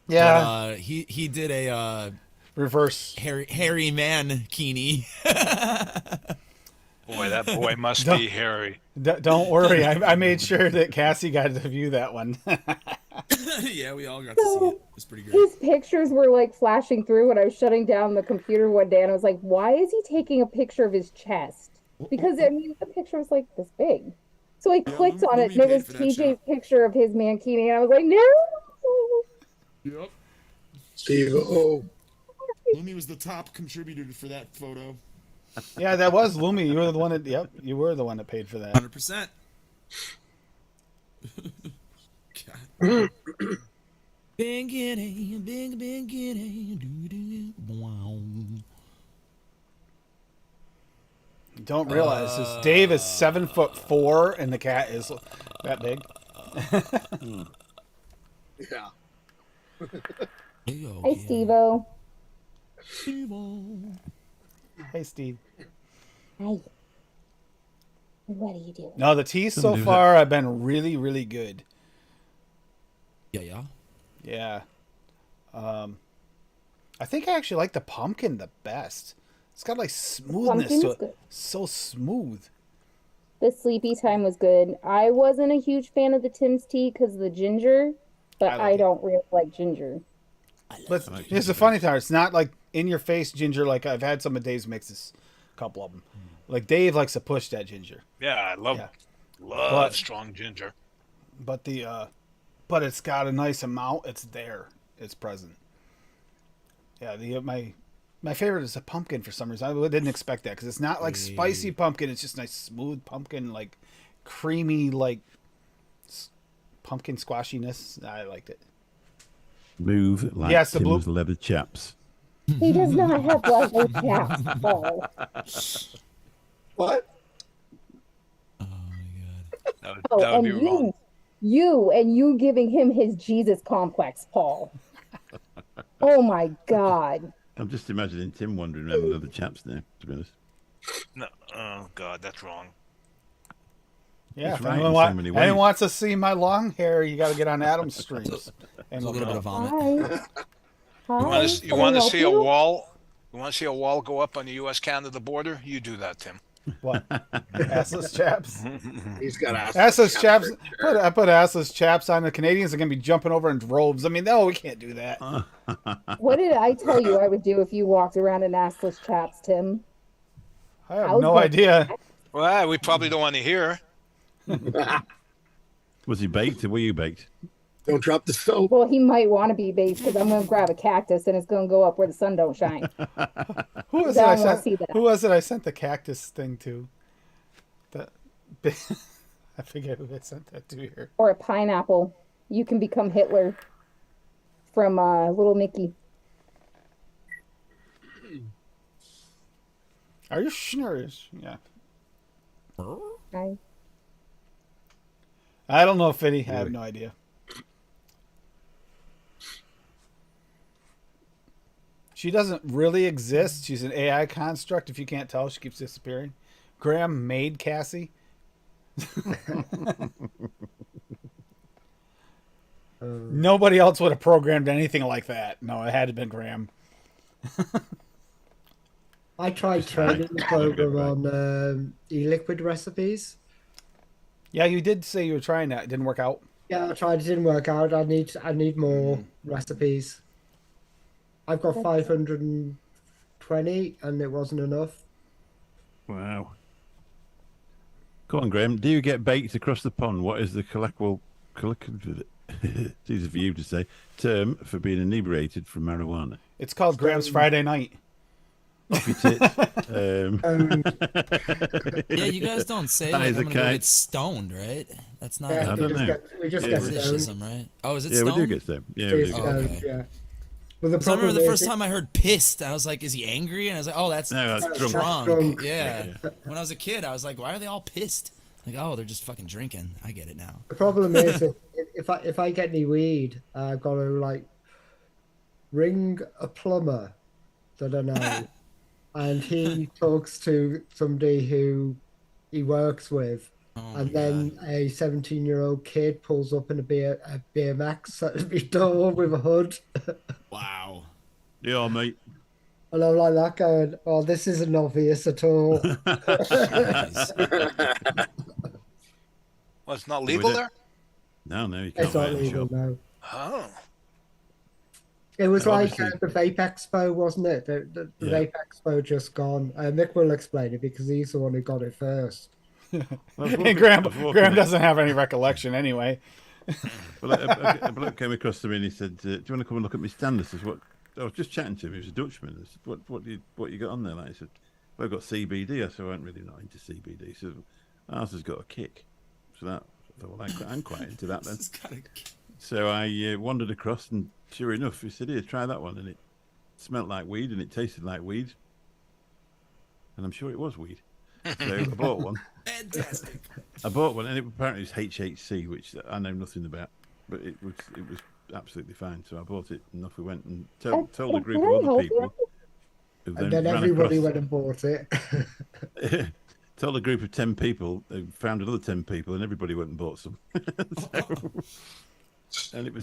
Yeah, But, he did a reverse. hairy man kini. Boy, that boy must be hairy. Don't worry, I made sure that Cassie got to view that one. Yeah, we all got to see it. It was pretty great. His pictures were like flashing through when I was shutting down the computer one day, and I was like, "Why is he taking a picture of his chest?" Because I mean, the picture was like this big. So I clicked on it, and it was paid for that TJ's shot. picture of his mankini, and I was like, "No!" Yep. Steve, oh, Lumi was the top contributor for that photo. Yeah, that was Lumi. You were the one that. Yep, you were the one that paid for that. 100%. God. Big giddy, big giddy, doo-doo, wow. You don't realize this. Dave is 7'4" and the cat is that big. yeah. Hey, Steve-O. Hey, Steve. Hi. What are you doing? No, the teas so Somebody was far have been really, really good. Yeah. Yeah. I think I actually like the pumpkin the best. It's got like smoothness Pumpkin's to it. good. So smooth. The sleepy time was good. I wasn't a huge fan of the Tim's tea because of the ginger, but I like I it. don't really like ginger. But like here's the funny part. It's not like in your face ginger like I've had some of Dave's mixes. A couple of them. Like Dave likes to push that ginger. Yeah, I love Yeah. love strong ginger. But but it's got a nice amount. It's there. It's present. Yeah, my favorite is a pumpkin for some reason. I didn't expect that because it's not like spicy pumpkin. It's just nice smooth pumpkin, like creamy, like pumpkin squashiness. I liked it. Move like Yes, the Tim's blue- leather chaps. He does not have leather chaps, Paul. What? That would, Oh, that would and be wrong. you giving him his Jesus complex, Paul. Oh my God. I'm just imagining Tim wandering around with leather chaps now, to be honest. No, oh God, that's wrong. Yeah, It's if right anyone, in so many ways. anyone wants to see my long hair, you got to get on Adam's streams. And A look little it bit of up. vomit. Hi. You want to see a wall? You want to see a wall go up on the U.S.-Canada border? You do that, Tim. What? Assless chaps. He's got Assless chaps. I put assless chaps on. The Canadians are going to be jumping over in droves. I mean, no, we can't do that. What did I tell you I would do if you walked around in assless chaps, Tim? I have How's no that? idea. Well, we probably don't want to hear. Was he baked or were you baked? Don't drop the soap. Well, he might want to be based because I'm going to grab a cactus and it's going to go up where the sun don't shine. Who was I it I don't wanna see sent? that. Who was it I sent the cactus thing to? I forget who I sent that to here. Or a pineapple. You can become Hitler from Little Nicky. Are you sure? Yeah. Hi. I don't know, Fitty. I have Really? no idea. She doesn't really exist. She's an AI construct. If you can't tell, she keeps disappearing. Graham made Cassie. Nobody else would have programmed anything like that. No, it had to have been Graham. I tried training the program on e-liquid recipes. Yeah, you did say you were trying that. It didn't work out. Yeah, I tried. It didn't work out. I need more recipes. I've got 520, and it wasn't enough. Wow. Come on, Graham. Do you get baked across the pond? What is the colloquial, it's easy for you to say, term for being inebriated from marijuana? It's called Graham's Friday Night. Off your tits. Yeah, you guys don't say That like I'm is a gonna go kite. get stoned, right? That's not Yeah, I don't know. we just Yeah. get Britishism, stoned. right? Oh, is it Yeah, stoned? we do get stoned. Yeah, we Stay do. stoned, okay. yeah. But the So I remember problem the is first time I heard pissed, I was like, is he angry? And I was like, oh, that's No, that's drunk. drunk. Drunk. Yeah. When I was a kid, I was like, why are they all pissed? Like, oh, they're just fucking drinking. I get it now. the problem is if I get any weed, I've got to like ring a plumber that I know, and he talks to somebody who he works with, Oh and my then God. a 17-year-old kid pulls up in a BMX at my door with a hood, Wow. Yeah, mate. and I'm like that going, "Oh, this isn't obvious at all." Jeez. Well, it's not We legal don't- there? No, you can't It's buy not it in the legal shop. now. Oh. It was No, like obviously- the Vape Expo, wasn't it? The Yeah. Vape Expo just gone. Mick will explain it because he's the one who got it first. I was walking- And Graham, I was walking Graham it. doesn't have any recollection anyway. Well, a bloke came across to me and he said, "Do you want to come and look at my stand?" I said, "What?" I was just chatting to him. He was a Dutchman. I said, "What you got on there?" Like, he said, "Well, I've got CBD." I said, "I ain't really not into CBD." He said, "Ours has got a kick." So that, I thought, well, I'm quite into that then. It's gotta- So I wandered across, and sure enough, he said, "Here, try that one," and it smelt like weed and it tasted like weed, and I'm sure it was weed. So I bought one. Fantastic. I bought one, and it apparently was HHC, which I know nothing about, but it was absolutely fine. So I bought it, and off we went, and told a group of other people. Who And then ran everybody across- went and bought it. told a group of 10 people, they found another 10 people, and everybody went and bought some. And it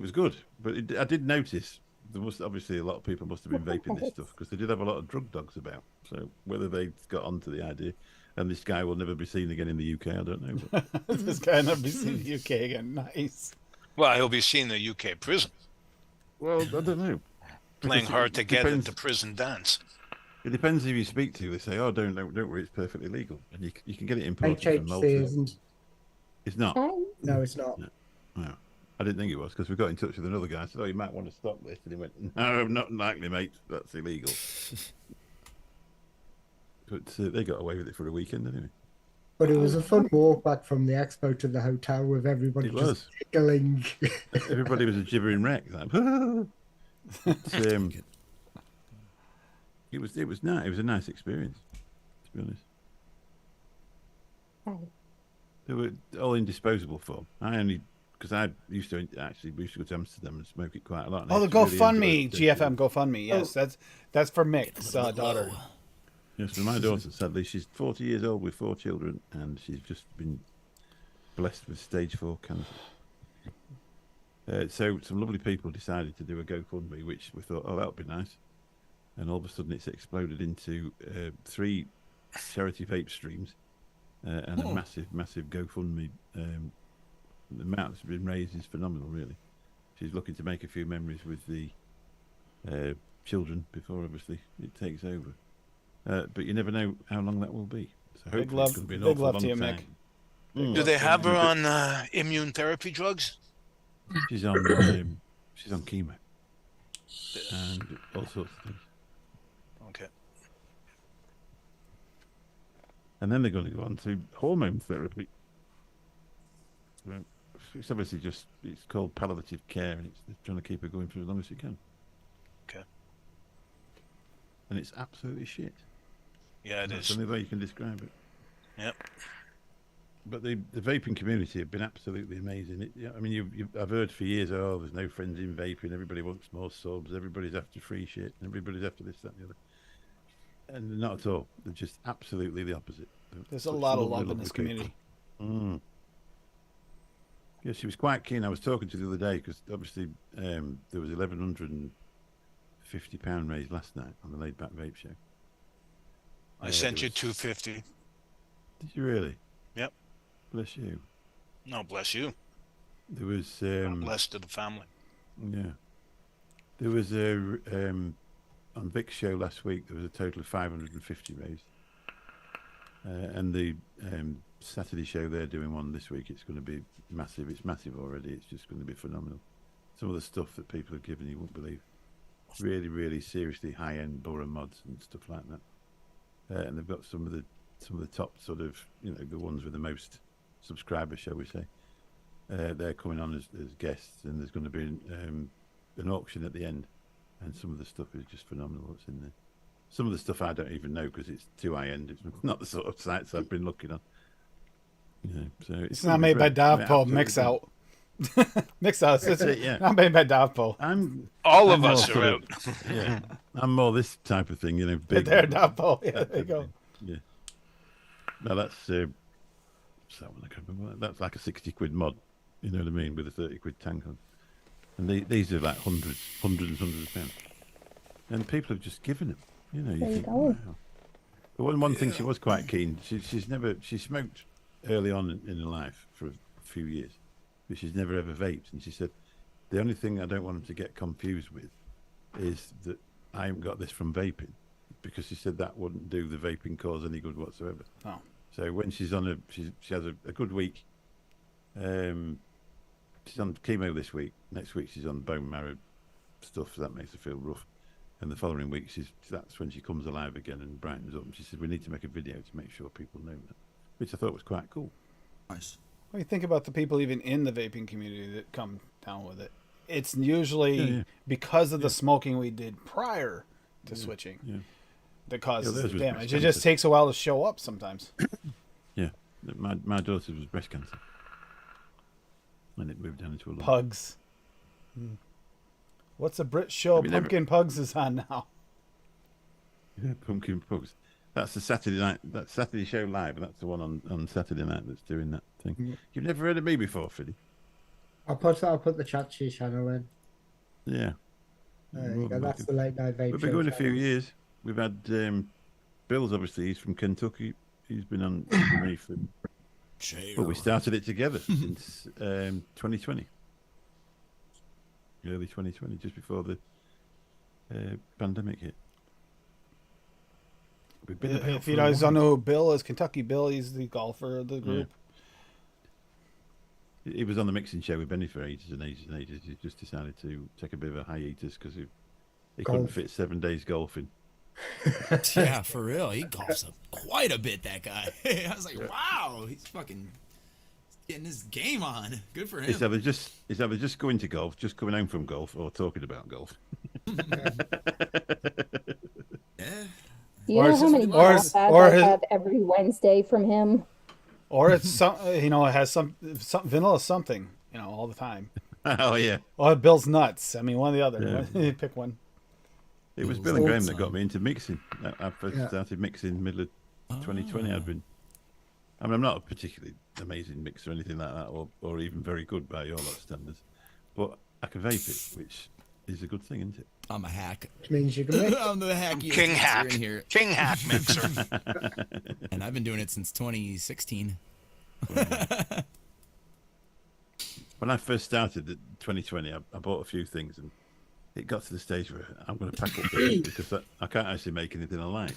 was good, but I did notice there was obviously a lot of people must have been vaping this stuff because they did have a lot of drug dogs about. So whether they got onto the idea, and this guy will never be seen again in the UK, I don't know. But This guy never be seen in the UK again. Nice. Well, he'll be seen in the UK prison, well, I don't know. playing Because hard it to get depends- into prison dance. It depends who you speak to. They say, "Oh, don't worry, it's perfectly legal," and you can get it imported from HHC Malta. isn't. It's not. Hi. No, it's not. No. I didn't think it was because we got in touch with another guy. I said, "Oh, you might want to stop this," and he went, "No, not likely, mate. That's illegal." But they got away with it for a weekend anyway. But it was a fun walk back from the expo to the hotel with everybody It just was. giggling. Everybody was a gibbering wreck. Like, But, it was nice. It was a nice experience, to be honest. Hi. They were all in disposable form. I only because we used to go to Amsterdam and smoke it quite a lot. and I Oh, the used to really GoFundMe, enjoy it. GFM GoFundMe. Yes, that's for Mick's daughter. Yes, for my daughter, sadly, she's 40 years old with 4 children, and she's just been blessed with stage 4 cancer. So some lovely people decided to do a GoFundMe, which we thought, oh, that would be nice. And all of a sudden, it's exploded into 3 charity vape streams and a massive, massive GoFundMe. The amount that's been raised is phenomenal, really. She's looking to make a few memories with the children before, obviously, it takes over. But you never know how long that will be. So Big hopefully love- it's going to be an big awful love long to you, time. Mick. Do they have her on immune therapy drugs? She's on chemo and all sorts of things. Okay. And then they're going to go on to hormone therapy. So it's obviously it's called palliative care, and it's trying to keep her going for as long as you can. Okay. And it's absolutely shit. Yeah, it That's is. the only way you can describe it. Yep. but the vaping community have been absolutely amazing. I mean, I've heard for years, oh, there's no friends in vaping. Everybody wants more subs. Everybody's after free shit. Everybody's after this, that, and the other. And not at all. They're just absolutely the opposite. There's a lot of love in this community. Mm. Yeah, she was quite keen. I was talking to the other day because obviously there was £1,150 raised last night on the Laid Back Vape Show. I sent you 250. Did you really? Yep. Bless you. No, bless you. There was Blessed to the family. yeah. There was on Vic's show last week. There was a total of 550 raised, and the Saturday show they're doing one this week. It's going to be massive. It's massive already. It's just going to be phenomenal. Some of the stuff that people have given, you won't believe. Really, really seriously high-end Bora mods and stuff like that. And they've got some of the top sort of, the ones with the most subscribers, shall we say. They're coming on as guests, and there's going to be an auction at the end, and some of the stuff is just phenomenal what's in there. Some of the stuff I don't even know because it's too high-end. It's not the sort of sites I've been looking on. So it's not made by Davpo. Mix out. Mix out. It's not made by Davpo. All of us are out. Yeah, I'm more this type of thing, big. There, Davpo. Yeah, there you go. Yeah. No, that's that one I can't remember. That's like a 60 quid mod. You know what I mean, with a 30 quid tank on. And these are like hundreds of pounds. And people have just given them. You think, wow. But one thing she was quite keen. She smoked early on in her life for a few years, but she's never ever vaped. And she said, the only thing I don't want them to get confused with is that I haven't got this from vaping, because she said that wouldn't do the vaping cause any good whatsoever. Oh. So when she's on she has a good week. She's on chemo this week. Next week she's on bone marrow stuff, so that makes her feel rough. And the following week that's when she comes alive again and brightens up. And she said, we need to make a video to make sure people know that, which I thought was quite cool. Nice. When you think about the people even in the vaping community that come down with it, it's usually because of the smoking we did prior to switching that causes the damage. It just takes a while to show up sometimes. Yeah, my daughter was breast cancer, and it moved down into a lung. Pugs. What's a Brit show? Pumpkin Pugs is on now. Yeah, Pumpkin Pugs. That's the Saturday night. That Saturday show live. That's the one on Saturday night that's doing that thing. Yeah. You've never heard of me before, Fiddy? I'll put the Chachi channel in. Yeah. That's the late night vape. We've been going a few years. We've had Bill's, obviously. He's from Kentucky. He's been on me for. Well, we started it together since 2020. Early 2020, just before the pandemic hit. If you guys don't know who Bill is, Kentucky Bill, he's the golfer of the group. Yeah. He was on the mixing show with Benny for ages and ages and ages. He just decided to take a bit of a hiatus because he couldn't fit 7 days golfing. Yeah, for real. He golfs quite a bit, that guy. I was like, wow, he's fucking getting his game on. Good for him. He's either just going to golf, just coming home from golf, or talking about golf. Yeah. You know how many golf ads I have every Wednesday from him? Or it's some, it has some vanilla something, all the time. Oh yeah. Or Bill's nuts. I mean, one or the other. Yeah. Pick one. It was Bill and Graham that got me into mixing. I first started mixing middle of 2020. I'm not a particularly amazing mixer or anything like that, or even very good by your lot standards, but I can vape it, which is a good thing, isn't it? I'm a hack. Which means you can make. I'm the hacky King hack. in here. King hack mixer. And I've been doing it since 2016. When I first started in 2020, I bought a few things, and it got to the stage where I'm going to pack up because I can't actually make anything I like.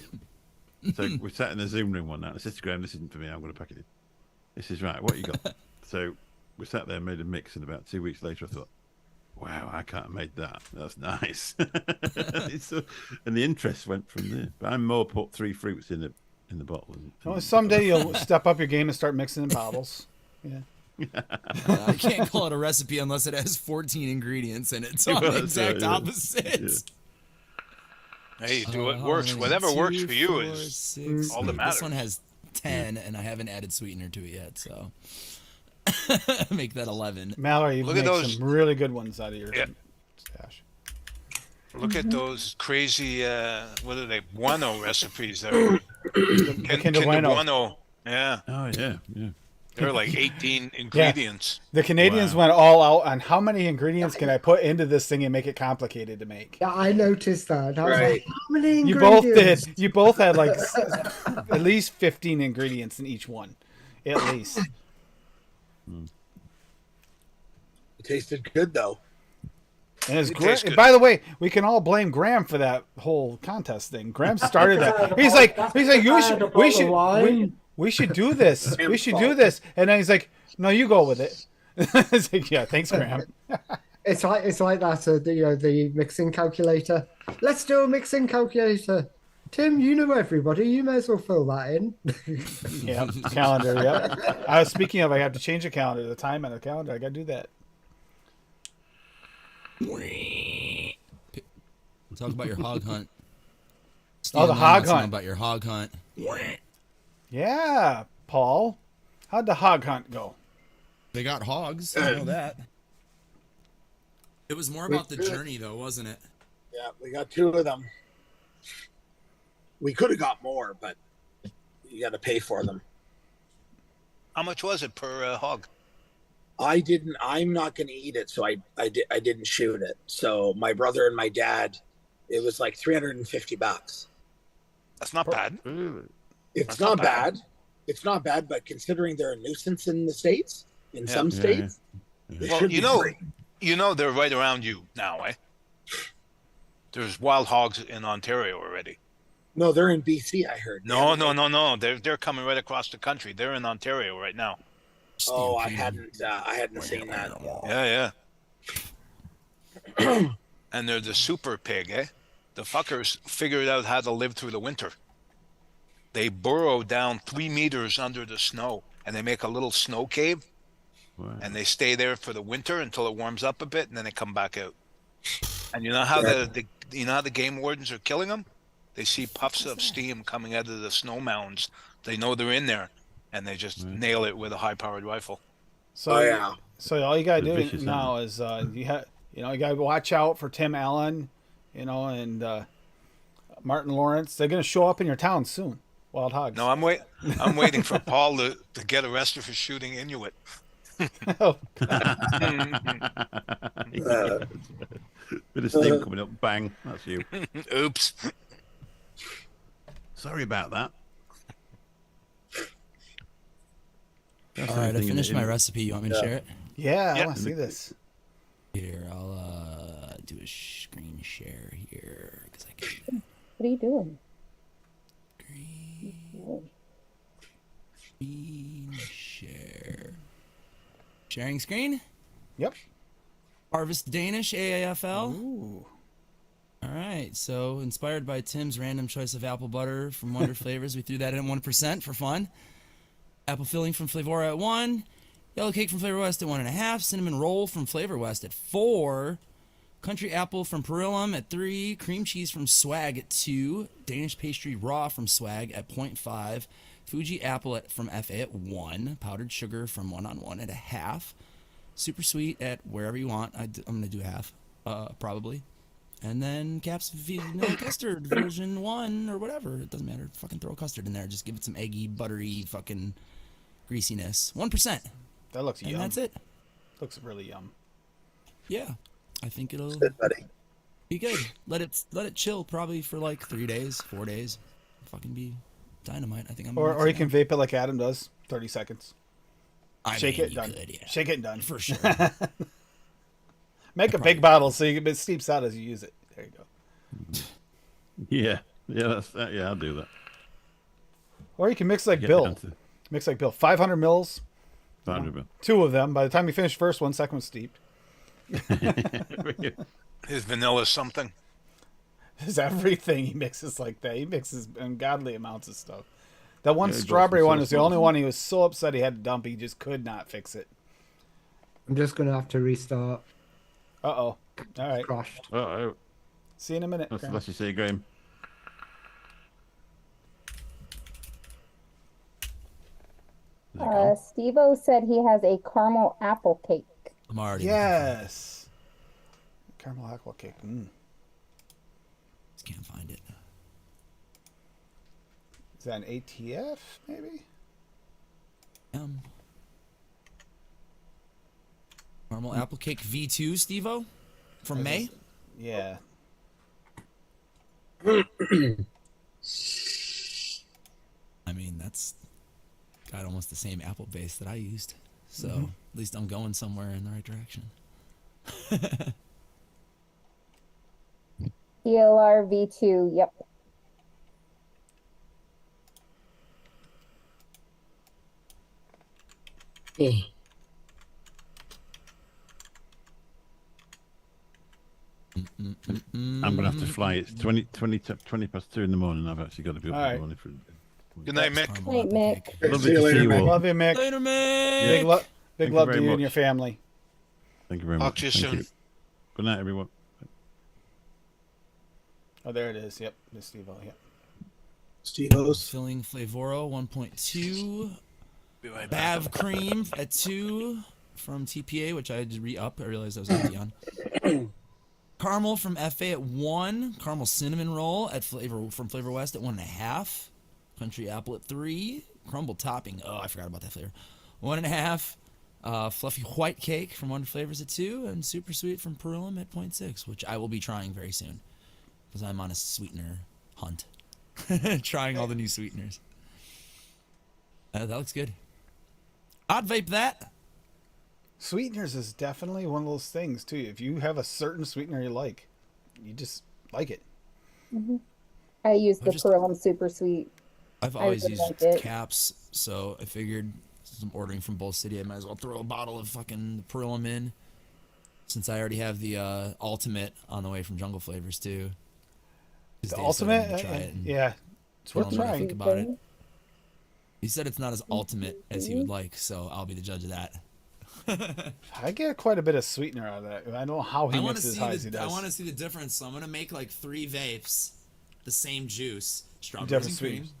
So we sat in a Zoom room one night. I said to Graham, this isn't for me, I'm going to pack it in. He says, right, what you got? So we sat there and made a mix, and about 2 weeks later I thought, wow, I can't have made that. That's nice. And the interest went from there. But I'm more put 3 fruits in the bottle. Someday you'll step up your game and start mixing in bottles. Yeah. I can't call it a recipe unless it has 14 ingredients in it. So I'm the exact opposite. Yeah. Hey, do what works. Whatever works for you is all that matters. This one has 10, and I haven't added sweetener to it yet, so make that 11. Mallory, you Look at make those- some really good ones out of your Yeah. stash. Look at those crazy, what are they, Bueno recipes there. Kinder Bueno. Bueno. Yeah, Oh yeah, yeah. they're like 18 ingredients. The Canadians Wow. went all out on how many ingredients can I put into this thing and make it complicated to make. Yeah, I noticed that. I was Right. like, how many You both ingredients? did. You both had like at least 15 ingredients in each one, at least. It tasted good though. And it's It great. tastes good. By the way, we can all blame Graham for that whole contest thing. Graham started that. He's like, we should do this. We should do this. And then he's like, no, you go with it. It's like, yeah, thanks, Graham. It's like that. The mixing calculator. Let's do a mixing calculator. Tim, you know everybody. You may as well fill that in. Yeah, calendar. Yeah. I was speaking of. I have to change the calendar. The time on the calendar. I got to do that. Talk about your hog hunt. Oh, the Steve hog wants to know hunt. about your hog hunt. Yeah, Paul. How'd the hog hunt go? They got hogs. I know that. It was more about the journey, though, wasn't it? Yeah, we got 2 of them. We could have got more, but you got to pay for them. How much was it per hog? I'm not going to eat it, so I didn't shoot it. So my brother and my dad, it was like $350. That's not bad. It's That's not not bad. bad. It's not bad, but considering they're a nuisance in the States, in some Yeah, states, they Well, should you be know, free. they're right around you now, eh? There's wild hogs in Ontario already. No, they're in BC, I heard. No. They're coming right across the country. They're in Ontario right now. Oh, I Stampede. hadn't seen that. Yeah. And they're the super pig, eh? The fuckers figured out how to live through the winter. They burrow down 3 meters under the snow, and they make a little snow cave, Wow. and they stay there for the winter until it warms up a bit, and then they come back out. And you know how you know how the game wardens are killing them? They see puffs of steam coming out of the snow mounds. They know they're in there, and they just nail it with a high-powered rifle. So, Oh, yeah. So all you gotta They're do vicious, now is you gotta watch out for Tim Allen, and Martin Lawrence. They're gonna show up in your town soon. Wild hogs. No, I'm waiting for Paul to get arrested for shooting Inuit. Oh, Bit of steam coming up. Bang. That's you. Oops. Sorry about that. That's All right, I everything in finished it, my isn't it? recipe. You want me to share it? yeah, I Yeah. want to see this. Here, I'll do a screen share here because I can. What are you doing? Screen share. Sharing screen. Yep. Harvest Danish AAFL. Ooh. All right, so inspired by Tim's random choice of apple butter from Wonder Flavors, we threw that in 1% for fun. Apple filling from Flavora at 1, yellow cake from Flavor West at 1.5, cinnamon roll from Flavor West at 4, country apple from Perillum at 3, cream cheese from Swag at 2, Danish pastry raw from Swag at 0.5, Fuji apple from FA at 1, powdered sugar from 1 at a half, super sweet at wherever you want. I'm gonna do half, probably. And then Caps vanilla custard version 1 or whatever. It doesn't matter. Fucking throw custard in there. Just give it some eggy, buttery, fucking greasiness. 1%. That looks And yum. that's it. Looks really yum. Yeah. I think it'll Good, buddy. be good. Let it chill probably for like 3 days, 4 days. Fucking be dynamite. I think I'm Or you can vape it like Adam does. 30 seconds. Shake mean, it, you done. could, yeah. Shake it, and done. For sure. Make a big bottle so it steeps out as you use it. There you go. Yeah. Yeah, that's that. Yeah, I'll do that. Or you can mix like Get Bill. down to Mix like Bill. 500 mils. 500 mil. 2 of them. By the time you finish first one, second one's steeped. His vanilla something. There's everything he mixes like that. He mixes ungodly amounts of stuff. That one Yeah, he bought strawberry some one sauce was the box. only one he was so upset he had to dump. He just could not fix it. I'm just gonna have to restart. Uh-oh. All right. Crashed. Oh, See you in a minute. that's you say, Graham. There you go. Steve-O said he has a caramel apple cake. I'm already looking for it. Yes. Caramel aqua cake. Just can't find it. Is that an ATF, maybe? Caramel apple cake V2, Steve-O? From May? Yeah. I mean, that's got almost the same apple base that I used. So at least I'm going somewhere in the right direction. ELR V2, yep. I'm gonna have to fly. It's 20 past 2 in the morning. I've actually got to be up All in right. the morning for. Good night, Mick. Caramel Night, apple Mick. cake. Lovely See you to later, see you Mick. all. Love you, Mick. Later, Mick. Big, big Thank you love very to you and much. your family. Thank you very Talk much. to you Thank soon. you. Good night, everyone. Oh, there it is. Yep, Miss Steve-O. Yep. Steve-O's. Filling Flavoro 1.2. Be right back. Bav Cream at 2 from TPA, which I had to re-up. I realized I was empty on. Caramel from FA at 1. Caramel cinnamon roll at Flavor West at 1.5. Country apple at 3. Crumble topping. Oh, I forgot about that flavor. 1.5. Fluffy white cake from Wonder Flavors at 2. And super sweet from Perulum at 0.6, which I will be trying very soon because I'm on a sweetener hunt. Trying all the new sweeteners. That looks good. I'd vape that. Sweeteners is definitely one of those things, too. If you have a certain sweetener you like, you just like it. I use the just- Perlum Super Sweet. I've I always really used liked it. caps, so I figured since I'm ordering from Bowl City, I might as well throw a bottle of fucking Perlum in. Since I already have the ultimate on the way from Jungle Flavors too. 'Cause The Dave said I need ultimate, to try it and yeah, it's tell worth him what I trying. think about it. He said it's not as ultimate as he would like, so I'll be the judge of that. I get quite a bit of sweetener out of that. I don't know how he I want to mixes see as high as he the I does. want to see the difference. So I'm gonna make like 3 vapes, the same juice, strawberries Different and cream, sweeteners.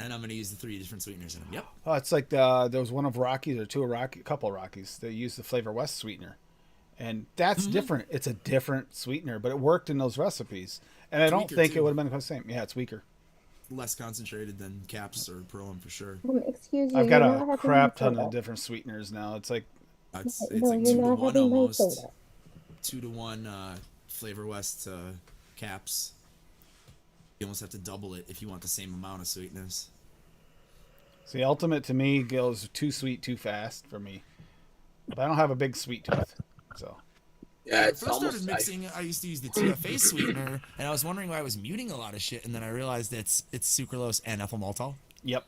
and I'm gonna use the 3 different sweeteners in them. Yep. Oh, it's like there was one of Rockies or two of Rocky, couple of Rockies. They used the Flavor West sweetener, and that's different. It's a different sweetener, but it worked in those recipes. And I don't weaker, think too. it would have been the same. Yeah, it's weaker. Less concentrated than caps or Perlum for sure. Excuse you. I've got you're not a having crap my ton soda. of different sweeteners now. It's like It's No, like you're 2 to not 1 having my almost. soda. 2 to 1 Flavor West caps. You almost have to double it if you want the same amount of sweetness. the ultimate to me goes too sweet too fast for me. But I don't have a big sweet tooth, so Yeah, When I it's first started almost mixing, I used to use the TFA sweetener, and I was wondering why I was muting a lot of shit, and then I realized it's sucralose and ethyl maltol. yep.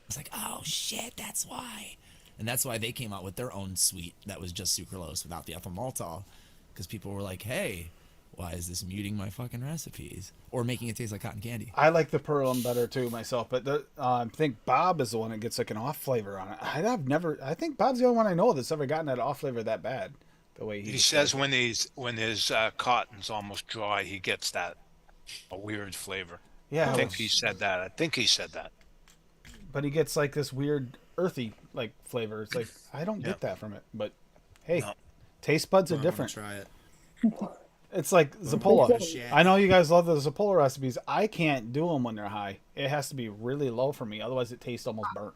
It's like, oh shit, that's why. And that's why they came out with their own sweet that was just sucralose without the ethyl maltol. Because people were like, hey, why is this muting my fucking recipes? Or making it taste like cotton candy. I like the Perlum better too myself, but I think Bob is the one that gets like an off flavor on it. I think Bob's the only one I know that's ever gotten that off flavor that bad. The way He says when his cotton's almost dry, he gets that a weird flavor. yeah, I think he said that. but he gets like this weird earthy like flavor. It's like I don't get that from it, but hey, No. taste buds are I'm gonna different. try it. It's like Zappola. Shit. I know you guys love the Zappola recipes. I can't do them when they're high. It has to be really low for me, otherwise it tastes almost burnt.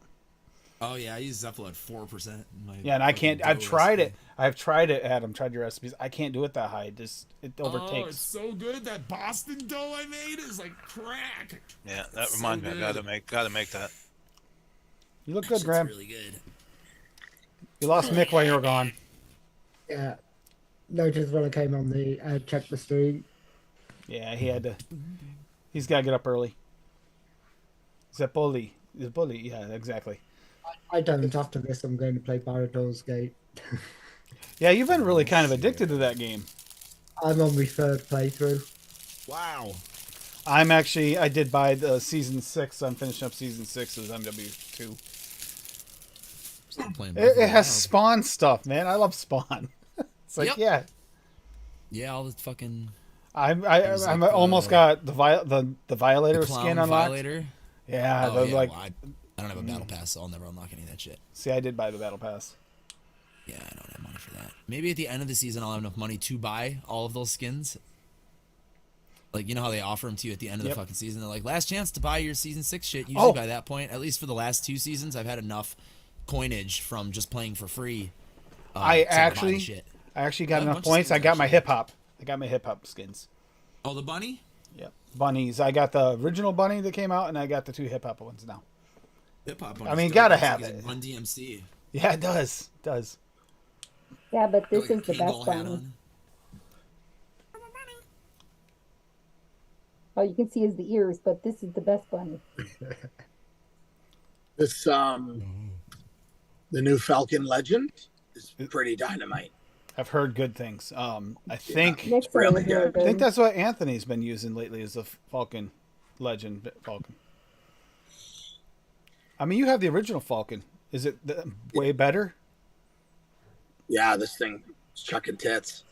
Oh yeah, I use Zephyl at 4%. In my Yeah, and I fucking can't. I've dough tried recipe. it. I've tried it, Adam. Tried your recipes. I can't do it that high. It Oh, it's overtakes. so good. That Boston dough I made is like crack. Yeah, that So reminds me. I good. gotta make that. You look That good, shit's Graham. really good. You lost Mick while you were gone. Yeah. Noticed when I came on the check the stream. Yeah, he had to. He's got to get up early. Zeppoli. Yeah, exactly. I don't. After this, I'm going to play Baldur's Gate. Yeah, you've been really kind of addicted to that game. I'm on my 3rd playthrough. Wow. I did buy the season 6. I'm finishing up season 6 of MW2. Still playing It Breath of the has Wild. Spawn stuff, man. I love Spawn. It's like, Yep. yeah. Yeah, all the fucking I'm There's like almost the- got the Violator the clown skin unlocked. Violator. Yeah, Oh, the, yeah, like well, I don't have a battle pass, so I'll never unlock any of that shit. See, I did buy the battle pass. Yeah, I don't have money for that. Maybe at the end of the season, I'll have enough money to buy all of those skins. Like, you know how they offer them to you at the end of the fucking season? They're like, last chance to buy your season 6 shit. Usually by that point, at least for the last 2 seasons, I've had enough coinage from just playing for free. I actually got enough points. I got my hip hop. I got my hip hop skins. Oh, the bunny? Yep. Bunnies. I got the original bunny that came out, and I got the 2 hip hop ones now. Hip hop. I mean, gotta have it. Run DMC. Yeah, it does. It does. Yeah, but this Like is the best bunny. All you can see is the ears, but this is the best bunny. This the new Falcon Legend is pretty dynamite. I've heard good things. I think Next really one is really good. I think that's what Anthony's been using lately is the Falcon Legend Falcon. I mean, you have the original Falcon. Is it way better? Yeah, this thing is chucking tits.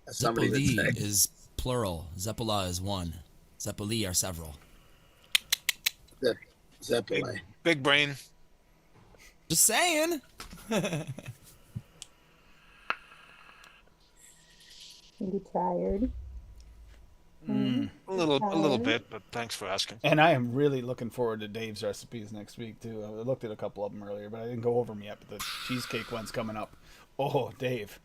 As somebody would say. Zeppeli is plural. Zeppela is one. Zeppeli are several. Zeppeli. Big brain. Just saying. You tired? A little bit, but thanks for asking. And I am really looking forward to Dave's recipes next week too. I looked at a couple of them earlier, but I didn't go over them yet. But the cheesecake one's coming up. Oh, Dave,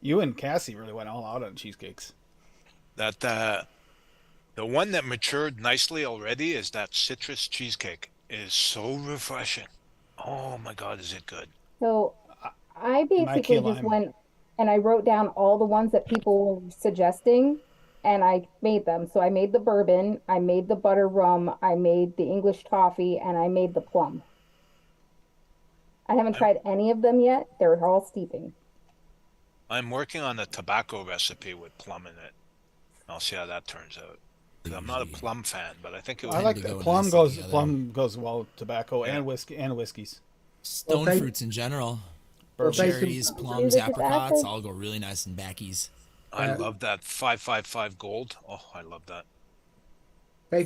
you and Cassie really went all out on cheesecakes. That the one that matured nicely already is that citrus cheesecake. It is so refreshing. Oh my God, is it good? So I basically just went and I wrote down all the ones that people were suggesting, and I made them. So I made the bourbon, I made the butter rum, I made the English toffee, and I made the plum. I haven't tried any of them yet. They're all steeping. I'm working on a tobacco recipe with plum in it. I'll see how that turns out. I'm not a plum fan, but I think it would. I like that plum goes well with tobacco and whiskey and whiskeys. Stone fruits in general. Cherries, plums, apricots, all go really nice in backies. I love that 555 gold. Oh, I love that.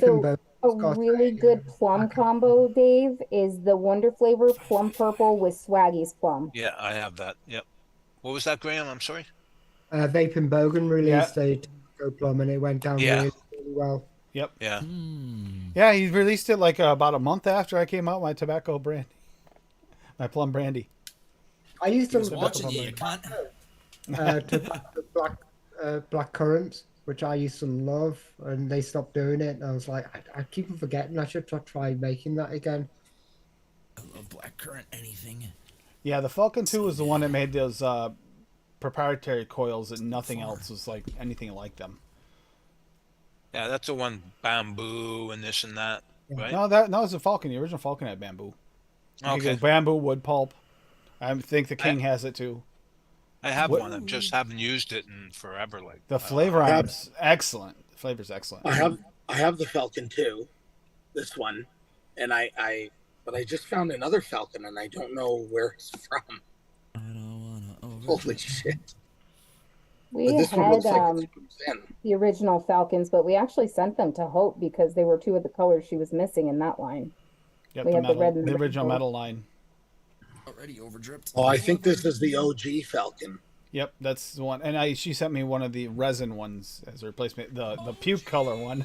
So a really good plum combo, Dave, is the Wonder Flavor Plum Purple with Swaggy's Plum. Yeah, I have that. Yep. What was that, Graham? I'm sorry. Vape and Bogan released a tobacco plum, and it went down really well. Yep. Yeah. Yeah, he released it like about a month after I came out with my tobacco brandy, my plum brandy. I used to watching you, black currant, which I used to love, and they stopped doing it. And I was like, I keep forgetting. I should try making that again. I love black currant anything. Yeah, the Falcon 2 was the one that made those proprietary coils, and nothing else was like anything like them. Yeah, that's the one bamboo and this and that, right? No, that was the Falcon. The original Falcon had bamboo. Okay. Bamboo wood pulp. I think the King has it too. I have one. I just haven't used it in forever. Like the flavor is excellent. The flavor's excellent. I have the Falcon 2, this one, and but I just found another Falcon and I don't know where it's from. I don't wanna Holy shit. We had the original Falcons, but we actually sent them to Hope because they were 2 of the colors she was missing in that line. Yep, we the, had metal, the red and the original gold. metal line. Already overdripped. Oh, I think this is the OG Falcon. Yep, that's the one. And she sent me one of the resin ones as a replacement. The puke color one.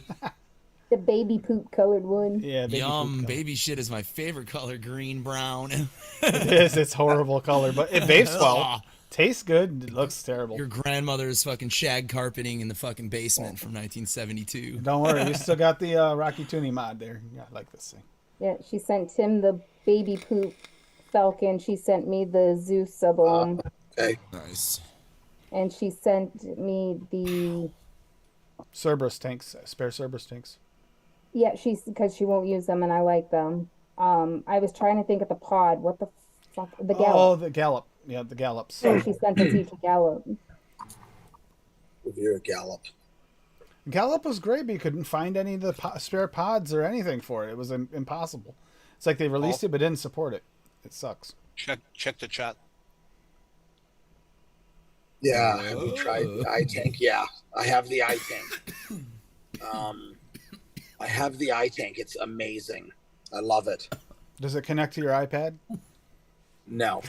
The baby poop colored one. Yeah, baby shit is my favorite color, green, brown. It is. It's horrible color, but it vapes well. Tastes good. It looks terrible. Your grandmother's fucking shag carpeting in the fucking basement from 1972. Don't worry, we still got the Rocky Tooney mod there. Yeah, I like this thing. Yeah, she sent Tim the baby poop Falcon. She sent me the Zeus Sub-Ohm. Okay. Nice. And she sent me the Cerberus tanks, spare Cerberus tanks. Yeah, because she won't use them, and I like them. I was trying to think of the pod. What the fuck? The Gallop. Oh, the Gallop. Yeah, the Gallops. So she sent us each a Gallop. Review a Gallop. Gallop was great, but you couldn't find any of the spare pods or anything for it. It was impossible. It's like they released it but didn't support it. It sucks. Check the chat. Yeah, have you tried the iTank? Yeah, I have the iTank. I have the iTank. It's amazing. I love it. Does it connect to your iPad? No.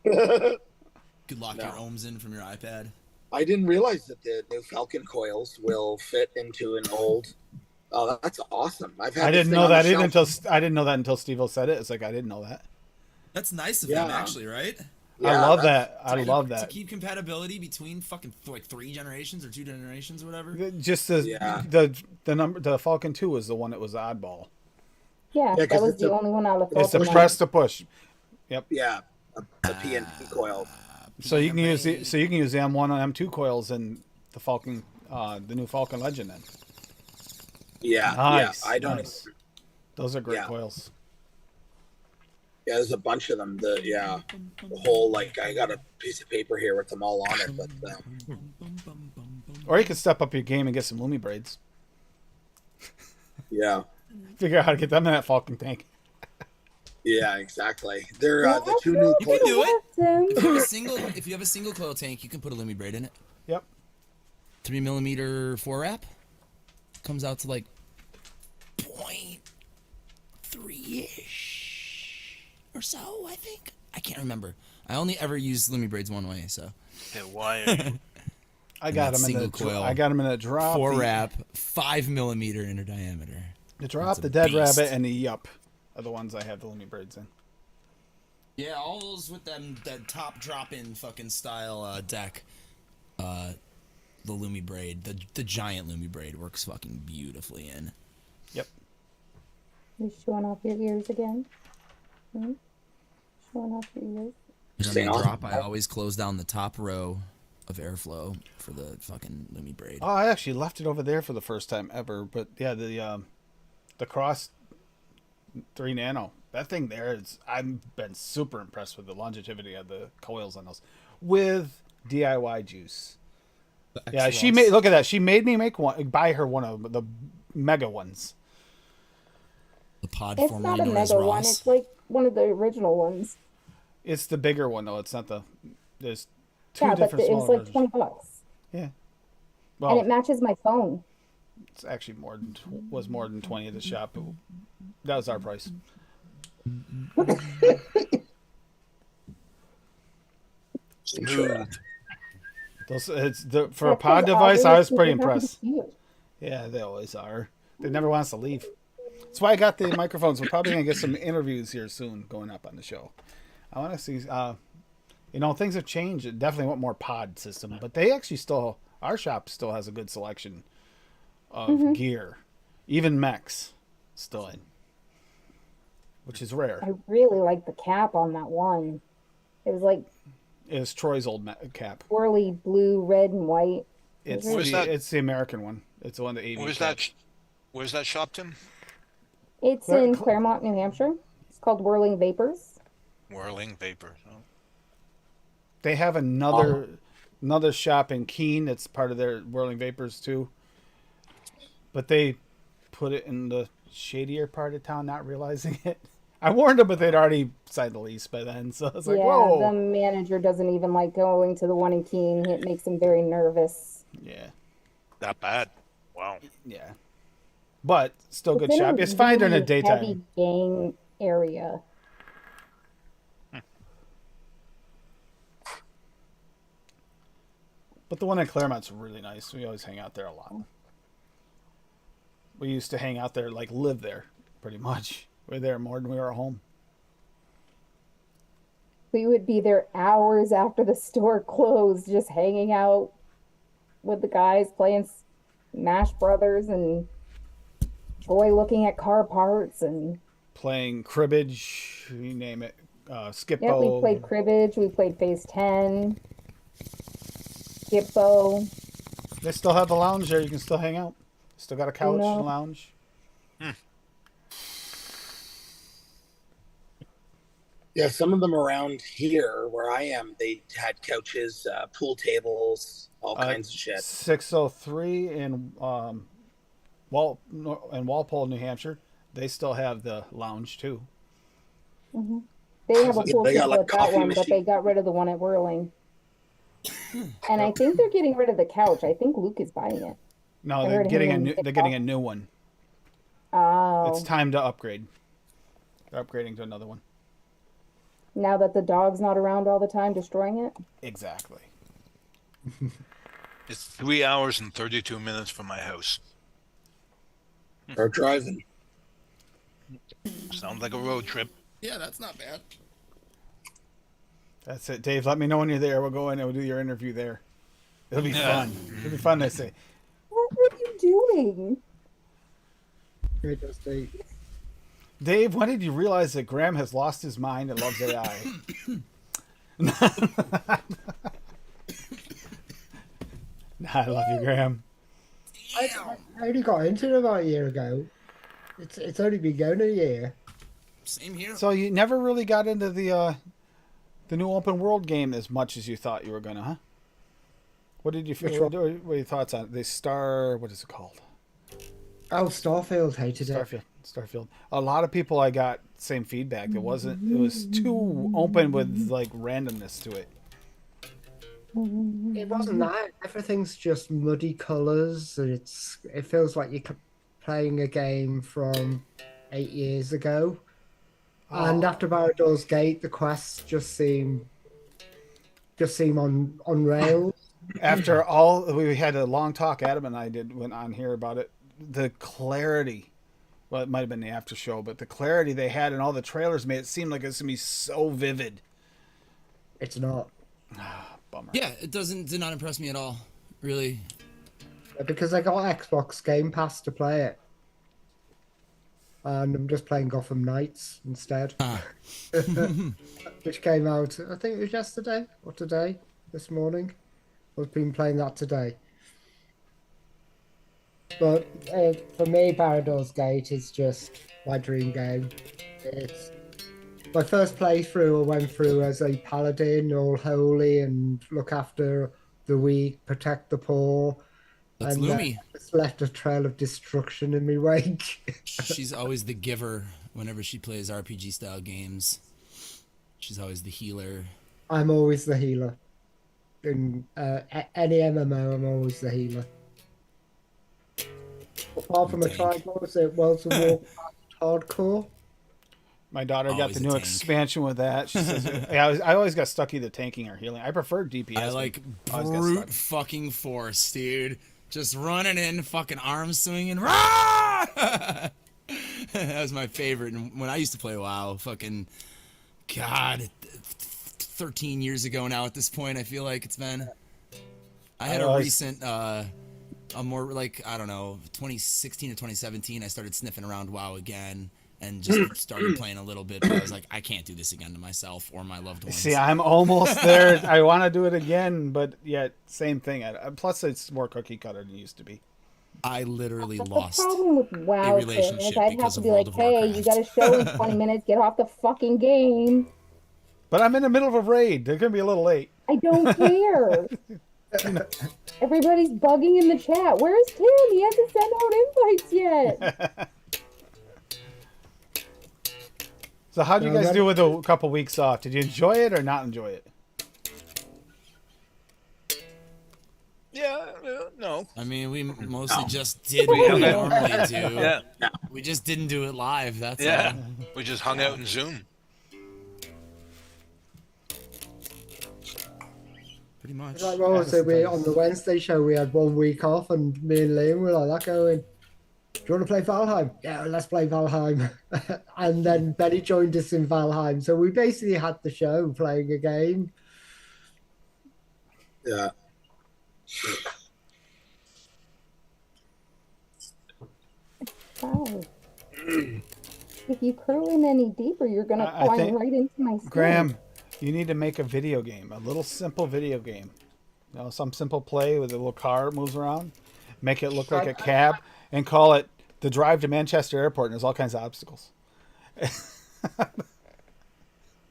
Could lock your ohms in from your iPad. I didn't realize that the new Falcon coils will fit into an old. Oh, that's awesome! I didn't know that either until Steve-O said it. It's like I didn't know that. That's nice of them, actually, right? Yeah, I love that. I love that. To keep compatibility between fucking like 3 generations or 2 generations or whatever. Just the Falcon 2 was the one that was the oddball. Yeah, that was the only one out of It's a press to push. Yep. Yeah, a PNP coil. So you can use the M1 and M2 coils in the Falcon, the new Falcon Legend. Then. Yeah. Nice. Yeah, I don't. Nice. Those are great coils. Yeah, there's a bunch of them. The whole, like, I got a piece of paper here with them all on it, but. Or you could step up your game and get some Lumi braids. Yeah. Figure out how to get them in that Falcon tank. Yeah, exactly. They're the 2 new You coils. can do it. If you have a single coil tank, you can put a Lumi braid in it. Yep. 3mm 4 wrap comes out to like 0.3-ish or so, I think. I can't remember. I only ever use Lumi braids one way, so. Yeah, why? I got them in the drop. 4 wrap, 5mm inner diameter. The drop, the dead rabbit, and the yup are the ones I have the Lumi braids in. Yeah, all those with that top drop-in fucking style deck. The Lumi braid, the giant Lumi braid works fucking beautifully in. Yep. You showing off your ears again? Showing off your ears? When I drop, I always close down the top row of airflow for the fucking Lumi braid. Oh, I actually left it over there for the first time ever. But yeah, the Cross 3 Nano, that thing there is. I've been super impressed with the longevity of the coils on those with DIY juice. Yeah, she made. Look at that. She made me buy her one of the mega ones. The pod. It's not a mega one. It's like one of the original ones. It's the bigger one though. It's not the. There's two but different. It was like $20. Yeah. Well, and it matches my phone. It's actually was more than 20 at the shop. But that was our price. Smooth. For a pod device, I was pretty impressed. Yeah, they always are. They never want us to leave. That's why I got the microphones. We're probably gonna get some interviews here soon going up on the show. I want to see. Things have changed. It definitely want more pod system, but they actually our shop still has a good selection of gear, even mechs still in, which is rare. I really like the cap on that one. It was like. It was Troy's old cap. Swirly blue, red, and white. It's the American one. It's the one that Where's that shop, Tim? It's in Claremont, New Hampshire. It's called Whirling Vapors. Whirling Vapors. Oh. They have another shop in Keene that's part of their Whirling Vapors too. But they put it in the shadier part of town, not realizing it. I warned them, but they'd already signed the lease by then, so I was like, whoa. The manager doesn't even like going to the one in Keene. It makes him very nervous. Yeah. That bad. Wow. Yeah. But still good shop. It's fine during the daytime. Heavy gang area. But the one in Claremont's really nice. We always hang out there a lot. We used to hang out there, like live there, pretty much. We were there more than we were at home. We would be there hours after the store closed, just hanging out with the guys, playing Smash Brothers and Joy looking at car parts and playing cribbage, you name it. Skippo. Yeah, we played cribbage. We played Phase 10. Skippo. They still have the lounge there. You can still hang out. Still got a couch and lounge. Yeah, some of them around here where I am, they had couches, pool tables, all kinds of shit. 603 in Walpole, New Hampshire. They still have the lounge too. Mm-hmm. They have a pool table like at that one, but they got rid of the one at Whirling. And I think they're getting rid of the couch. I think Luke is buying it. No, they're getting a new one. Oh, It's time to upgrade. They're upgrading to another one. now that the dog's not around all the time destroying it? Exactly. It's 3 hours and 32 minutes from my house. Or driving. Sounds like a road trip. Yeah, that's not bad. That's it, Dave. Let me know when you're there. We'll go in and we'll do your interview there. It'll be fun. It'll be fun. I say. What are you doing? Great, Dusty. Dave, when did you realize that Graham has lost his mind and loves AI? I love you, Graham. I only got into it about a year ago. It's only been going a year. Same here. So you never really got into the new open world game as much as you thought you were gonna, huh? What did you feel? What are your thoughts on it? The Star? What is it called? Oh, Starfield hated it. Starfield. A lot of people I got same feedback. It wasn't. It was too open with like randomness to it. It wasn't that. Everything's just muddy colours. It feels like you're playing a game from 8 years ago. And after Baldur's Gate, the quests just seem on rails. After all, we had a long talk. Adam and I went on here about it. The clarity. Well, it might have been the after show, but the clarity they had in all the trailers made it seem like it's gonna be so vivid. It's not. Bummer. Yeah, it did not impress me at all. Really. Because I got Xbox Game Pass to play it. And I'm just playing Gotham Knights instead. Which came out, I think it was yesterday or today, this morning. I've been playing that today. But for me, Baldur's Gate is just my dream game. It's my first playthrough. I went through as a paladin, all holy, and look after the weak, protect the poor. That's and Lumi. It's left a trail of destruction in my wake. She's always the giver whenever she plays RPG style games. She's always the healer. I'm always the healer. In any MMO, I'm always the healer. Apart from a tribal, is it World of Warcraft hardcore? My daughter got Always the a new tank. expansion with that. She says, I always got stuck either tanking or healing. I prefer DPS. I like but I always got brute stuck. fucking force, dude. Just running in, fucking arms swinging. Rah! That was my favorite. And when I used to play WoW, fucking, God, 13 years ago now at this point, I feel like it's been. I had a recent, a more like, I don't know, 2016 or 2017, I started sniffing around WoW again and just started playing a little bit. But I was like, I can't do this again to myself or my loved ones. See, I'm almost there. I want to do it again, but yet same thing. Plus, it's more cookie cutter than it used to be. I literally The lost problem with WoW a thing is relationship I'd have because to of be World like, of hey, Warcraft. you got a show in 20 minutes, get off the fucking game. But I'm in the middle of a raid. They're gonna be a little late. I don't care. Everybody's bugging in the chat. Where's Tim? He hasn't sent out invites yet. So how'd you guys do with a couple weeks off? Did you enjoy it or not enjoy it? Yeah, no. I mean, we mostly just did what we normally do. Yeah, We just didn't do it live. That's yeah. all. We just hung out in Zoom. Pretty much. Like what was it? On the Wednesday show, we had 1 week off, and me and Liam were like that going, do you want to play Valheim? Yeah, let's play Valheim. And then Benny joined us in Valheim. So we basically had the show playing a game. Yeah. Wow. If you curl in any deeper, you're gonna I climb think- right into my skin. Graham, you need to make a video game, a little simple video game. You know, some simple play with a little car that moves around. Make it look like a cab and call it The Drive to Manchester Airport, and there's all kinds of obstacles.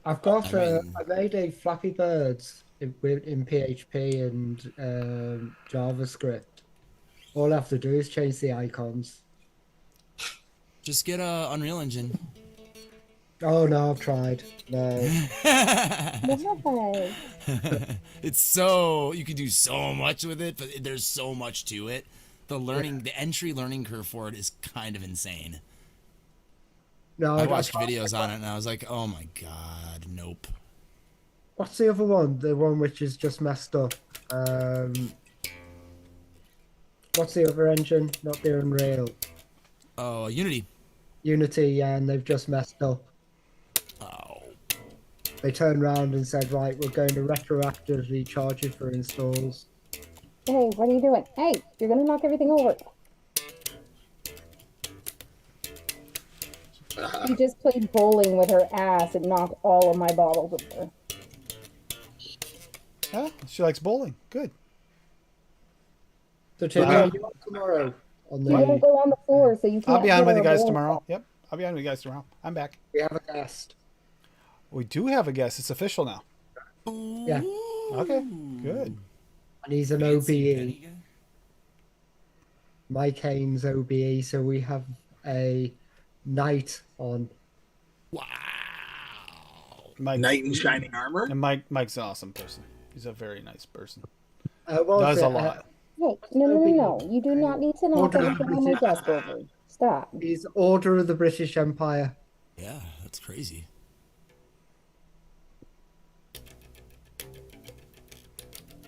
I've got, I mean- I made a Flappy Birds in PHP and JavaScript. All I have to do is change the icons. Just get a Unreal Engine. Oh no, I've tried. No. Why? It's so you can do so much with it, but there's so much to it. The entry learning curve for it is kind of insane. No, I I watched tried- videos on it and I was like, oh my god, nope. What's the other one? The one which is just messed up. What's the other engine? Not the Unreal. Oh, Unity. Unity, yeah, and they've just messed up. Oh, They turned around and said, right, we're going to retroactively charge you for installs. Hey, what are you doing? Hey, you're gonna knock everything over. She just played bowling with her ass and knocked all of my bottles over. Yeah, she likes bowling. Good. So, Tim, Wow. are you on tomorrow? On She won't the, go on the floor, so you can't. I'll be on hit with her you guys bowling tomorrow. ball. Yep, I'll be on with you guys tomorrow. I'm back. we have a guest. We do have a guest. It's official now. Yeah, Okay, good. and he's an OBE. Mike Haynes OBE. So we have a knight on. wow. Mike, Knight in shining armor. and Mike's an awesome person. He's a very nice person. What was Does it? a lot. Hey, no. You do not need to knock everything on my desk over. Stop. He's Order of the British Empire. Yeah, that's crazy.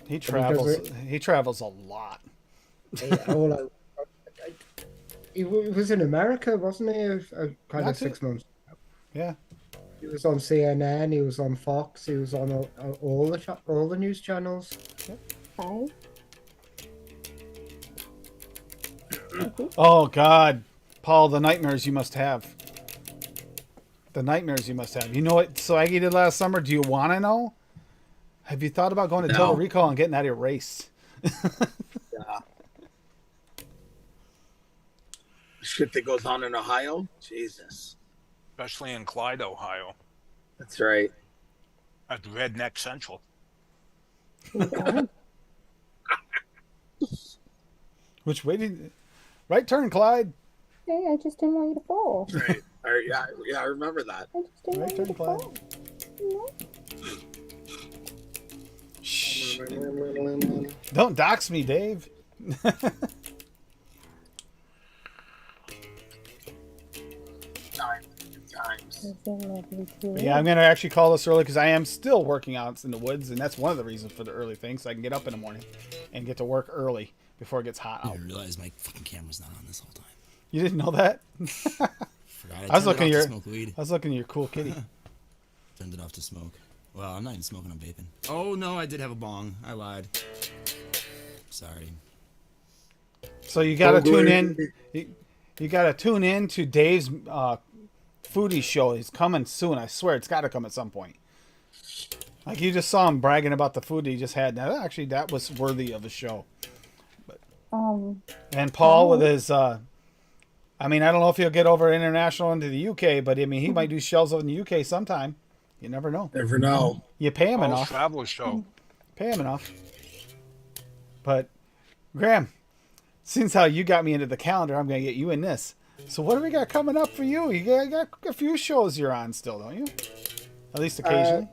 He does travels. it. He travels a lot. All over. He was in America, wasn't he? Kind Not of 6 months. Yeah. He was on CNN. He was on Fox. He was on all the news channels. Hi. Oh God, Paul, the nightmares you must have. The nightmares you must have. You know what Swaggy did last summer? Do you want to know? Have you thought about going to Total No. Recall and getting out of your race? Yeah. Shit that goes on in Ohio. Jesus. Especially in Clyde, Ohio, That's right. at Redneck Central. Which way did? Right turn, Clyde. Hey, I just didn't want you to fall. Right. Yeah, I remember that. I just didn't Right want you turn, to Clyde. fall. You know? Shh. Don't dox me, Dave. Times. Is it lovely too? Yeah, I'm gonna actually call this early because I am still working out in the woods, and that's one of the reasons for the early thing, so I can get up in the morning and get to work early before it gets hot I out. didn't realize my fucking camera's not on this whole time. You didn't know that? Forgot I was turned it looking off at to your, smoke weed. I was looking at your cool kitty. Turned it off to smoke. Well, I'm not even smoking, I'm vaping. Oh no, I did have a bong. I lied. Sorry. So you gotta tune in. You gotta tune in to Dave's foodie show. He's coming soon. I swear it's got to come at some point. Like you just saw him bragging about the food he just had. Now actually, that was worthy of a show. And Paul with his, I mean, I don't know if he'll get over international into the UK, but I mean, he might do shows in the UK sometime. You never know. Never know. You pay him Paul's enough. travel show. Pay him enough. But Graham, since how you got me into the calendar, I'm gonna get you in this. So what do we got coming up for you? You got a few shows you're on still, don't you? At least occasionally.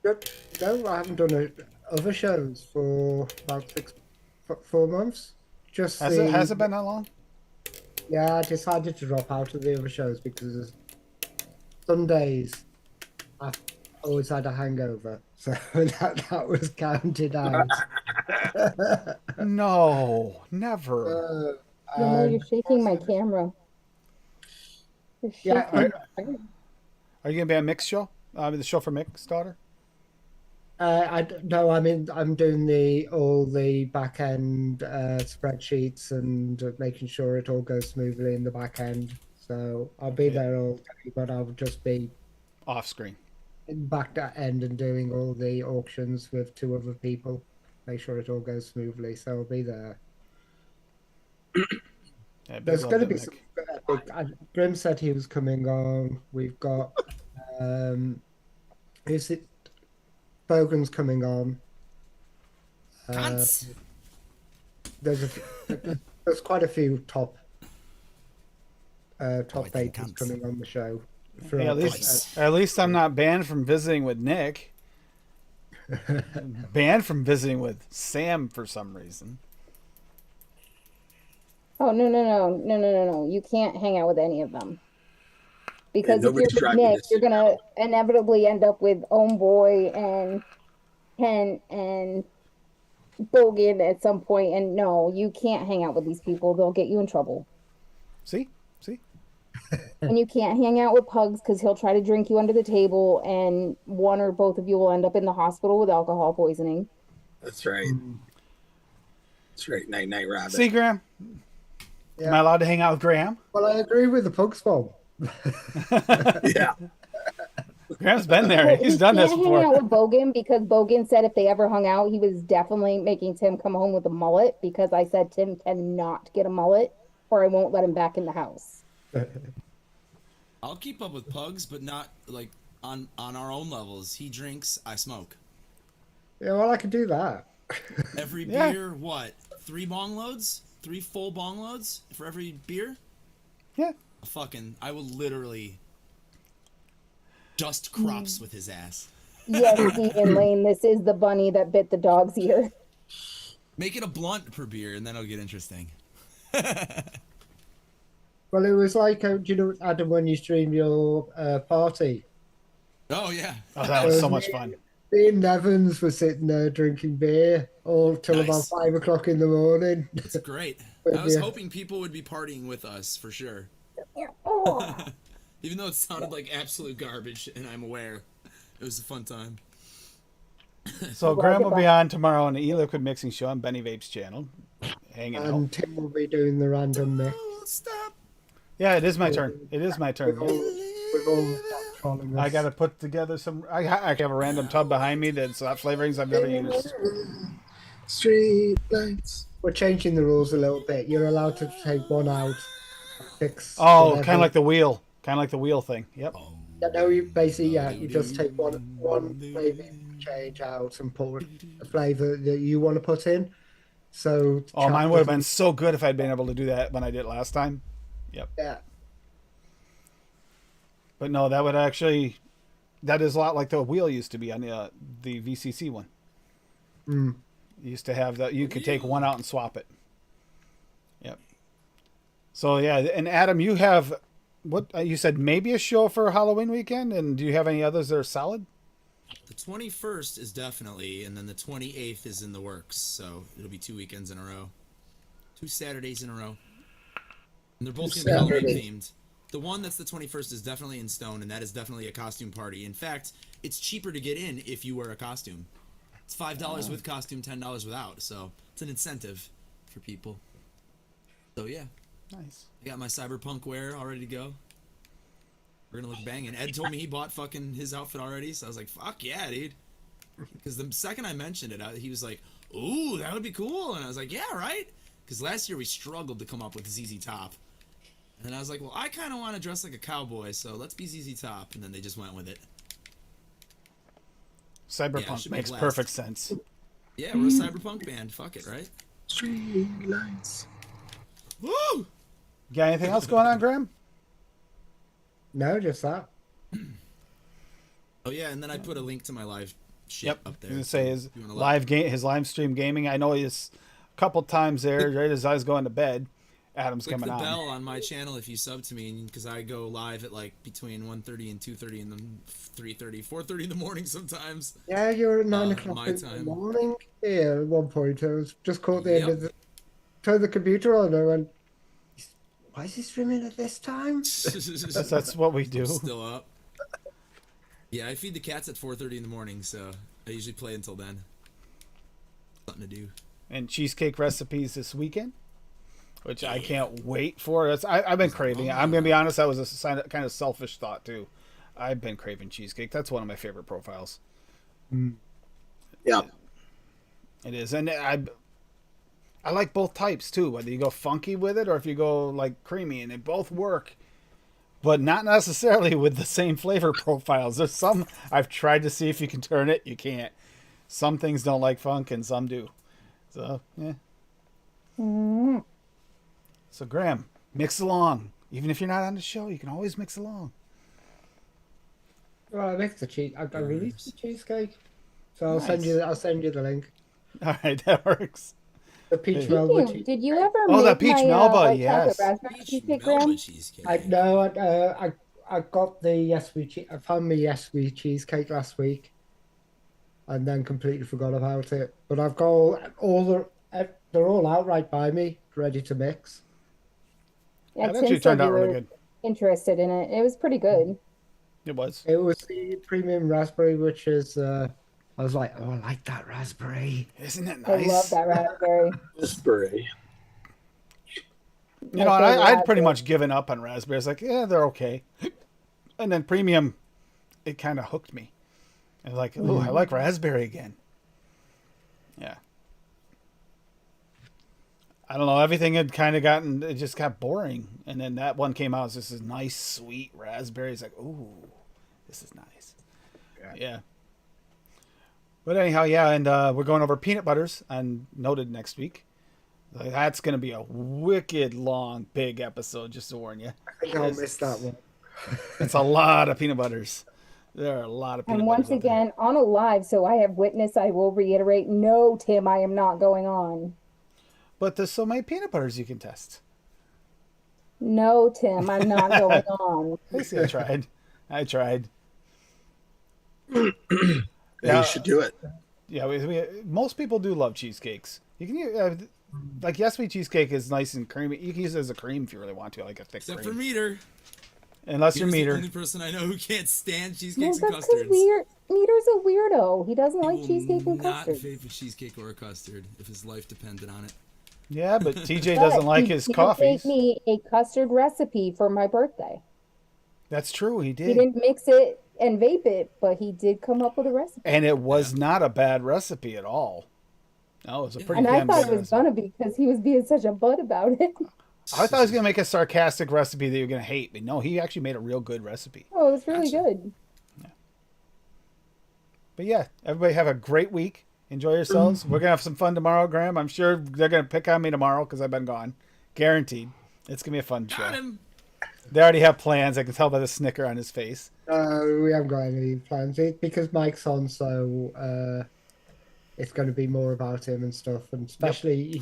No, I haven't done other shows for about 4 months. Just Has it been that long? Yeah, I decided to drop out of the other shows because Sundays I always had a hangover, so that was counted out. No, never. You know, you're shaking my camera. You're shaking Yeah, my camera. Are you gonna be on Mick's show? The show for Mick's daughter? No, I'm doing all the back end spreadsheets and making sure it all goes smoothly in the back end. So I'll be there all day, but I'll just be Off screen. in back end and doing all the auctions with 2 other people. Make sure it all goes smoothly. So I'll be there. Yeah, big There's love going to to be Mick. some epic. Grim said he was coming on. We've got who's it? Bogan's coming on. Cunts. There's quite a few top I top think pages cunts. coming on the show. Hey, at Nice. least I'm not banned from visiting with Nick. Banned from visiting with Sam for some reason. Oh, no. You can't hang out with any of them. Because if you're nobody's with driving Nick, this you're thing gonna out. inevitably end up with Homeboy and Ken and Bogan at some point. And no, you can't hang out with these people. They'll get you in trouble. See? And you can't hang out with Pugs because he'll try to drink you under the table, and one or both of you will end up in the hospital with alcohol poisoning. That's right. That's right. Night night rabbit. See, Graham? Am I allowed to hang out with Graham? Well, I agree with the Pugs bomb. Yeah. Graham's been there. He's done this Can't hang out before. with Bogan because Bogan said if they ever hung out, he was definitely making Tim come home with a mullet because I said Tim cannot get a mullet or I won't let him back in the house. I'll keep up with Pugs, but not like on our own levels. He drinks, I smoke. Yeah, well, I could do that. Every Yeah. beer, what? 3 bong loads? 3 full bong loads for every beer? Yeah. I will literally dust crops with his ass. Yes, Ian Lane, this is the bunny that bit the dog's ear. Make it a blunt per beer, and then it'll get interesting. Well, it was like, do you know, Adam, when you streamed your party? Oh, yeah. Oh, that was so much fun. Me and Evans were sitting there drinking beer all till about Nice. 5 o'clock in the morning. It's great. But I was yeah. hoping people would be partying with us, for sure. Oh. Even though it sounded like absolute garbage, and I'm aware. It was a fun time. So Graham will be on tomorrow on the E-Liquid Mixing Show on Benny Vape's channel. Hanging out. And Tim will be doing the random mix. Oh, stop. Yeah, it is my turn. It is my turn. With all trolling I us. got to put together some. I have a random tub behind me that's flavorings I've never used. Street lights. We're changing the rules a little bit. You're allowed to take one out, fix. Oh, whatever. kind of like the wheel. Kind of like the wheel thing. Yep. Yeah, no, you basically, you just take one flavor change out and put a flavor that you want to put in. So. Oh, mine would have been so good if I'd been able to do that when I did it last time. Yep. Yeah. But no, that would actually. That is a lot like the wheel used to be on the VCC one. Mm. You used to have that. You could take one out and swap it. Yep. So yeah, and Adam, you have what you said maybe a show for Halloween weekend, and do you have any others that are solid? The 21st is definitely, and then the 28th is in the works. So it'll be 2 weekends in a row. 2 Saturdays in a row. And they're both going to be Halloween themed. The one that's the 21st is definitely in stone, and that is definitely a costume party. In fact, it's cheaper to get in if you wear a costume. It's $5 with costume, $10 without. So it's an incentive for people. So yeah. Nice. I got my cyberpunk wear all ready to go. We're gonna look banging. Ed told me he bought fucking his outfit already, so I was like, "Fuck yeah, dude!" Because the second I mentioned it, he was like, "Ooh, that would be cool," and I was like, "Yeah, right." Because last year we struggled to come up with ZZ Top, and then I was like, "Well, I kind of want to dress like a cowboy, so let's be ZZ Top," and then they just went with it. Cyberpunk should make makes last. perfect sense. Yeah, we're a cyberpunk band. Fuck it, right? Street lights. Woo! Got anything else going on, Graham? No, just that. Oh yeah, and then I put a link to my live shit Yep. up there. I was gonna say so his if you wanna look. live game, his live stream gaming. I know he's a couple times there. Right as I was going to bed, Adam's Click coming the on. bell on my channel if you sub to me, because I go live at like between 1:30 and 2:30 and then 3:30, 4:30 in the morning sometimes. Yeah, you're at 9 o'clock my in the time. morning. Yeah, at one point I was just caught the end Yep. of the. Turned the computer on and I went, "Why is he streaming at this time?" That's what we do. Still up. Yeah, I feed the cats at 4:30 in the morning, so I usually play until then. Something to do. And cheesecake recipes this weekend, which I can't wait for. I've been craving it. I'm gonna be honest. That was a kind of selfish thought too. I've been craving cheesecake. That's one of my favorite profiles. Yeah. It is, and I like both types too. Whether you go funky with it or if you go like creamy, and they both work, but not necessarily with the same flavor profiles. There's some I've tried to see if you can turn it. You can't. Some things don't like funk, and some do. So yeah. So Graham, mix along. Even if you're not on the show, you can always mix along. Well, I mixed the cheese. I released the cheesecake, so I'll send you. I'll send you the link. All right, that works. The peach Hey. melba Did cheesecake. you ever Oh, make that peach my, melba, white chocolate yes. raspberry Peach cheesecake, Melba Graham? cheesecake. I know. I got the yes we I found my yes we cheesecake last week, and then completely forgot about it. But I've got all they're all out right by me, ready to mix. Yeah, That Tim actually said turned you out really were good. interested in it. It was pretty good. It was. It was the premium raspberry, which is I was like, oh, I like that raspberry. Isn't it I love nice? that raspberry. Raspberry. You My know, favorite I'd pretty raspberry. much given up on raspberries. Like, yeah, they're okay. And then premium, it kind of hooked me. I was like, ooh, I like raspberry again. Yeah. I don't know. Everything had kind of gotten, it just got boring. And then that one came out. It's just this nice, sweet raspberry. It's like, ooh, this is nice. Yeah. But anyhow, yeah. And we're going over peanut butters on Noted next week. Like, that's going to be a wicked long, big episode, just to warn you. I think I'll miss that one. It's a lot of peanut butters. There are a lot of peanut And butters once out there. again, on a live, so I have witness, I will reiterate, no, Tim, I am not going on. But there's so many peanut butters you can test. No, Tim, I'm not going on. See, I tried. I tried. Yeah, you should do it. Yeah, most people do love cheesecakes. You can use, like yes, sweet cheesecake is nice and creamy. You can use it as a cream if you really want to, like a thick Except cream. for Meter. Unless you're Meter's the Meter. only person I know who can't stand No, cheesecakes that's and because custards. Meter's a weirdo. He doesn't He like will cheesecake and not custard. favor cheesecake or a custard if his life depended on it. Yeah, but TJ But doesn't like he his did coffees. make me a custard recipe for my birthday. That's true. He He did. didn't mix it and vape it, but he did come up with a recipe. And it was not a bad recipe at all. No, it was a pretty And I damn thought good it was recipe. gonna be because he was being such a butt about it. I thought he was going to make a sarcastic recipe that you're going to hate. But no, he actually made a real good recipe. Oh, it was really Gotcha. good. But yeah, everybody have a great week. Enjoy yourselves. We're going to have some fun tomorrow, Graham. I'm sure they're going to pick on me tomorrow because I've been gone. Guaranteed. It's going to be a fun show. Got him. They already have plans. I can tell by the snicker on his face. We haven't got any plans because Mike's on, so it's going to be more about him and stuff. And especially,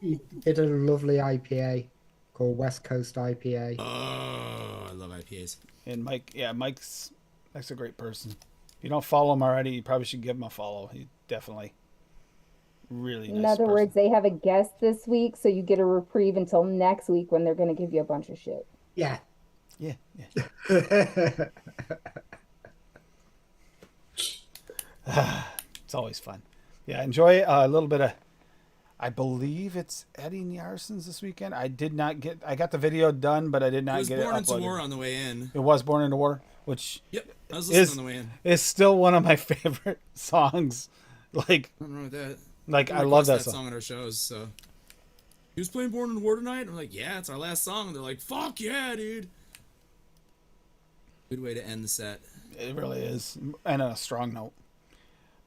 he did a lovely IPA called West Coast IPA. Oh, I love IPAs. And Mike's a great person. If you don't follow him already, you probably should give him a follow. He definitely really nice In other person. words, they have a guest this week, so you get a reprieve until next week when they're going to give you a bunch of shit. Yeah. Yeah. It's always fun. Yeah, enjoy a little bit of. I believe it's Eddie Nyarson's this weekend. I got the video done, but I did It not was get it born into uploaded. war on the way in. It was Born into War, which Yep, I was listening is on the way in. is still one of my favorite songs. Like Nothing wrong with that. I love that Request song. on our shows. So he was playing Born in War tonight. And I'm like, yeah, it's our last song. And they're like, fuck yeah, dude. Good way to end the set. It really is, and on a strong note.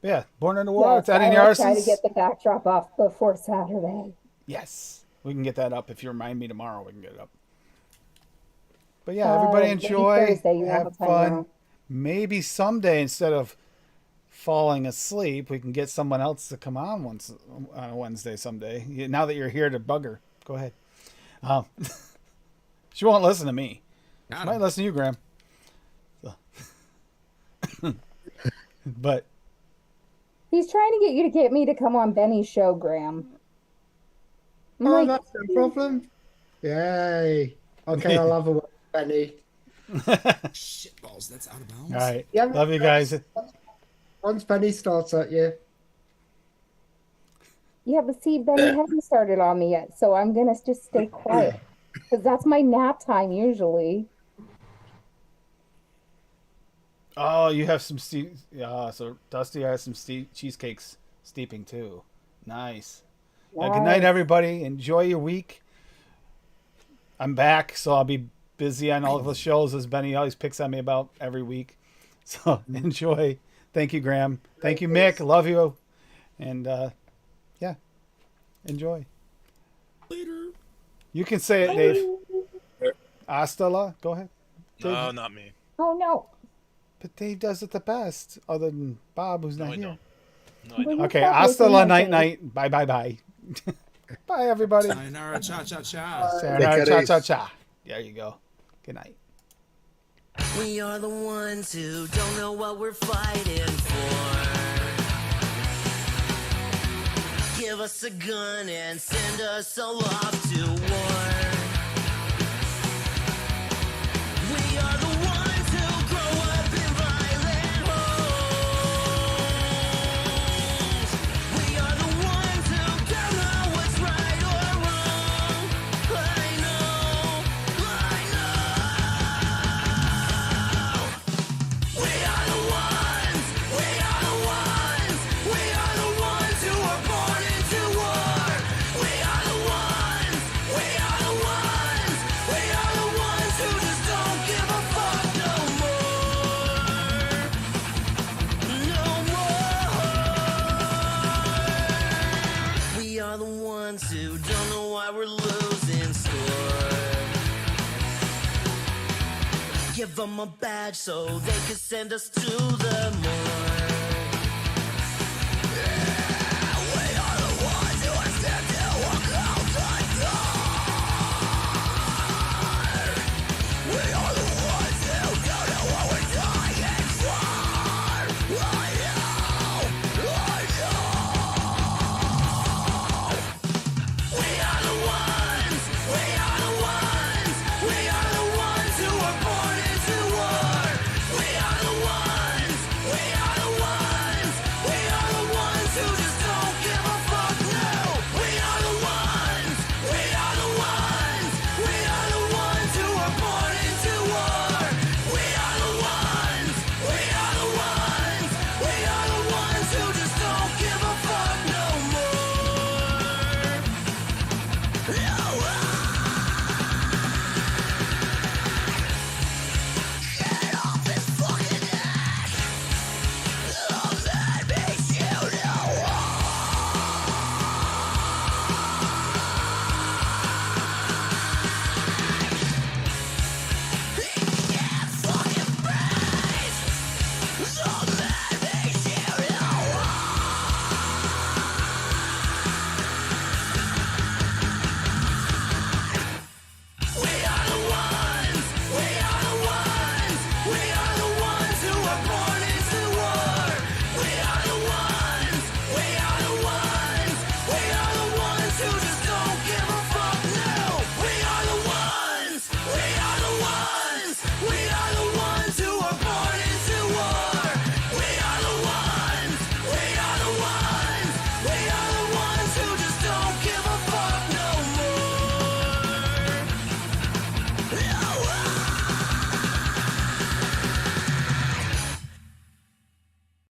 But yeah, Born into War. Yes, It's Eddie I will try to Nyarson's. get the backdrop off before Saturday. Yes, we can get that up if you remind me tomorrow. We can get it up. But yeah, everybody Maybe enjoy, Thursday, you won't have have time fun. now. Maybe someday instead of falling asleep, we can get someone else to come on on a Wednesday someday. Now that you're here to bug her, go ahead. She won't listen to me. Got She might him. listen to you, Graham. So. But He's trying to get you to get me to come on Benny's show, Graham. I'm Oh, like, that's no problem. Yay. Okay, I'll have a word, Benny. Shitballs, that's out of bounds. all right, Yeah, love you guys. Once Benny starts at you, yeah, but see, Benny hasn't started on me yet, so I'm gonna just stay quiet because that's my nap time usually. Oh, you have some so Dusty has some cheesecakes steeping too. Nice. Good night, Nice. everybody. Enjoy your week. I'm back, so I'll be busy on all of the shows as Benny always picks on me about every week. So enjoy. Thank you, Graham. Thank you, Mick. Love you. And yeah, enjoy. Later. You can say it, Dave. Hasta la. Go ahead. No, not me. Oh no. But Dave does it the best, other than Bob, who's not I here. don't. No, I Will don't. you Okay, stop hasta making la that night face? night. Bye bye bye. Bye everybody. Sayonara, cha cha cha. Sayonara, Take it cha easy. cha cha. There you go. Good night. We are the ones who don't know what we're fighting for. Give us a gun and send us all off to war. We are the ones who grow up in violent homes. We are the ones who don't know what's right or wrong. I know. We are the ones. We are the ones. We are the ones who were born into war. We are the ones. We are the ones. We are the ones who just don't give a fuck no more. No more. We are the ones who don't know why we're losing score. Give them a badge so they can send us to the moon.